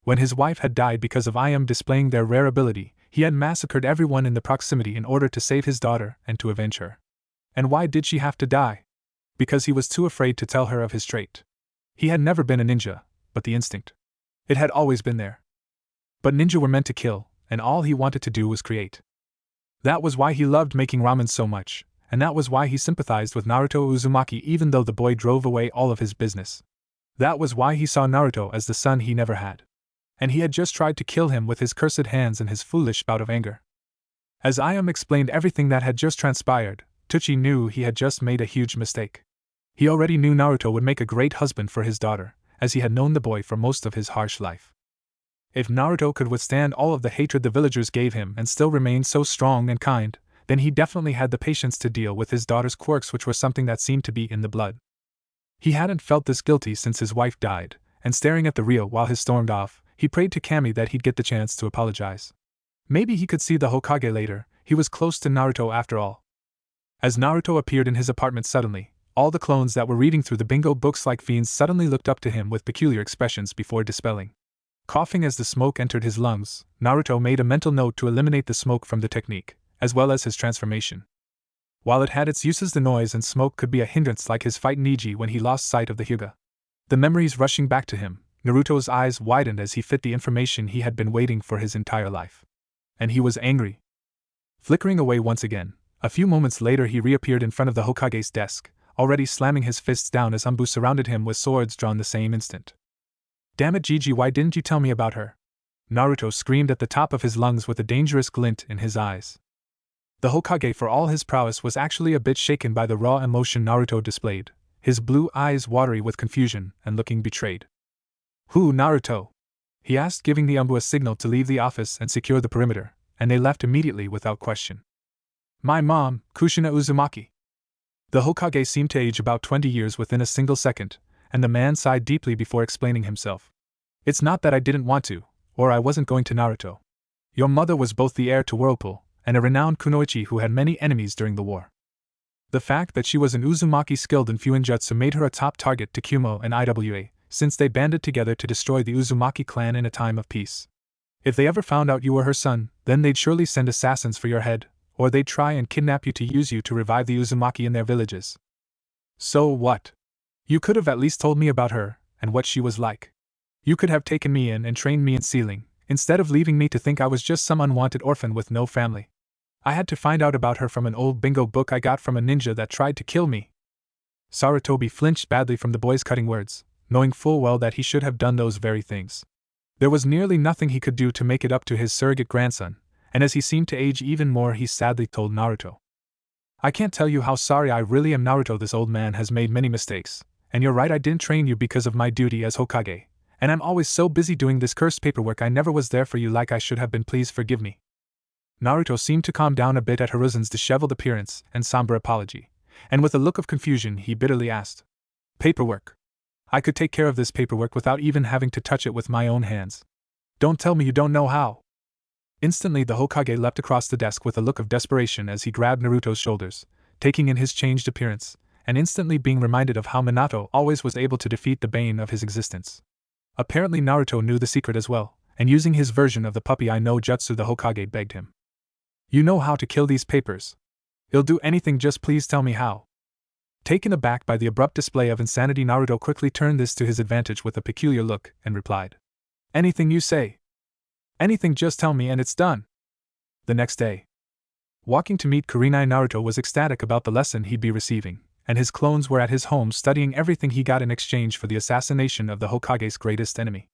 When his wife had died because of Ayam displaying their rare ability, he had massacred everyone in the proximity in order to save his daughter and to avenge her. And why did she have to die? Because he was too afraid to tell her of his trait. He had never been a ninja, but the instinct. It had always been there. But ninja were meant to kill, and all he wanted to do was create. That was why he loved making ramen so much, and that was why he sympathized with Naruto Uzumaki even though the boy drove away all of his business. That was why he saw Naruto as the son he never had. And he had just tried to kill him with his cursed hands in his foolish bout of anger. As Ayam explained everything that had just transpired, Tucci knew he had just made a huge mistake. He already knew Naruto would make a great husband for his daughter, as he had known the boy for most of his harsh life. If Naruto could withstand all of the hatred the villagers gave him and still remain so strong and kind, then he definitely had the patience to deal with his daughter's quirks, which were something that seemed to be in the blood. He hadn't felt this guilty since his wife died, and staring at the Rio while he stormed off, he prayed to Kami that he'd get the chance to apologize. Maybe he could see the Hokage later, he was close to Naruto after all. As Naruto appeared in his apartment suddenly, all the clones that were reading through the bingo books like fiends suddenly looked up to him with peculiar expressions before dispelling. Coughing as the smoke entered his lungs, Naruto made a mental note to eliminate the smoke from the technique, as well as his transformation. While it had its uses, the noise and smoke could be a hindrance, like his fight Neji when he lost sight of the Hyuga. The memories rushing back to him, Naruto's eyes widened as he fit the information he had been waiting for his entire life. And he was angry. Flickering away once again, a few moments later he reappeared in front of the Hokage's desk, already slamming his fists down as Anbu surrounded him with swords drawn the same instant. "Damn it, Gigi, why didn't you tell me about her?" Naruto screamed at the top of his lungs with a dangerous glint in his eyes. The Hokage, for all his prowess, was actually a bit shaken by the raw emotion Naruto displayed, his blue eyes watery with confusion and looking betrayed. "Who, Naruto?" he asked, giving the Anbu a signal to leave the office and secure the perimeter, and they left immediately without question. "My mom, Kushina Uzumaki." The Hokage seemed to age about 20 years within a single second, and the man sighed deeply before explaining himself. "It's not that I didn't want to, or I wasn't going to, Naruto. Your mother was both the heir to Whirlpool and a renowned kunoichi who had many enemies during the war. The fact that she was an Uzumaki skilled in Fuinjutsu made her a top target to Kumo and IWA, since they banded together to destroy the Uzumaki clan in a time of peace. If they ever found out you were her son, then they'd surely send assassins for your head, or they'd try and kidnap you to use you to revive the Uzumaki in their villages. So what? You could have at least told me about her, and what she was like. You could have taken me in and trained me in sealing, instead of leaving me to think I was just some unwanted orphan with no family. I had to find out about her from an old bingo book I got from a ninja that tried to kill me." Sarutobi flinched badly from the boy's cutting words, knowing full well that he should have done those very things. There was nearly nothing he could do to make it up to his surrogate grandson, and as he seemed to age even more, he sadly told Naruto. "I can't tell you how sorry I really am, Naruto. This old man has made many mistakes, and you're right, I didn't train you because of my duty as Hokage, and I'm always so busy doing this cursed paperwork I never was there for you like I should have been. Please forgive me." Naruto seemed to calm down a bit at Hiruzen's disheveled appearance and somber apology, and with a look of confusion he bitterly asked, "Paperwork? I could take care of this paperwork without even having to touch it with my own hands. Don't tell me you don't know how." Instantly the Hokage leapt across the desk with a look of desperation as he grabbed Naruto's shoulders, taking in his changed appearance, and instantly being reminded of how Minato always was able to defeat the bane of his existence. Apparently Naruto knew the secret as well, and using his version of the puppy I know jutsu, the Hokage begged him. "You know how to kill these papers. I'll do anything, just please tell me how." Taken aback by the abrupt display of insanity, Naruto quickly turned this to his advantage with a peculiar look, and replied, "Anything you say. Anything, just tell me and it's done." The next day, walking to meet Kurenai, Naruto was ecstatic about the lesson he'd be receiving, and his clones were at his home studying everything he got in exchange for the assassination of the Hokage's greatest enemy.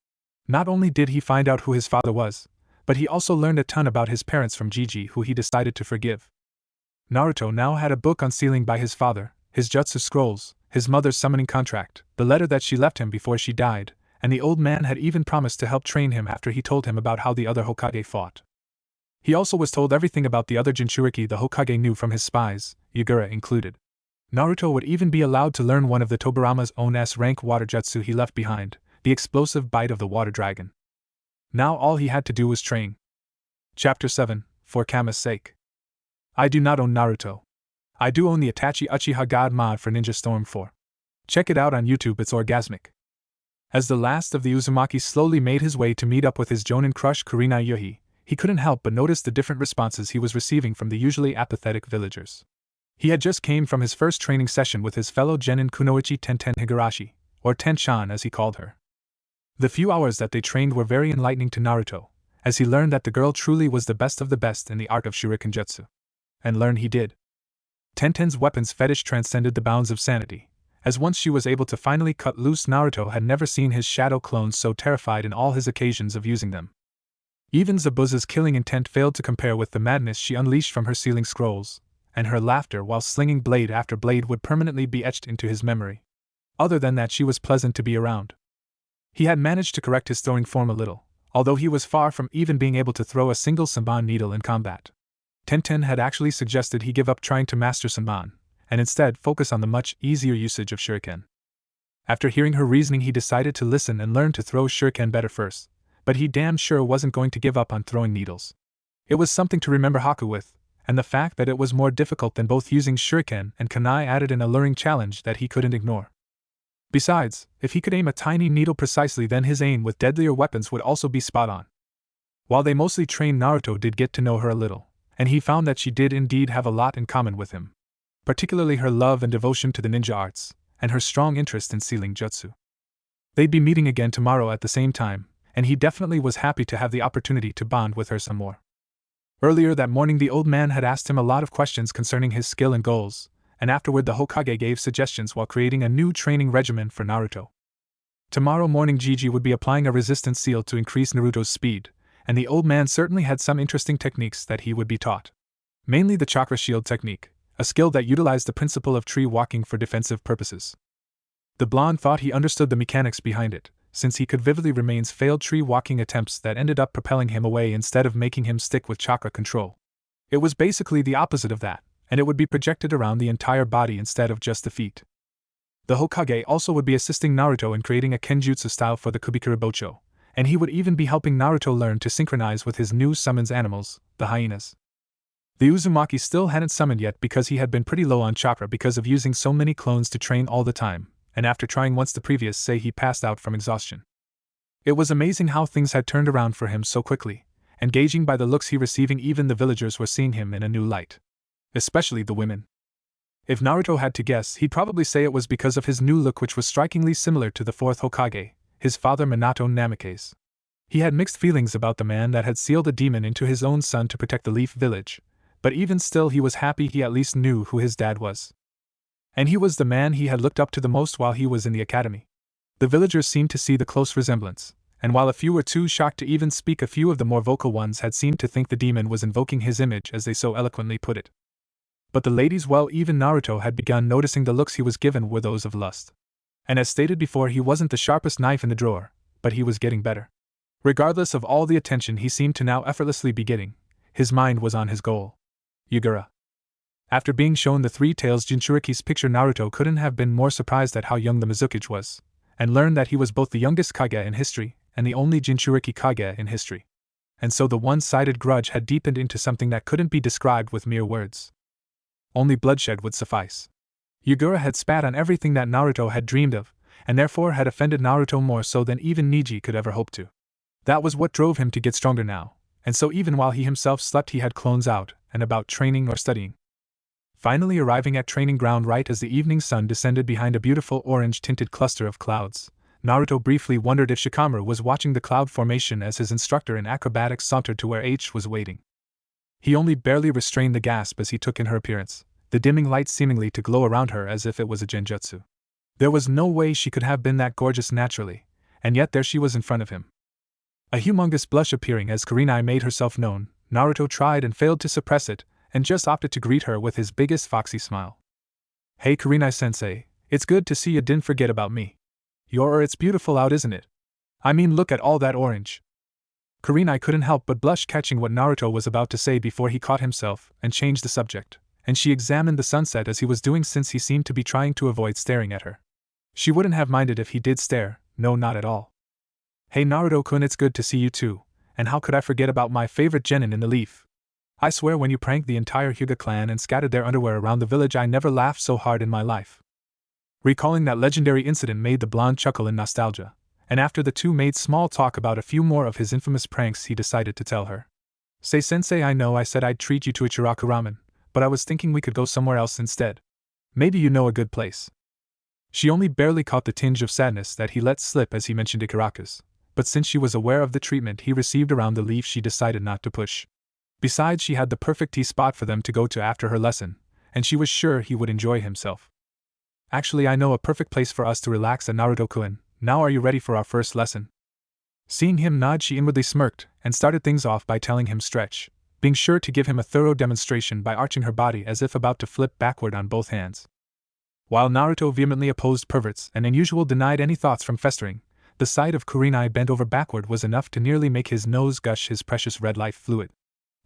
Not only did he find out who his father was, but he also learned a ton about his parents from Gigi, who he decided to forgive. Naruto now had a book on sealing by his father, his jutsu scrolls, his mother's summoning contract, the letter that she left him before she died, and the old man had even promised to help train him after he told him about how the other Hokage fought. He also was told everything about the other Jinchuriki the Hokage knew from his spies, Yagura included. Naruto would even be allowed to learn one of the Tobirama's own S-rank water jutsu he left behind, the explosive bite of the water dragon. Now all he had to do was train. Chapter 7, For Kama's Sake. I do not own Naruto. I do own the Itachi Uchiha God mod for Ninja Storm 4. Check it out on YouTube, it's orgasmic. As the last of the Uzumaki slowly made his way to meet up with his Jonin crush Kurenai Yuhi, he couldn't help but notice the different responses he was receiving from the usually apathetic villagers. He had just came from his first training session with his fellow genin Kunoichi Tenten Higurashi, or Ten-chan as he called her. The few hours that they trained were very enlightening to Naruto, as he learned that the girl truly was the best of the best in the art of shuriken jutsu. And learn he did. Tenten's weapons fetish transcended the bounds of sanity, as once she was able to finally cut loose, Naruto had never seen his shadow clones so terrified in all his occasions of using them. Even Zabuza's killing intent failed to compare with the madness she unleashed from her sealing scrolls, and her laughter while slinging blade after blade would permanently be etched into his memory. Other than that, she was pleasant to be around. He had managed to correct his throwing form a little, although he was far from even being able to throw a single Senbon needle in combat. Tenten had actually suggested he give up trying to master Senbon, and instead focus on the much easier usage of shuriken. After hearing her reasoning, he decided to listen and learn to throw shuriken better first, but he damn sure wasn't going to give up on throwing needles. It was something to remember Haku with, and the fact that it was more difficult than both using shuriken and kunai added an alluring challenge that he couldn't ignore. Besides, if he could aim a tiny needle precisely, then his aim with deadlier weapons would also be spot on. While they mostly trained, Naruto did get to know her a little, and he found that she did indeed have a lot in common with him. Particularly her love and devotion to the ninja arts, and her strong interest in sealing jutsu. They'd be meeting again tomorrow at the same time, and he definitely was happy to have the opportunity to bond with her some more. Earlier that morning the old man had asked him a lot of questions concerning his skill and goals, and afterward the Hokage gave suggestions while creating a new training regimen for Naruto. Tomorrow morning Gigi would be applying a resistance seal to increase Naruto's speed, and the old man certainly had some interesting techniques that he would be taught. Mainly the chakra shield technique, a skill that utilized the principle of tree walking for defensive purposes. The blonde thought he understood the mechanics behind it, since he could vividly remember failed tree walking attempts that ended up propelling him away instead of making him stick with chakra control. It was basically the opposite of that, and it would be projected around the entire body instead of just the feet. The Hokage also would be assisting Naruto in creating a kenjutsu style for the Kubikura Bocho, and he would even be helping Naruto learn to synchronize with his new summons animals, the hyenas. The Uzumaki still hadn't summoned yet because he had been pretty low on chakra because of using so many clones to train all the time, and after trying once the previous say he passed out from exhaustion. It was amazing how things had turned around for him so quickly, and gauging by the looks he receiving even the villagers were seeing him in a new light. Especially the women. If Naruto had to guess, he'd probably say it was because of his new look, which was strikingly similar to the fourth Hokage, his father Minato Namake's. He had mixed feelings about the man that had sealed a demon into his own son to protect the Leaf Village, but even still he was happy he at least knew who his dad was. And he was the man he had looked up to the most while he was in the academy. The villagers seemed to see the close resemblance, and while a few were too shocked to even speak, a few of the more vocal ones had seemed to think the demon was invoking his image, as they so eloquently put it. But the ladies, well, even Naruto had begun noticing the looks he was given were those of lust. And as stated before, he wasn't the sharpest knife in the drawer, but he was getting better. Regardless of all the attention he seemed to now effortlessly be getting, his mind was on his goal. Hyuga. After being shown the Three Tails Jinchuriki's picture, Naruto couldn't have been more surprised at how young the Mizukage was, and learned that he was both the youngest Kage in history and the only Jinchuriki Kage in history. And so the one-sided grudge had deepened into something that couldn't be described with mere words. Only bloodshed would suffice. Hyuga had spat on everything that Naruto had dreamed of, and therefore had offended Naruto more so than even Neji could ever hope to. That was what drove him to get stronger now, and so even while he himself slept he had clones out and about training or studying. Finally arriving at training ground right as the evening sun descended behind a beautiful orange-tinted cluster of clouds, Naruto briefly wondered if Shikamaru was watching the cloud formation as his instructor in acrobatics sauntered to where H was waiting. He only barely restrained the gasp as he took in her appearance, the dimming light seemingly to glow around her as if it was a genjutsu. There was no way she could have been that gorgeous naturally, and yet there she was in front of him. A humongous blush appearing as Kurenai made herself known, Naruto tried and failed to suppress it, and just opted to greet her with his biggest foxy smile. "Hey Kurenai-sensei, it's good to see you didn't forget about me. It's beautiful out, isn't it? I mean, look at all that orange." Kurenai couldn't help but blush, catching what Naruto was about to say before he caught himself and changed the subject, and she examined the sunset as he was doing, since he seemed to be trying to avoid staring at her. She wouldn't have minded if he did stare, no, not at all. "Hey Naruto-kun, it's good to see you too, and how could I forget about my favorite genin in the leaf? I swear when you pranked the entire Hyuga clan and scattered their underwear around the village, I never laughed so hard in my life." Recalling that legendary incident made the blonde chuckle in nostalgia, and after the two made small talk about a few more of his infamous pranks, he decided to tell her. "Say sensei, I know I said I'd treat you to a Chiraku ramen, but I was thinking we could go somewhere else instead. Maybe you know a good place." She only barely caught the tinge of sadness that he let slip as he mentioned Ikaraku's, but since she was aware of the treatment he received around the leaf, she decided not to push. Besides, she had the perfect tea spot for them to go to after her lesson, and she was sure he would enjoy himself. "Actually, I know a perfect place for us to relax at Naruto-kun. Now are you ready for our first lesson?" Seeing him nod, she inwardly smirked and started things off by telling him stretch, being sure to give him a thorough demonstration by arching her body as if about to flip backward on both hands. While Naruto vehemently opposed perverts and unusual denied any thoughts from festering, the sight of Kurenai bent over backward was enough to nearly make his nose gush his precious red life fluid.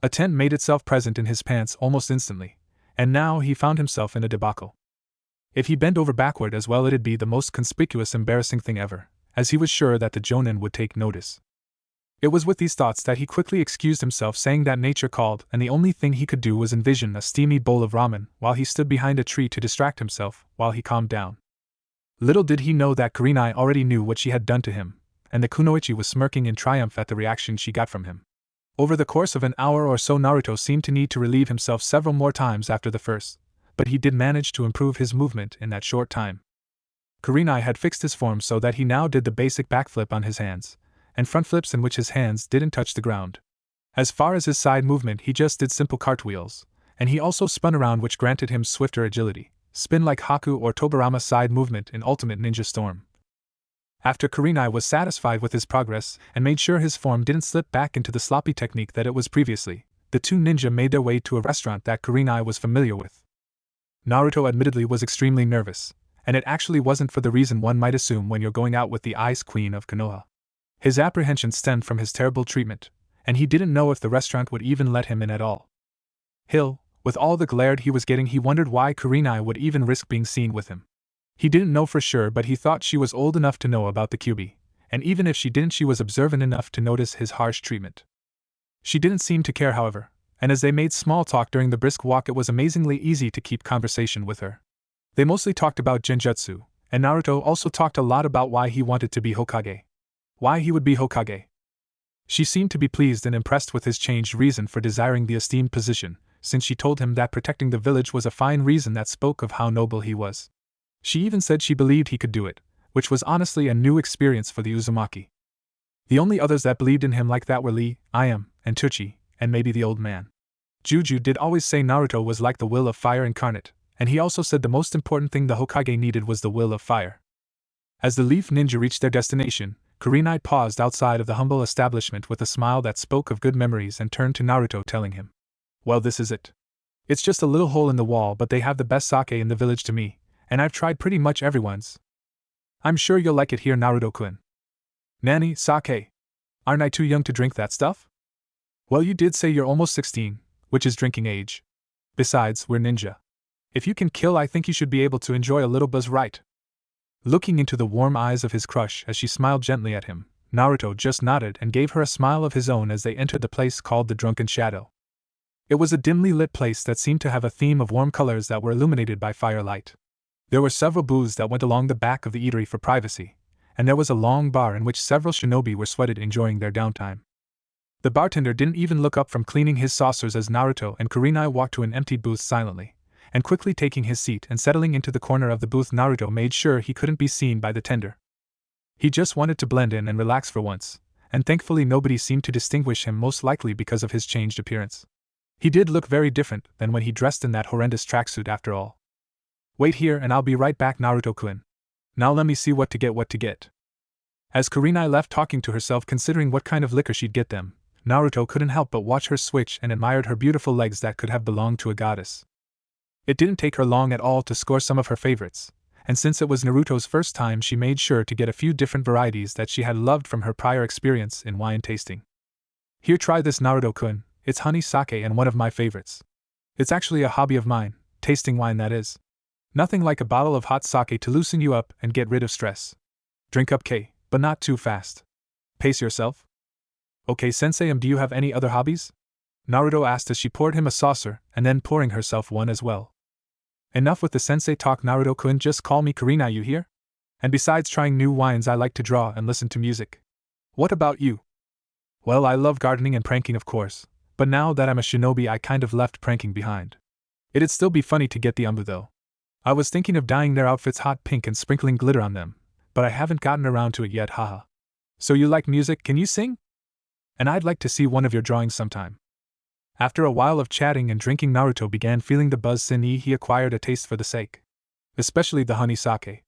A tent made itself present in his pants almost instantly, and now he found himself in a debacle. If he bent over backward as well, it'd be the most conspicuous embarrassing thing ever, as he was sure that the Jonin would take notice. It was with these thoughts that he quickly excused himself, saying that nature called and the only thing he could do was envision a steamy bowl of ramen while he stood behind a tree to distract himself while he calmed down. Little did he know that Kurenai already knew what she had done to him, and the kunoichi was smirking in triumph at the reaction she got from him. Over the course of an hour or so, Naruto seemed to need to relieve himself several more times after the first, but he did manage to improve his movement in that short time. Kurenai had fixed his form so that he now did the basic backflip on his hands, and front flips in which his hands didn't touch the ground. As far as his side movement, he just did simple cartwheels, and he also spun around, which granted him swifter agility, spin like Haku or Tobirama side movement in Ultimate Ninja Storm. After Kurenai was satisfied with his progress and made sure his form didn't slip back into the sloppy technique that it was previously, the two ninja made their way to a restaurant that Kurenai was familiar with. Naruto admittedly was extremely nervous, and it actually wasn't for the reason one might assume when you're going out with the Ice Queen of Konoha. His apprehension stemmed from his terrible treatment, and he didn't know if the restaurant would even let him in at all. With all the glare he was getting, he wondered why Kurenai would even risk being seen with him. He didn't know for sure, but he thought she was old enough to know about the Kyuubi, and even if she didn't, she was observant enough to notice his harsh treatment. She didn't seem to care, however, and as they made small talk during the brisk walk, it was amazingly easy to keep conversation with her. They mostly talked about genjutsu, and Naruto also talked a lot about why he wanted to be Hokage. Why he would be Hokage. She seemed to be pleased and impressed with his changed reason for desiring the esteemed position, since she told him that protecting the village was a fine reason that spoke of how noble he was. She even said she believed he could do it, which was honestly a new experience for the Uzumaki. The only others that believed in him like that were Lee, Iam, and Tuchi, and maybe the old man. Juju did always say Naruto was like the will of fire incarnate, and he also said the most important thing the Hokage needed was the will of fire. As the Leaf Ninja reached their destination, Kurenai paused outside of the humble establishment with a smile that spoke of good memories and turned to Naruto, telling him, "Well, this is it. It's just a little hole in the wall, but they have the best sake in the village to me, and I've tried pretty much everyone's. I'm sure you'll like it here, Naruto-kun." "Nani, sake? Aren't I too young to drink that stuff?" "Well, you did say you're almost 16, which is drinking age. Besides, we're ninja. If you can kill, I think you should be able to enjoy a little buzz, right?" Looking into the warm eyes of his crush as she smiled gently at him, Naruto just nodded and gave her a smile of his own as they entered the place called the Drunken Shadow. It was a dimly lit place that seemed to have a theme of warm colors that were illuminated by firelight. There were several booths that went along the back of the eatery for privacy, and there was a long bar in which several shinobi were sweated enjoying their downtime. The bartender didn't even look up from cleaning his saucers as Naruto and Kurenai walked to an empty booth silently, and quickly taking his seat and settling into the corner of the booth, Naruto made sure he couldn't be seen by the tender. He just wanted to blend in and relax for once, and thankfully nobody seemed to distinguish him, most likely because of his changed appearance. He did look very different than when he dressed in that horrendous tracksuit after all. "Wait here and I'll be right back, Naruto-kun. Now let me see what to get. As Kurenai left talking to herself, considering what kind of liquor she'd get them, Naruto couldn't help but watch her switch and admired her beautiful legs that could have belonged to a goddess. It didn't take her long at all to score some of her favorites, and since it was Naruto's first time, she made sure to get a few different varieties that she had loved from her prior experience in wine tasting. "Here, try this, Naruto-kun. It's honey sake and one of my favorites. It's actually a hobby of mine, tasting wine, that is. Nothing like a bottle of hot sake to loosen you up and get rid of stress. Drink up, K, but not too fast. Pace yourself." "Okay, Sensei, do you have any other hobbies?" Naruto asked as she poured him a saucer and then pouring herself one as well. "Enough with the sensei talk, Naruto-kun, just call me Kurenai, you hear? And besides trying new wines, I like to draw and listen to music. What about you?" "Well, I love gardening and pranking, of course, but now that I'm a shinobi, I kind of left pranking behind. It'd still be funny to get the umbu though. I was thinking of dyeing their outfits hot pink and sprinkling glitter on them, but I haven't gotten around to it yet, haha. So you like music, can you sing? And I'd like to see one of your drawings sometime." After a while of chatting and drinking, Naruto began feeling the buzz he acquired a taste for the sake. Especially the honey sake.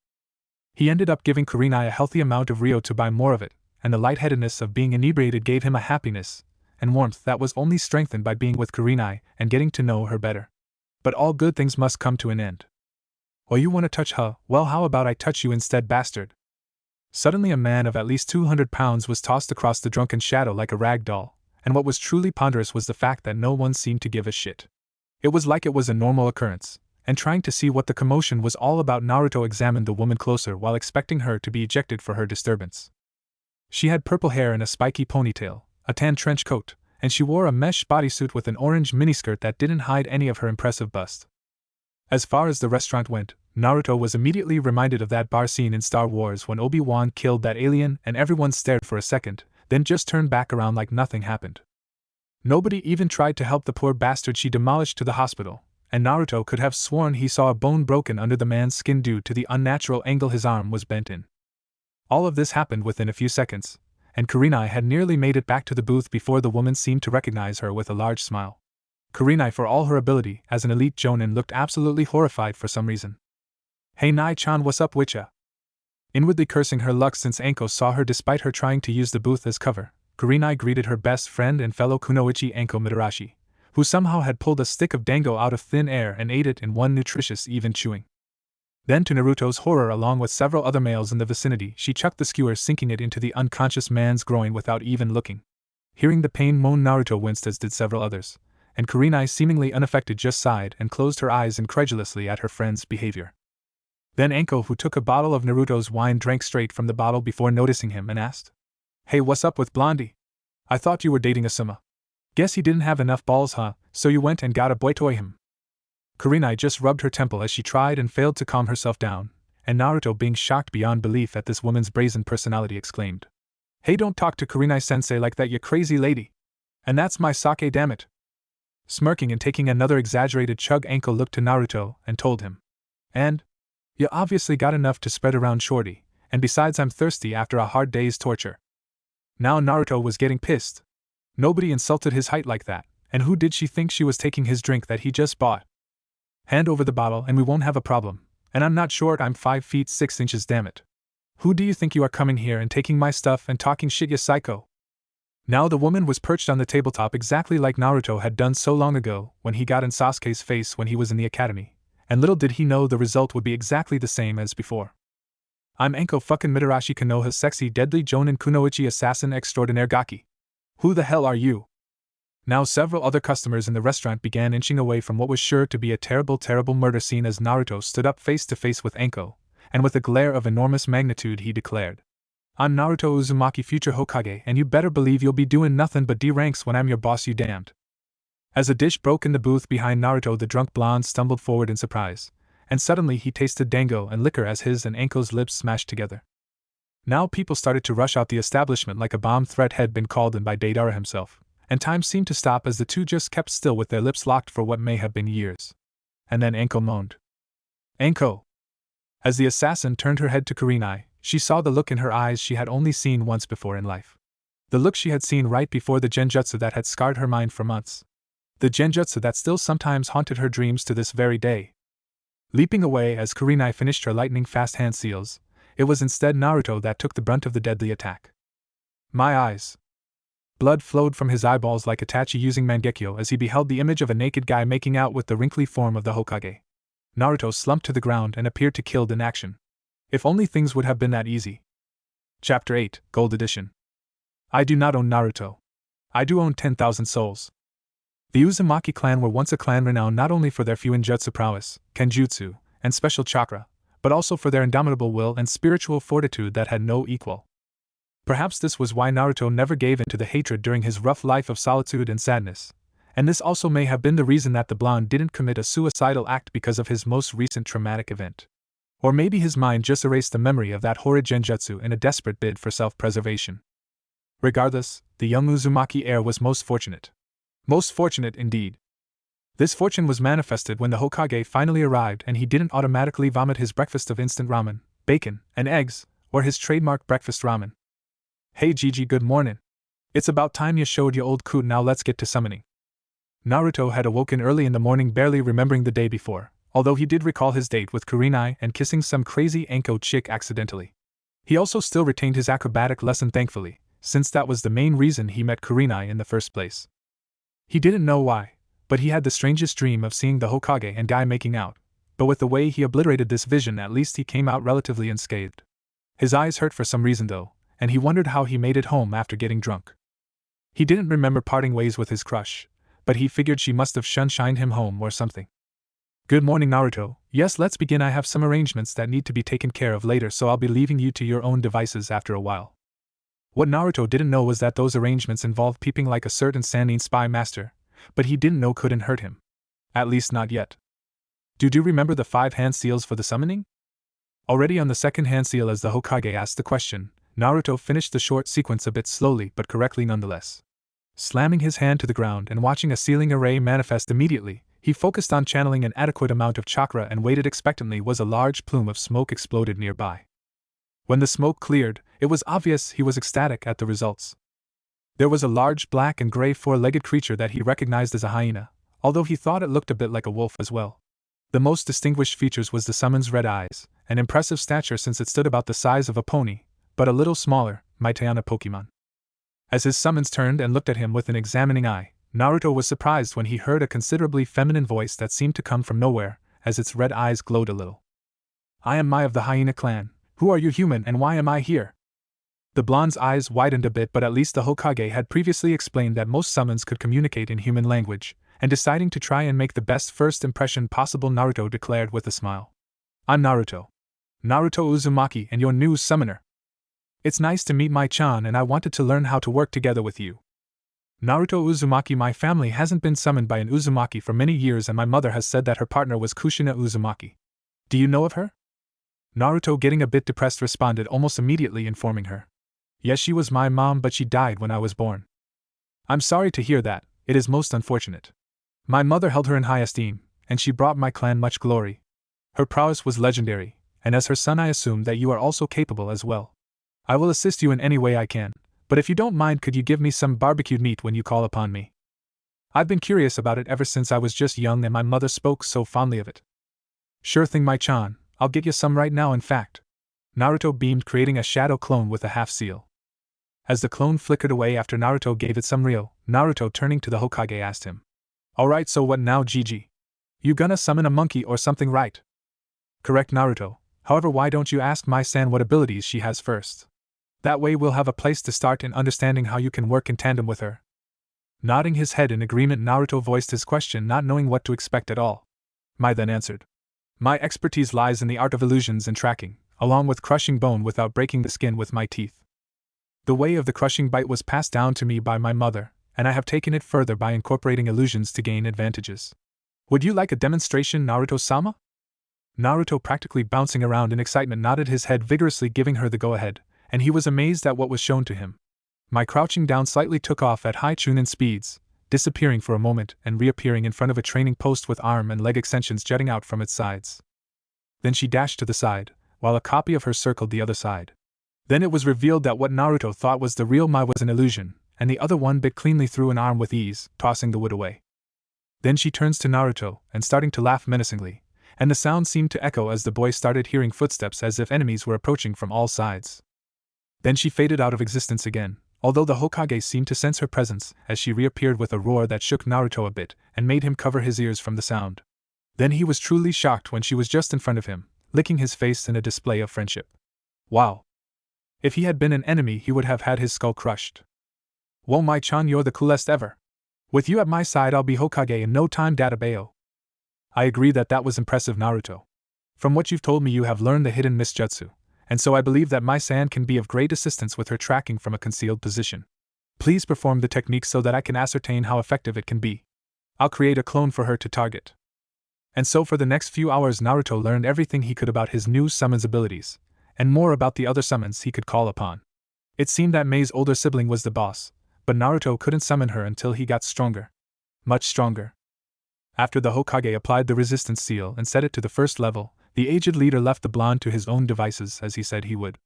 He ended up giving Kurenai a healthy amount of Rio to buy more of it, and the lightheadedness of being inebriated gave him a happiness and warmth that was only strengthened by being with Kurenai and getting to know her better. But all good things must come to an end. "Oh, you want to touch her? Well, how about I touch you instead, bastard?" Suddenly a man of at least 200 pounds was tossed across the Drunken Shadow like a rag doll, and what was truly ponderous was the fact that no one seemed to give a shit. It was like it was a normal occurrence, and trying to see what the commotion was all about, Naruto examined the woman closer while expecting her to be ejected for her disturbance. She had purple hair and a spiky ponytail, a tan trench coat, and she wore a mesh bodysuit with an orange miniskirt that didn't hide any of her impressive bust. As far as the restaurant went, Naruto was immediately reminded of that bar scene in Star Wars when Obi-Wan killed that alien and everyone stared for a second, then just turned back around like nothing happened. Nobody even tried to help the poor bastard she demolished to the hospital, and Naruto could have sworn he saw a bone broken under the man's skin due to the unnatural angle his arm was bent in. All of this happened within a few seconds, and Kurenai had nearly made it back to the booth before the woman seemed to recognize her with a large smile. Kurenai, for all her ability as an elite jonin, looked absolutely horrified for some reason. "Hey Nai-chan, what's up witcha?" Inwardly cursing her luck since Anko saw her despite her trying to use the booth as cover, Kurenai greeted her best friend and fellow kunoichi Anko Mitarashi, who somehow had pulled a stick of dango out of thin air and ate it in one nutritious even chewing. Then, to Naruto's horror, along with several other males in the vicinity, she chucked the skewer, sinking it into the unconscious man's groin without even looking. Hearing the pain moan, Naruto winced, as did several others, and Kurenai, seemingly unaffected, just sighed and closed her eyes incredulously at her friend's behavior. Then Anko, who took a bottle of Naruto's wine, drank straight from the bottle before noticing him and asked, "Hey, what's up with Blondie? I thought you were dating Asuma. Guess he didn't have enough balls, huh, so you went and got a boy toy him?" Kurenai just rubbed her temple as she tried and failed to calm herself down, and Naruto, being shocked beyond belief at this woman's brazen personality, exclaimed, "Hey, don't talk to Kurenai-sensei like that, you crazy lady! And that's my sake, dammit!" Smirking and taking another exaggerated chug, Anko looked to Naruto and told him, "And? You obviously got enough to spread around, shorty, and besides, I'm thirsty after a hard day's torture." Now Naruto was getting pissed. Nobody insulted his height like that, and who did she think she was taking his drink that he just bought? "Hand over the bottle and we won't have a problem, and I'm not short, I'm 5 feet 6 inches, dammit. Who do you think you are, coming here and taking my stuff and talking shit, you psycho?" Now the woman was perched on the tabletop exactly like Naruto had done so long ago when he got in Sasuke's face when he was in the academy, and little did he know the result would be exactly the same as before. "I'm Anko fucking Mitarashi, Konoha sexy deadly jonin kunoichi assassin extraordinaire Gaki. Who the hell are you?" Now several other customers in the restaurant began inching away from what was sure to be a terrible, terrible murder scene as Naruto stood up face to face with Anko, and with a glare of enormous magnitude he declared, "I'm Naruto Uzumaki, future Hokage, and you better believe you'll be doing nothing but D ranks when I'm your boss, you damned." As a dish broke in the booth behind Naruto, the drunk blonde stumbled forward in surprise, and suddenly he tasted dango and liquor as his and Anko's lips smashed together. Now people started to rush out the establishment like a bomb threat had been called in by Deidara himself, and time seemed to stop as the two just kept still with their lips locked for what may have been years. And then Anko moaned. "Anko!" As the assassin turned her head to Kurenai, she saw the look in her eyes she had only seen once before in life. The look she had seen right before the genjutsu that had scarred her mind for months. The genjutsu that still sometimes haunted her dreams to this very day. Leaping away as Kurenai finished her lightning-fast hand seals, it was instead Naruto that took the brunt of the deadly attack. "My eyes!" Blood flowed from his eyeballs like Itachi using Mangekyo as he beheld the image of a naked guy making out with the wrinkly form of the Hokage. Naruto slumped to the ground and appeared to killed in action. If only things would have been that easy. Chapter 8, Gold Edition. I do not own Naruto. I do own 10,000 souls. The Uzumaki clan were once a clan renowned not only for their fuinjutsu prowess, kenjutsu, and special chakra, but also for their indomitable will and spiritual fortitude that had no equal. Perhaps this was why Naruto never gave in to the hatred during his rough life of solitude and sadness, and this also may have been the reason that the blonde didn't commit a suicidal act because of his most recent traumatic event. Or maybe his mind just erased the memory of that horrid genjutsu in a desperate bid for self-preservation. Regardless, the young Uzumaki heir was most fortunate. Most fortunate indeed. This fortune was manifested when the Hokage finally arrived and he didn't automatically vomit his breakfast of instant ramen, bacon, and eggs, or his trademark breakfast ramen. "Hey Gigi, good morning. It's about time you showed your old coot, now let's get to summoning." Naruto had awoken early in the morning, barely remembering the day before, although he did recall his date with Kurenai and kissing some crazy Anko chick accidentally. He also still retained his acrobatic lesson, thankfully, since that was the main reason he met Kurenai in the first place. He didn't know why, but he had the strangest dream of seeing the Hokage and guy making out, but with the way he obliterated this vision, at least he came out relatively unscathed. His eyes hurt for some reason though, and he wondered how he made it home after getting drunk. He didn't remember parting ways with his crush, but he figured she must have shined him home or something. "Good morning, Naruto. Yes, let's begin. I have some arrangements that need to be taken care of later, so I'll be leaving you to your own devices after a while." What Naruto didn't know was that those arrangements involved peeping like a certain Sannin spy master, but he didn't know couldn't hurt him. At least not yet. Do you remember the 5 hand seals for the summoning? Already on the second hand seal as the Hokage asked the question, Naruto finished the short sequence a bit slowly but correctly nonetheless. Slamming his hand to the ground and watching a sealing array manifest immediately, he focused on channeling an adequate amount of chakra and waited expectantly as a large plume of smoke exploded nearby. When the smoke cleared, it was obvious he was ecstatic at the results. There was a large black and gray 4-legged creature that he recognized as a hyena, although he thought it looked a bit like a wolf as well. The most distinguished features was the summon's red eyes, an impressive stature since it stood about the size of a pony, but a little smaller, might on a Pokemon. As his summons turned and looked at him with an examining eye, Naruto was surprised when he heard a considerably feminine voice that seemed to come from nowhere, as its red eyes glowed a little. "I am Mai of the Hyena clan. Who are you, human, and why am I here?" The blonde's eyes widened a bit, but at least the Hokage had previously explained that most summons could communicate in human language, and deciding to try and make the best first impression possible, Naruto declared with a smile. "I'm Naruto. Naruto Uzumaki, and your new summoner. It's nice to meet Mai-chan, and I wanted to learn how to work together with you. Naruto Uzumaki. My family hasn't been summoned by an Uzumaki for many years, and my mother has said that her partner was Kushina Uzumaki. Do you know of her?" Naruto, getting a bit depressed, responded almost immediately, informing her. "Yes, she was my mom, but she died when I was born." "I'm sorry to hear that. It is most unfortunate. My mother held her in high esteem, and she brought my clan much glory. Her prowess was legendary, and as her son I assume that you are also capable as well. I will assist you in any way I can, but if you don't mind, could you give me some barbecued meat when you call upon me? I've been curious about it ever since I was just young, and my mother spoke so fondly of it." "Sure thing, Mai-chan, I'll get you some right now, in fact." Naruto beamed, creating a shadow clone with a half seal. As the clone flickered away after Naruto gave it some ryo, Naruto, turning to the Hokage, asked him, "Alright, so what now, Gigi? You gonna summon a monkey or something, right?" "Correct, Naruto. However, why don't you ask Mai-san what abilities she has first? That way we'll have a place to start in understanding how you can work in tandem with her." Nodding his head in agreement, Naruto voiced his question, not knowing what to expect at all. Mai then answered, "My expertise lies in the art of illusions and tracking, along with crushing bone without breaking the skin with my teeth. The way of the crushing bite was passed down to me by my mother, and I have taken it further by incorporating illusions to gain advantages. Would you like a demonstration, Naruto-sama?" Naruto, practically bouncing around in excitement, nodded his head vigorously, giving her the go-ahead, and he was amazed at what was shown to him. Mai, crouching down slightly, took off at high chunin speeds, disappearing for a moment and reappearing in front of a training post with arm and leg extensions jutting out from its sides. Then she dashed to the side, while a copy of her circled the other side. Then it was revealed that what Naruto thought was the real Mai was an illusion, and the other one bit cleanly through an arm with ease, tossing the wood away. Then she turns to Naruto, and starting to laugh menacingly, and the sound seemed to echo as the boy started hearing footsteps as if enemies were approaching from all sides. Then she faded out of existence again, although the Hokage seemed to sense her presence as she reappeared with a roar that shook Naruto a bit and made him cover his ears from the sound. Then he was truly shocked when she was just in front of him, licking his face in a display of friendship. Wow! If he had been an enemy, he would have had his skull crushed. "Whoa, Mai-chan, you're the coolest ever. With you at my side, I'll be Hokage in no time, Databayo." "I agree that was impressive, Naruto. From what you've told me, you have learned the hidden misjutsu, and so I believe that Mai-san can be of great assistance with her tracking from a concealed position. Please perform the technique so that I can ascertain how effective it can be. I'll create a clone for her to target." And so for the next few hours, Naruto learned everything he could about his new summons abilities, and more about the other summons he could call upon. It seemed that Mei's older sibling was the boss, but Naruto couldn't summon her until he got stronger. Much stronger. After the Hokage applied the resistance seal and set it to the first level, the aged leader left the blonde to his own devices as he said he would.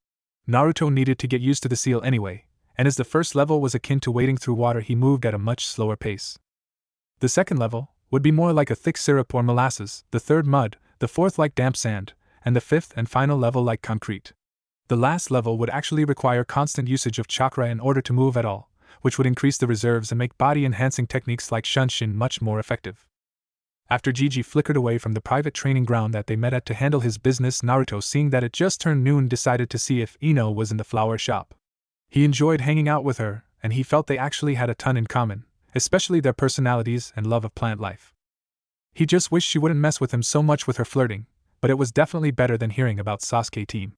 Naruto needed to get used to the seal anyway, and as the first level was akin to wading through water, he moved at a much slower pace. The second level would be more like a thick syrup or molasses, the third mud, the fourth like damp sand, and the fifth and final level like concrete. The last level would actually require constant usage of chakra in order to move at all, which would increase the reserves and make body-enhancing techniques like Shunshin much more effective. After Gigi flickered away from the private training ground that they met at to handle his business, Naruto, seeing that it just turned noon, decided to see if Ino was in the flower shop. He enjoyed hanging out with her, and he felt they actually had a ton in common, especially their personalities and love of plant life. He just wished she wouldn't mess with him so much with her flirting, but it was definitely better than hearing about Sasuke team.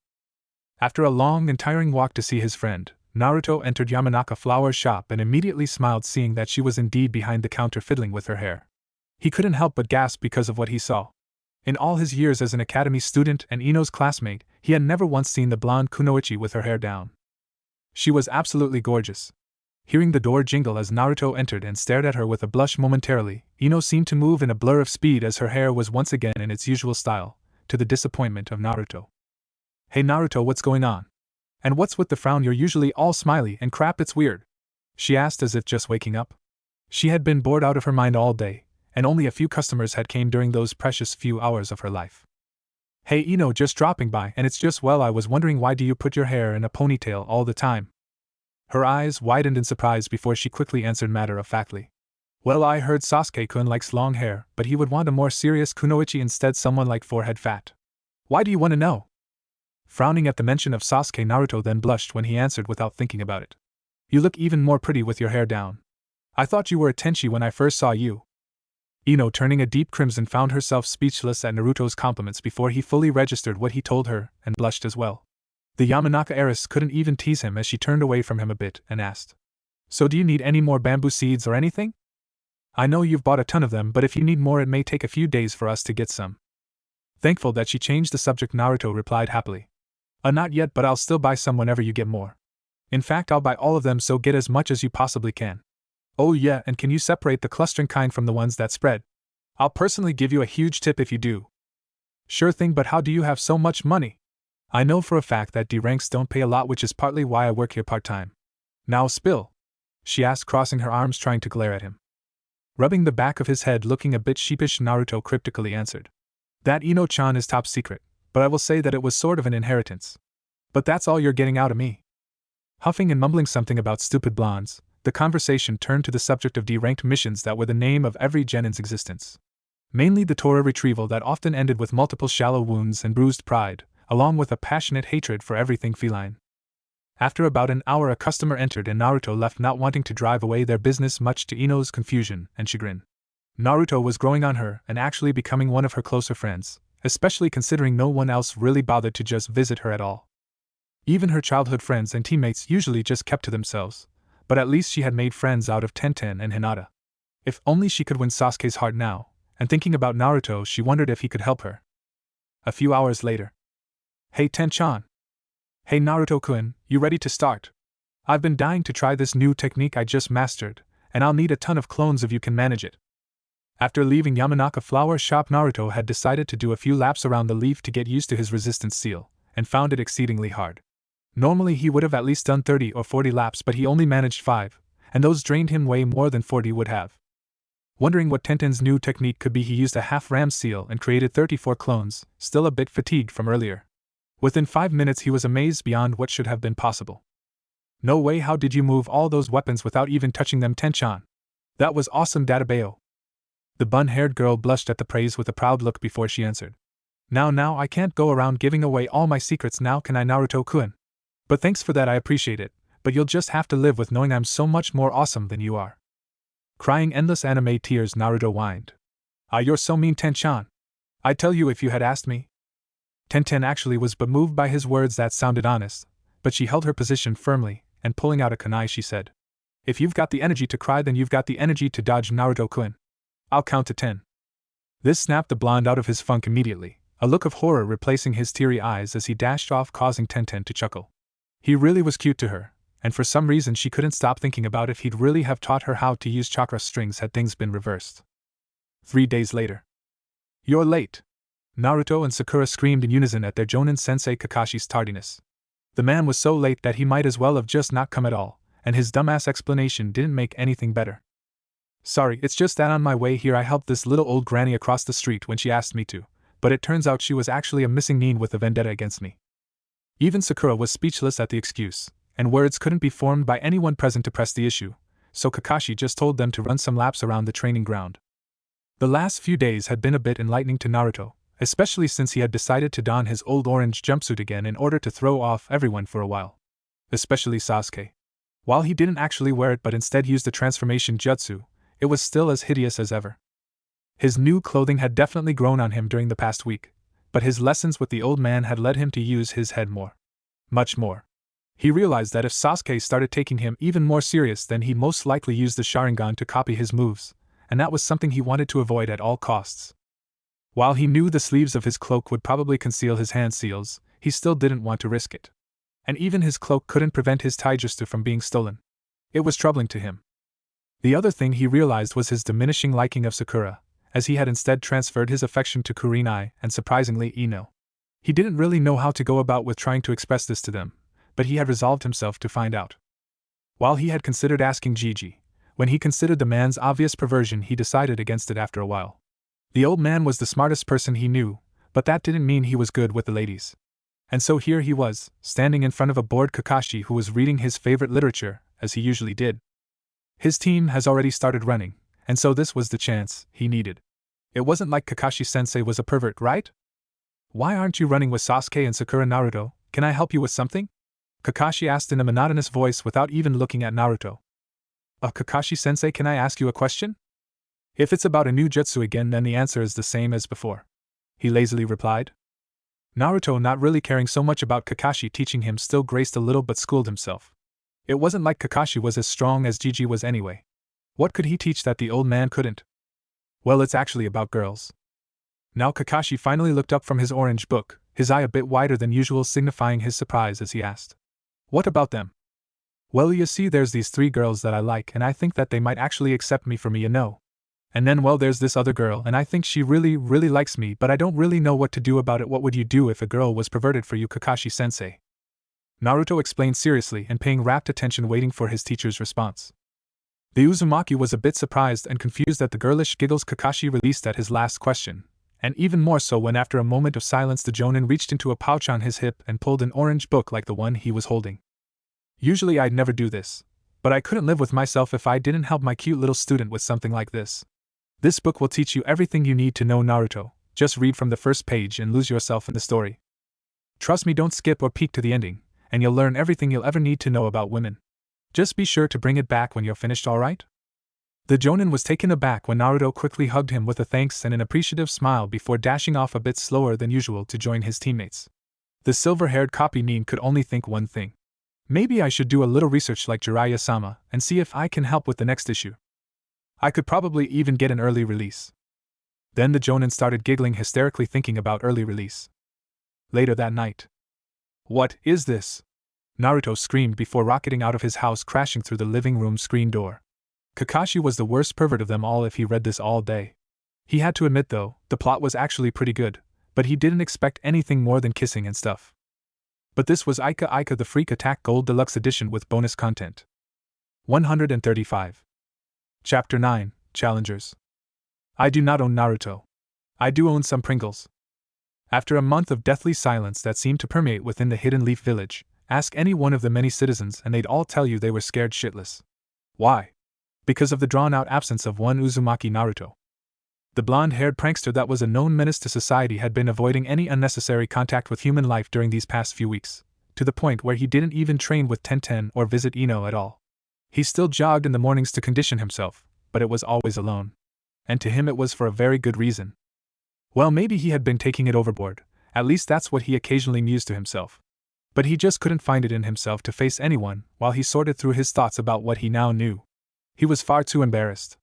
After a long and tiring walk to see his friend, Naruto entered Yamanaka Flower's shop and immediately smiled, seeing that she was indeed behind the counter fiddling with her hair. He couldn't help but gasp because of what he saw. In all his years as an academy student and Ino's classmate, he had never once seen the blonde kunoichi with her hair down. She was absolutely gorgeous. Hearing the door jingle as Naruto entered and stared at her with a blush momentarily, Ino seemed to move in a blur of speed as her hair was once again in its usual style, to the disappointment of Naruto. "Hey Naruto, what's going on? And what's with the frown? You're usually all smiley and crap, it's weird," she asked as if just waking up. She had been bored out of her mind all day, and only a few customers had came during those precious few hours of her life. "Hey Ino, just dropping by, and it's just, well, I was wondering, why do you put your hair in a ponytail all the time?" Her eyes widened in surprise before she quickly answered matter-of-factly. "Well, I heard Sasuke-kun likes long hair, but he would want a more serious kunoichi instead, someone like forehead fat. Why do you want to know?" Frowning at the mention of Sasuke, Naruto then blushed when he answered without thinking about it. "You look even more pretty with your hair down. I thought you were a tenchi when I first saw you." Ino, turning a deep crimson, found herself speechless at Naruto's compliments before he fully registered what he told her, and blushed as well. The Yamanaka heiress couldn't even tease him as she turned away from him a bit and asked, "So do you need any more bamboo seeds or anything? I know you've bought a ton of them, but if you need more it may take a few days for us to get some." Thankful that she changed the subject, Naruto replied happily. Not yet, but I'll still buy some whenever you get more. In fact, I'll buy all of them, so get as much as you possibly can. Oh yeah, and can you separate the clustering kind from the ones that spread? I'll personally give you a huge tip if you do." "Sure thing, but how do you have so much money?" "I know for a fact that D ranks don't pay a lot, which is partly why I work here part-time." "Now spill," she asked, crossing her arms trying to glare at him. Rubbing the back of his head, looking a bit sheepish, Naruto cryptically answered, "That Ino-chan is top secret, but I will say that it was sort of an inheritance. But that's all you're getting out of me." Huffing and mumbling something about stupid blondes, the conversation turned to the subject of D-ranked missions that were the name of every genin's existence. Mainly the Torah retrieval that often ended with multiple shallow wounds and bruised pride, along with a passionate hatred for everything feline. After about an hour a customer entered and Naruto left, not wanting to drive away their business, much to Ino's confusion and chagrin. Naruto was growing on her and actually becoming one of her closer friends, especially considering no one else really bothered to just visit her at all. Even her childhood friends and teammates usually just kept to themselves, but at least she had made friends out of Tenten and Hinata. If only she could win Sasuke's heart now, and thinking about Naruto she wondered if he could help her. A few hours later. "Hey Ten-chan. Hey Naruto-kun, you ready to start? I've been dying to try this new technique I just mastered, and I'll need a ton of clones if you can manage it." After leaving Yamanaka Flower shop, Naruto had decided to do a few laps around the leaf to get used to his resistance seal, and found it exceedingly hard. Normally he would have at least done 30 or 40 laps, but he only managed 5, and those drained him way more than 40 would have. Wondering what Tenten's new technique could be, he used a half-ram seal and created 34 clones, still a bit fatigued from earlier. Within 5 minutes he was amazed beyond what should have been possible. "No way, how did you move all those weapons without even touching them, Ten-chan? That was awesome, Databeo." The bun-haired girl blushed at the praise with a proud look before she answered. Now, I can't go around giving away all my secrets now, can I, Naruto-kun? But thanks for that, I appreciate it, but you'll just have to live with knowing I'm so much more awesome than you are." Crying endless anime tears, Naruto whined. "Ah, you're so mean, Ten-chan. I'd tell you if you had asked me." Tenten actually was but moved by his words that sounded honest, but she held her position firmly, and pulling out a kunai she said, "If you've got the energy to cry, then you've got the energy to dodge, Naruto-kun. I'll count to 10. This snapped the blonde out of his funk immediately, a look of horror replacing his teary eyes as he dashed off, causing Tenten to chuckle. He really was cute to her, and for some reason she couldn't stop thinking about if he'd really have taught her how to use chakra strings had things been reversed. 3 days later. "You're late!" Naruto and Sakura screamed in unison at their Jonin sensei Kakashi's tardiness. The man was so late that he might as well have just not come at all, and his dumbass explanation didn't make anything better. "Sorry, it's just that on my way here I helped this little old granny across the street when she asked me to, but it turns out she was actually a missing nin with a vendetta against me." Even Sakura was speechless at the excuse, and words couldn't be formed by anyone present to press the issue, so Kakashi just told them to run some laps around the training ground. The last few days had been a bit enlightening to Naruto, especially since he had decided to don his old orange jumpsuit again in order to throw off everyone for a while. Especially Sasuke. While he didn't actually wear it but instead used the transformation jutsu, it was still as hideous as ever. His new clothing had definitely grown on him during the past week, but his lessons with the old man had led him to use his head more. Much more. He realized that if Sasuke started taking him even more serious, then he'd most likely use the Sharingan to copy his moves, and that was something he wanted to avoid at all costs. While he knew the sleeves of his cloak would probably conceal his hand seals, he still didn't want to risk it. And even his cloak couldn't prevent his taijutsu from being stolen. It was troubling to him. The other thing he realized was his diminishing liking of Sakura, as he had instead transferred his affection to Kurenai and surprisingly Ino. He didn't really know how to go about with trying to express this to them, but he had resolved himself to find out. While he had considered asking Gigi, when he considered the man's obvious perversion, he decided against it after a while. The old man was the smartest person he knew, but that didn't mean he was good with the ladies. And so here he was, standing in front of a bored Kakashi who was reading his favorite literature, as he usually did. His team has already started running, and so this was the chance he needed. It wasn't like Kakashi-sensei was a pervert, right? "Why aren't you running with Sasuke and Sakura, Naruto? Can I help you with something?" Kakashi asked in a monotonous voice without even looking at Naruto. "Kakashi-sensei, can I ask you a question?" "If it's about a new jutsu again, then the answer is the same as before," he lazily replied. Naruto, not really caring so much about Kakashi teaching him, still graced a little but schooled himself. It wasn't like Kakashi was as strong as Gigi was anyway. What could he teach that the old man couldn't? "Well, it's actually about girls." Now Kakashi finally looked up from his orange book, his eye a bit wider than usual, signifying his surprise as he asked, "What about them?" "Well, you see, there's these 3 girls that I like, and I think that they might actually accept me for me, you know. And then, well, there's this other girl, and I think she really likes me, but I don't really know what to do about it. What would you do if a girl was perverted for you, Kakashi-sensei?" Naruto explained seriously and paying rapt attention, waiting for his teacher's response. The Uzumaki was a bit surprised and confused at the girlish giggles Kakashi released at his last question, and even more so when after a moment of silence the jonin reached into a pouch on his hip and pulled an orange book like the one he was holding. "Usually I'd never do this, but I couldn't live with myself if I didn't help my cute little student with something like this. This book will teach you everything you need to know, Naruto. Just read from the first page and lose yourself in the story. Trust me, don't skip or peek to the ending, and you'll learn everything you'll ever need to know about women. Just be sure to bring it back when you're finished, alright?" The jonin was taken aback when Naruto quickly hugged him with a thanks and an appreciative smile before dashing off a bit slower than usual to join his teammates. The silver-haired copy nin could only think one thing. Maybe I should do a little research like Jiraiya-sama and see if I can help with the next issue. I could probably even get an early release. Then the jonin started giggling hysterically, thinking about early release. Later that night. "What is this?" Naruto screamed before rocketing out of his house, crashing through the living room screen door. Kakashi was the worst pervert of them all if he read this all day. He had to admit, though, the plot was actually pretty good, but he didn't expect anything more than kissing and stuff. But this was Ika Ika the Freak Attack Gold Deluxe Edition with bonus content. 135. Chapter 9, Challengers. I do not own Naruto. I do own some Pringles. After a month of deathly silence that seemed to permeate within the Hidden Leaf Village, ask any one of the many citizens and they'd all tell you they were scared shitless. Why? Because of the drawn-out absence of one Uzumaki Naruto. The blonde-haired prankster that was a known menace to society had been avoiding any unnecessary contact with human life during these past few weeks, to the point where he didn't even train with Tenten or visit Ino at all. He still jogged in the mornings to condition himself, but it was always alone. And to him it was for a very good reason. Well, maybe he had been taking it overboard, at least that's what he occasionally mused to himself. But he just couldn't find it in himself to face anyone while he sorted through his thoughts about what he now knew. He was far too embarrassed.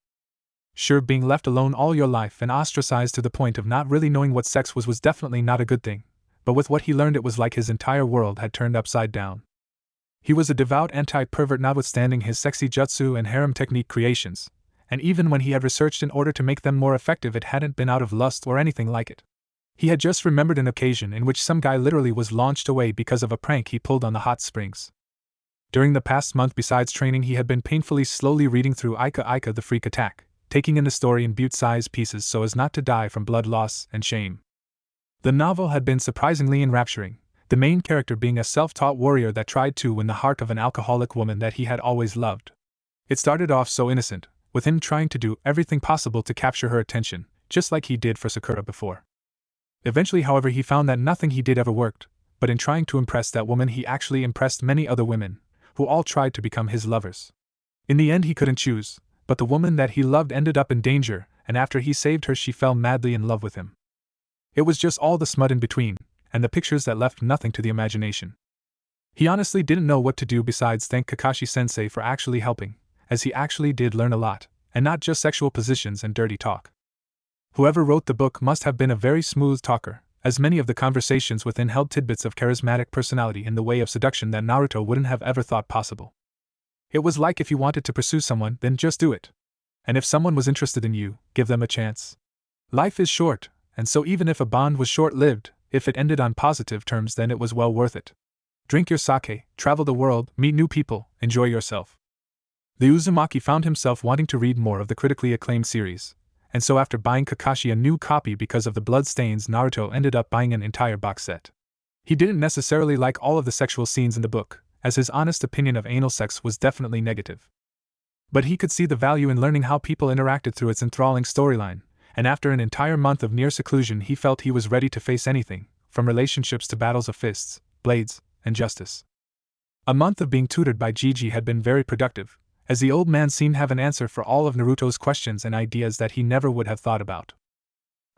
Sure, being left alone all your life and ostracized to the point of not really knowing what sex was definitely not a good thing, but with what he learned it was like his entire world had turned upside down. He was a devout anti-pervert notwithstanding his sexy jutsu and harem technique creations, and even when he had researched in order to make them more effective it hadn't been out of lust or anything like it. He had just remembered an occasion in which some guy literally was launched away because of a prank he pulled on the hot springs. During the past month, besides training, he had been painfully slowly reading through Ika Ika the Freak Attack, taking in the story in butte-sized pieces so as not to die from blood loss and shame. The novel had been surprisingly enrapturing, the main character being a self-taught warrior that tried to win the heart of an alcoholic woman that he had always loved. It started off so innocent, with him trying to do everything possible to capture her attention, just like he did for Sakura before. Eventually, however, he found that nothing he did ever worked, but in trying to impress that woman he actually impressed many other women, who all tried to become his lovers. In the end he couldn't choose, but the woman that he loved ended up in danger, and after he saved her she fell madly in love with him. It was just all the smut in between, and the pictures that left nothing to the imagination. He honestly didn't know what to do besides thank Kakashi-sensei for actually helping, as he actually did learn a lot, and not just sexual positions and dirty talk. Whoever wrote the book must have been a very smooth talker, as many of the conversations within held tidbits of charismatic personality in the way of seduction that Naruto wouldn't have ever thought possible. It was like if you wanted to pursue someone, then just do it. And if someone was interested in you, give them a chance. Life is short, and so even if a bond was short-lived, if it ended on positive terms, then it was well worth it. Drink your sake, travel the world, meet new people, enjoy yourself. The Uzumaki found himself wanting to read more of the critically acclaimed series, and so after buying Kakashi a new copy because of the blood stains, Naruto ended up buying an entire box set. He didn't necessarily like all of the sexual scenes in the book, as his honest opinion of anal sex was definitely negative. But he could see the value in learning how people interacted through its enthralling storyline, and after an entire month of near seclusion he felt he was ready to face anything, from relationships to battles of fists, blades, and justice. A month of being tutored by Gigi had been very productive, as the old man seemed to have an answer for all of Naruto's questions and ideas that he never would have thought about.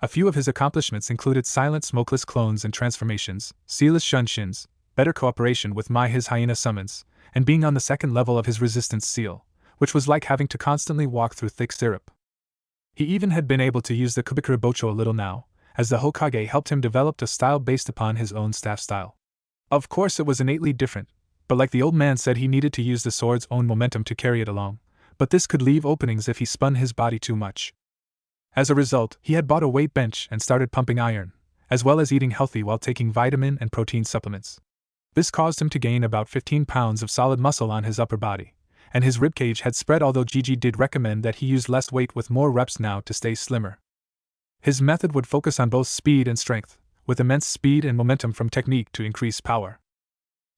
A few of his accomplishments included silent smokeless clones and transformations, sealess shunshin, better cooperation with his hyena summons, and being on the second level of his resistance seal, which was like having to constantly walk through thick syrup. He even had been able to use the Kubikura Bocho a little now, as the Hokage helped him develop a style based upon his own staff style. Of course it was innately different, but like the old man said, he needed to use the sword's own momentum to carry it along, but this could leave openings if he spun his body too much. As a result, he had bought a weight bench and started pumping iron, as well as eating healthy while taking vitamin and protein supplements. This caused him to gain about 15 pounds of solid muscle on his upper body, and his ribcage had spread, although Gigi did recommend that he use less weight with more reps now to stay slimmer. His method would focus on both speed and strength, with immense speed and momentum from technique to increase power.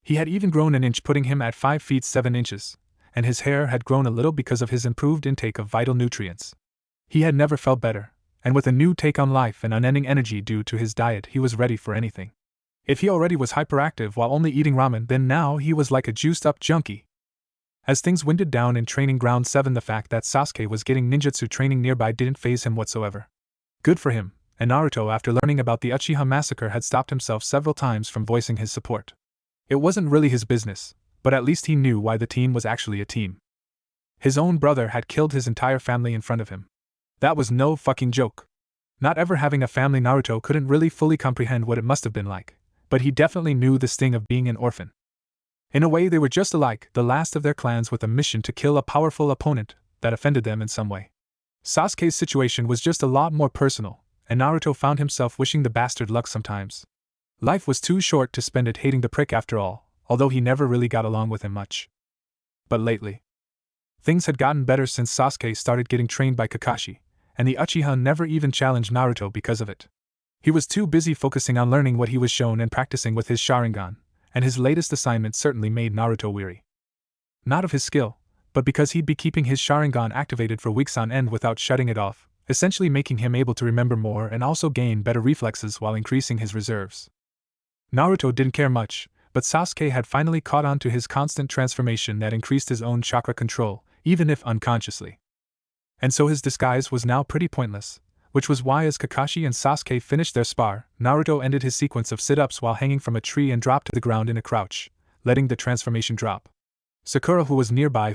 He had even grown an inch, putting him at 5 feet 7 inches, and his hair had grown a little because of his improved intake of vital nutrients. He had never felt better, and with a new take on life and unending energy due to his diet, he was ready for anything. If he already was hyperactive while only eating ramen, then now he was like a juiced-up junkie. As things winded down in Training Ground 7, the fact that Sasuke was getting ninjutsu training nearby didn't faze him whatsoever. Good for him, and Naruto, after learning about the Uchiha massacre, had stopped himself several times from voicing his support. It wasn't really his business, but at least he knew why the team was actually a team. His own brother had killed his entire family in front of him. That was no fucking joke. Not ever having a family, Naruto couldn't really fully comprehend what it must have been like, but he definitely knew the sting of being an orphan. In a way, they were just alike, the last of their clans with a mission to kill a powerful opponent that offended them in some way. Sasuke's situation was just a lot more personal, and Naruto found himself wishing the bastard luck sometimes. Life was too short to spend it hating the prick after all, although he never really got along with him much. But lately, things had gotten better since Sasuke started getting trained by Kakashi, and the Uchiha never even challenged Naruto because of it. He was too busy focusing on learning what he was shown and practicing with his Sharingan, and his latest assignment certainly made Naruto weary. Not of his skill, but because he'd be keeping his Sharingan activated for weeks on end without shutting it off, essentially making him able to remember more and also gain better reflexes while increasing his reserves. Naruto didn't care much, but Sasuke had finally caught on to his constant transformation that increased his own chakra control, even if unconsciously. And so his disguise was now pretty pointless, which was why as Kakashi and Sasuke finished their spar, Naruto ended his sequence of sit-ups while hanging from a tree and dropped to the ground in a crouch, letting the transformation drop. Sakura, who was nearby,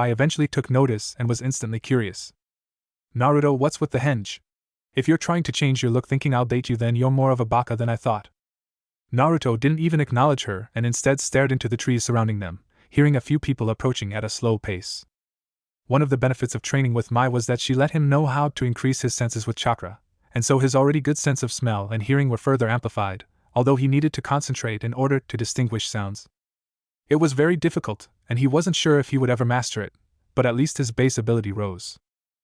eventually took notice and was instantly curious. "Naruto, what's with the henge? If you're trying to change your look thinking I'll date you, then you're more of a baka than I thought." Naruto didn't even acknowledge her and instead stared into the trees surrounding them, hearing a few people approaching at a slow pace. One of the benefits of training with Mai was that she let him know how to increase his senses with chakra, and so his already good sense of smell and hearing were further amplified, although he needed to concentrate in order to distinguish sounds. It was very difficult, and he wasn't sure if he would ever master it, but at least his base ability rose.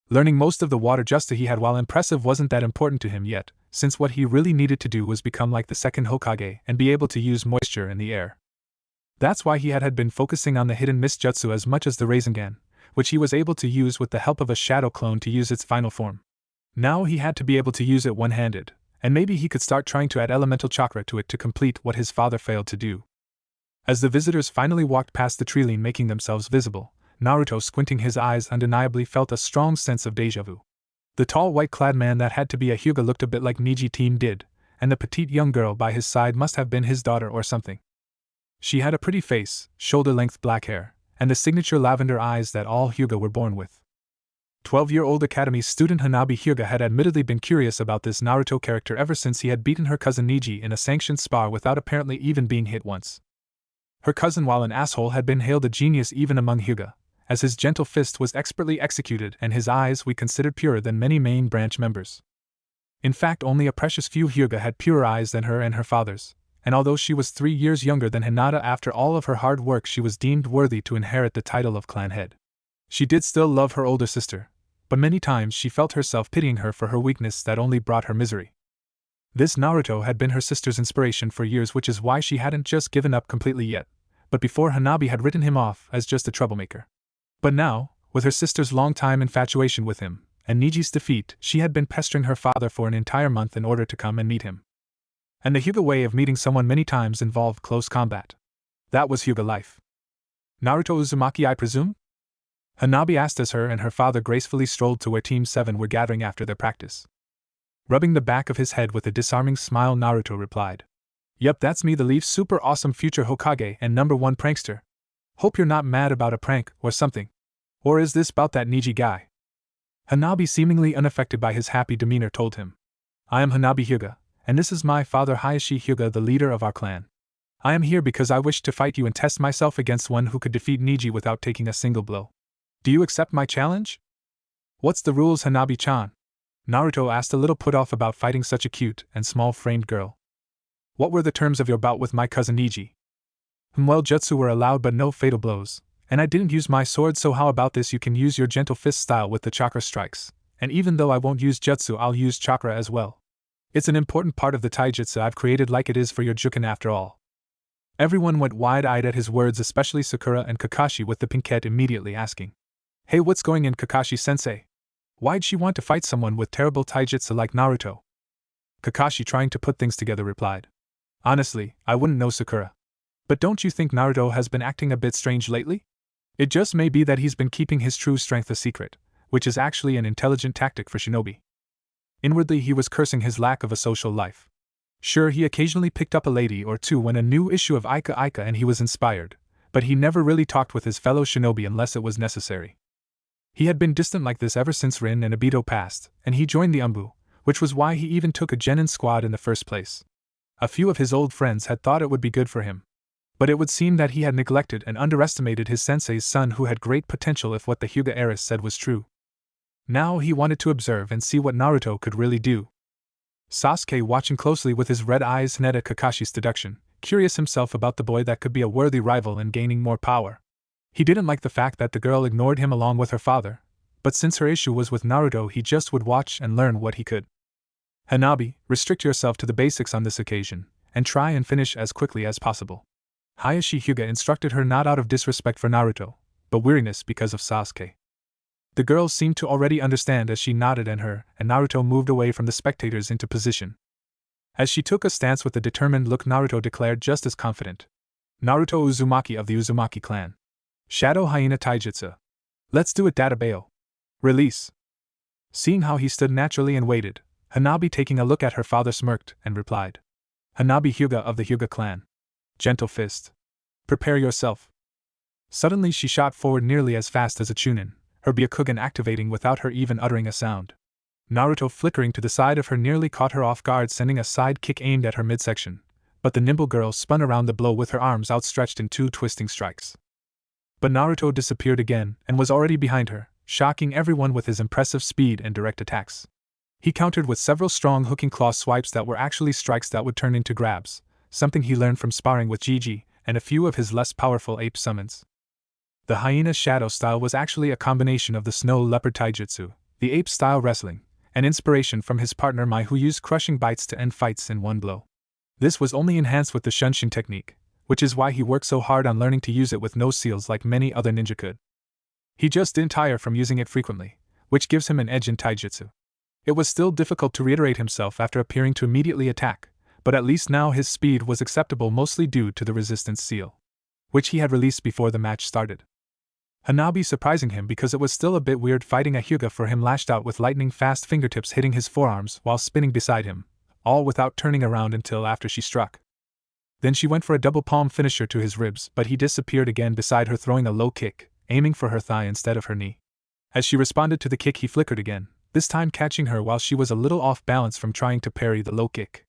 Learning most of the water just he had, while impressive, wasn't that important to him yet, since what he really needed to do was become like the second Hokage and be able to use moisture in the air. That's why he had been focusing on the hidden mist jutsu as much as the Rasengan, which he was able to use with the help of a shadow clone to use its final form. Now he had to be able to use it one-handed, and maybe he could start trying to add elemental chakra to it to complete what his father failed to do. As the visitors finally walked past the tree line, making themselves visible, Naruto, squinting his eyes, undeniably felt a strong sense of déjà vu. The tall white-clad man that had to be a Hyuga looked a bit like Neji team did, and the petite young girl by his side must have been his daughter or something. She had a pretty face, shoulder-length black hair, and the signature lavender eyes that all Hyuga were born with. 12-year-old academy student Hanabi Hyuga had admittedly been curious about this Naruto character ever since he had beaten her cousin Neji in a sanctioned spar without apparently even being hit once. Her cousin, while an asshole, had been hailed a genius even among Hyuga, as his gentle fist was expertly executed and his eyes we considered purer than many main branch members. In fact, only a precious few Hyuga had purer eyes than her and her father's, and although she was 3 years younger than Hinata, after all of her hard work she was deemed worthy to inherit the title of clan head. She did still love her older sister, but many times she felt herself pitying her for her weakness that only brought her misery. This Naruto had been her sister's inspiration for years, which is why she hadn't just given up completely yet, but before Hanabi had written him off as just a troublemaker. But now, with her sister's long-time infatuation with him, and Neji's defeat, she had been pestering her father for an entire month in order to come and meet him. And the Hyuga way of meeting someone many times involved close combat. That was Hyuga life. Naruto Uzumaki, I presume? Hanabi asked as her and her father gracefully strolled to where Team 7 were gathering after their practice. Rubbing the back of his head with a disarming smile, Naruto replied, "Yep, that's me, the Leaf, super awesome future Hokage and #1 prankster. Hope you're not mad about a prank or something. Or is this about that Neji guy?" Hanabi, seemingly unaffected by his happy demeanor, told him, "I am Hanabi Hyuga, and this is my father Hayashi Hyuga, the leader of our clan. I am here because I wish to fight you and test myself against one who could defeat Neji without taking a single blow. Do you accept my challenge?" "What's the rules, Hanabi-chan?" Naruto asked, a little put off about fighting such a cute and small-framed girl. "What were the terms of your bout with my cousin Neji?" "Well, jutsu were allowed but no fatal blows, and I didn't use my sword, so how about this? You can use your gentle fist style with the chakra strikes, and even though I won't use jutsu, I'll use chakra as well. It's an important part of the taijutsu I've created, like it is for your juken after all." Everyone went wide-eyed at his words, especially Sakura and Kakashi with the pinkette immediately asking, "Hey, what's going on, Kakashi-sensei? Why'd she want to fight someone with terrible taijutsu like Naruto?" Kakashi, trying to put things together, replied, "Honestly, I wouldn't know, Sakura. But don't you think Naruto has been acting a bit strange lately? It just may be that he's been keeping his true strength a secret, which is actually an intelligent tactic for shinobi." Inwardly he was cursing his lack of a social life. Sure, he occasionally picked up a lady or two when a new issue of Ika Ika and he was inspired, but he never really talked with his fellow shinobi unless it was necessary. He had been distant like this ever since Rin and Obito passed, and he joined the Umbu, which was why he even took a genin squad in the first place. A few of his old friends had thought it would be good for him, but it would seem that he had neglected and underestimated his sensei's son, who had great potential if what the Hyuga heiress said was true. Now he wanted to observe and see what Naruto could really do. Sasuke, watching closely with his red eyes and at Kakashi's deduction, curious himself about the boy that could be a worthy rival in gaining more power. He didn't like the fact that the girl ignored him along with her father, but since her issue was with Naruto, he just would watch and learn what he could. "Hanabi, restrict yourself to the basics on this occasion, and try and finish as quickly as possible," Hayashi Hyuga instructed her, not out of disrespect for Naruto, but weariness because of Sasuke. The girl seemed to already understand as she nodded, and Naruto moved away from the spectators into position. As she took a stance with a determined look, Naruto declared just as confident, "Naruto Uzumaki of the Uzumaki clan. Shadow Hyena Taijutsu. Let's do it, Databao. Release." Seeing how he stood naturally and waited, Hanabi, taking a look at her father, smirked and replied, "Hanabi Hyuga of the Hyuga clan. Gentle fist. Prepare yourself." Suddenly she shot forward nearly as fast as a Chunin, her Byakugan activating without her even uttering a sound. Naruto, flickering to the side of her, nearly caught her off guard, sending a side kick aimed at her midsection, but the nimble girl spun around the blow with her arms outstretched in 2 twisting strikes. But Naruto disappeared again and was already behind her, shocking everyone with his impressive speed and direct attacks. He countered with several strong hooking claw swipes that were actually strikes that would turn into grabs, something he learned from sparring with Gigi, and a few of his less powerful ape summons. The hyena shadow style was actually a combination of the snow leopard taijutsu, the ape style wrestling, and inspiration from his partner Mai, who used crushing bites to end fights in one blow. This was only enhanced with the shunshin technique, which is why he worked so hard on learning to use it with no seals like many other ninja could. He just didn't tire from using it frequently, which gives him an edge in taijutsu. It was still difficult to reiterate himself after appearing to immediately attack, but at least now his speed was acceptable, mostly due to the resistance seal, which he had released before the match started. Hanabi surprising him because it was still a bit weird fighting a Hyuga for him, lashed out with lightning-fast fingertips hitting his forearms while spinning beside him, all without turning around until after she struck. Then she went for a double palm finisher to his ribs, but he disappeared again beside her, throwing a low kick, aiming for her thigh instead of her knee. As she responded to the kick, he flickered again, this time catching her while she was a little off balance from trying to parry the low kick.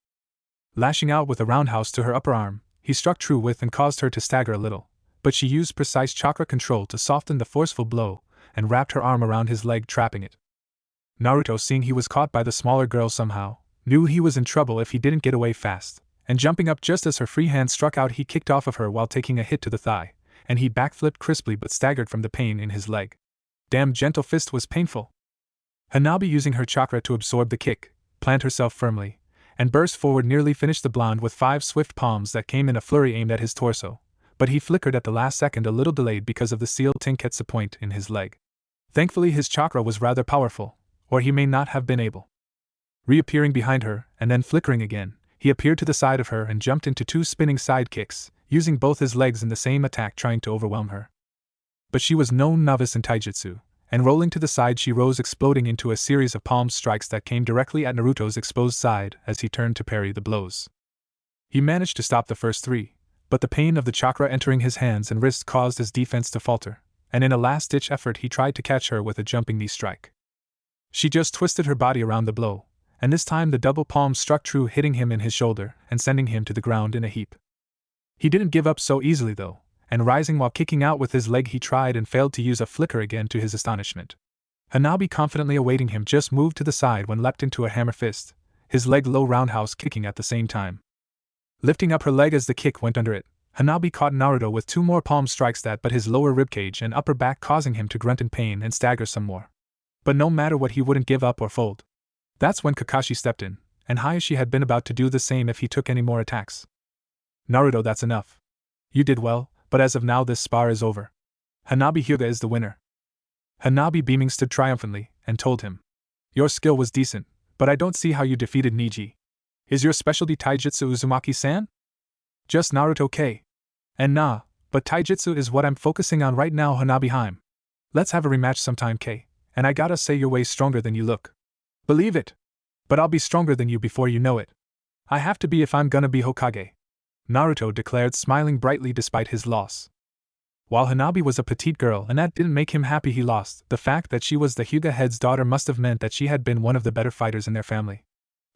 Lashing out with a roundhouse to her upper arm, he struck true with and caused her to stagger a little, but she used precise chakra control to soften the forceful blow and wrapped her arm around his leg, trapping it. Naruto, seeing he was caught by the smaller girl somehow, knew he was in trouble if he didn't get away fast, and jumping up just as her free hand struck out, he kicked off of her while taking a hit to the thigh, and he backflipped crisply but staggered from the pain in his leg. Damn, gentle fist was painful. Hanabi, using her chakra to absorb the kick, planted herself firmly, and burst forward, nearly finished the blonde with 5 swift palms that came in a flurry aimed at his torso, but he flickered at the last second, a little delayed because of the sealed Tenketsu point in his leg. Thankfully his chakra was rather powerful, or he may not have been able. Reappearing behind her, and then flickering again, he appeared to the side of her and jumped into 2 spinning side kicks, using both his legs in the same attack, trying to overwhelm her. But she was no novice in taijutsu, and rolling to the side she rose, exploding into a series of palm strikes that came directly at Naruto's exposed side as he turned to parry the blows. He managed to stop the first 3, but the pain of the chakra entering his hands and wrists caused his defense to falter, and in a last-ditch effort he tried to catch her with a jumping knee strike. She just twisted her body around the blow, and this time the double palm struck true, hitting him in his shoulder and sending him to the ground in a heap. He didn't give up so easily though, and rising while kicking out with his leg, he tried and failed to use a flicker again to his astonishment. Hanabi, confidently awaiting him, just moved to the side when leapt into a hammer fist, his leg low roundhouse kicking at the same time. Lifting up her leg as the kick went under it, Hanabi caught Naruto with 2 more palm strikes that but his lower ribcage and upper back, causing him to grunt in pain and stagger some more. But no matter what, he wouldn't give up or fold. That's when Kakashi stepped in, and Hayashi had been about to do the same if he took any more attacks. Naruto, that's enough. You did well, but as of now this spar is over. Hanabi Hyuga is the winner. Hanabi, beaming, stood triumphantly, and told him. Your skill was decent, but I don't see how you defeated Neji. Is your specialty taijutsu, Uzumaki-san? Just Naruto K. And nah, but taijutsu is what I'm focusing on right now, Hanabi-hime. Let's have a rematch sometime, K, and I gotta say you're way stronger than you look. Believe it. But I'll be stronger than you before you know it. I have to be if I'm gonna be Hokage. Naruto declared, smiling brightly despite his loss. While Hanabi was a petite girl and that didn't make him happy he lost, the fact that she was the Hyuga head's daughter must have meant that she had been one of the better fighters in their family.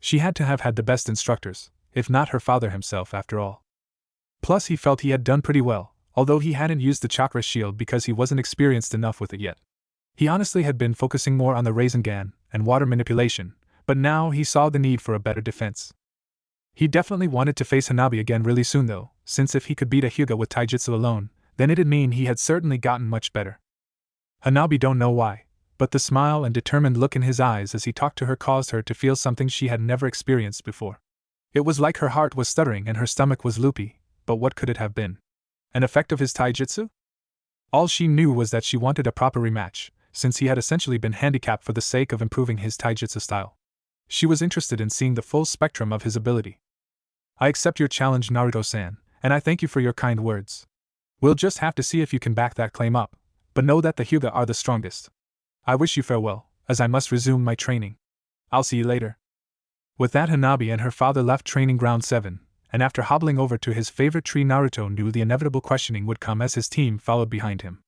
She had to have had the best instructors, if not her father himself after all. Plus he felt he had done pretty well, although he hadn't used the chakra shield because he wasn't experienced enough with it yet. He honestly had been focusing more on the Rasengan and water manipulation, but now he saw the need for a better defense. He definitely wanted to face Hanabi again really soon though, since if he could beat a Hyuga with taijutsu alone, then it'd mean he had certainly gotten much better. Hanabi don't know why, but the smile and determined look in his eyes as he talked to her caused her to feel something she had never experienced before. It was like her heart was stuttering and her stomach was loopy, but what could it have been? An effect of his taijutsu? All she knew was that she wanted a proper rematch, since he had essentially been handicapped for the sake of improving his taijutsu style. She was interested in seeing the full spectrum of his ability. I accept your challenge, Naruto-san, and I thank you for your kind words. We'll just have to see if you can back that claim up, but know that the Hyuga are the strongest. I wish you farewell, as I must resume my training. I'll see you later. With that, Hanabi and her father left Training Ground 7, and after hobbling over to his favorite tree, Naruto knew the inevitable questioning would come as his team followed behind him.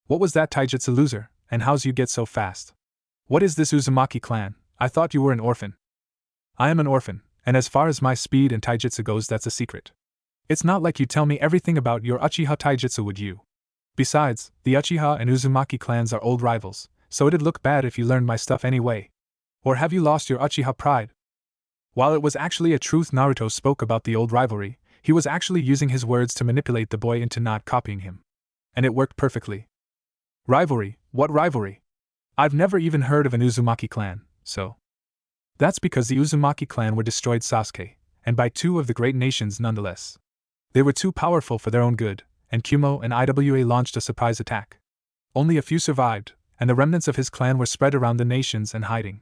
What was that taijutsu, loser, and how's you get so fast? What is this Uzumaki clan? I thought you were an orphan. I am an orphan, and as far as my speed and taijutsu goes, that's a secret. It's not like you tell me everything about your Uchiha taijutsu, would you? Besides, the Uchiha and Uzumaki clans are old rivals, so it'd look bad if you learned my stuff anyway. Or have you lost your Uchiha pride? While it was actually a truth Naruto spoke about the old rivalry, he was actually using his words to manipulate the boy into not copying him. And it worked perfectly. Rivalry? What rivalry? I've never even heard of an Uzumaki clan, so. That's because the Uzumaki clan were destroyed Sasuke, and by 2 of the great nations nonetheless. They were too powerful for their own good, and Kumo and Iwa launched a surprise attack. Only a few survived, and the remnants of his clan were spread around the nations and hiding.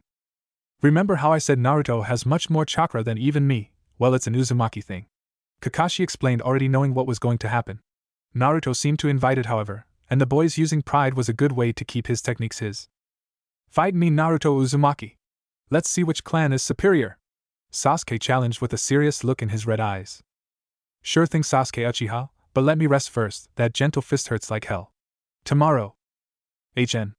Remember how I said Naruto has much more chakra than even me? Well, it's an Uzumaki thing. Kakashi explained, already knowing what was going to happen. Naruto seemed to invite it, however, and the boy's using pride was a good way to keep his techniques his. Fight me, Naruto Uzumaki. Let's see which clan is superior. Sasuke challenged with a serious look in his red eyes. Sure thing, Sasuke Uchiha, but let me rest first, that gentle fist hurts like hell. Tomorrow. HN.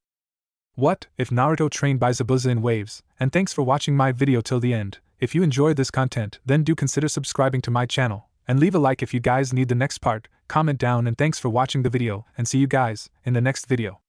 What if Naruto trained by Zabuza in waves? And thanks for watching my video till the end. If you enjoyed this content, then do consider subscribing to my channel, and leave a like if you guys need the next part, comment down, and thanks for watching the video, and see you guys in the next video.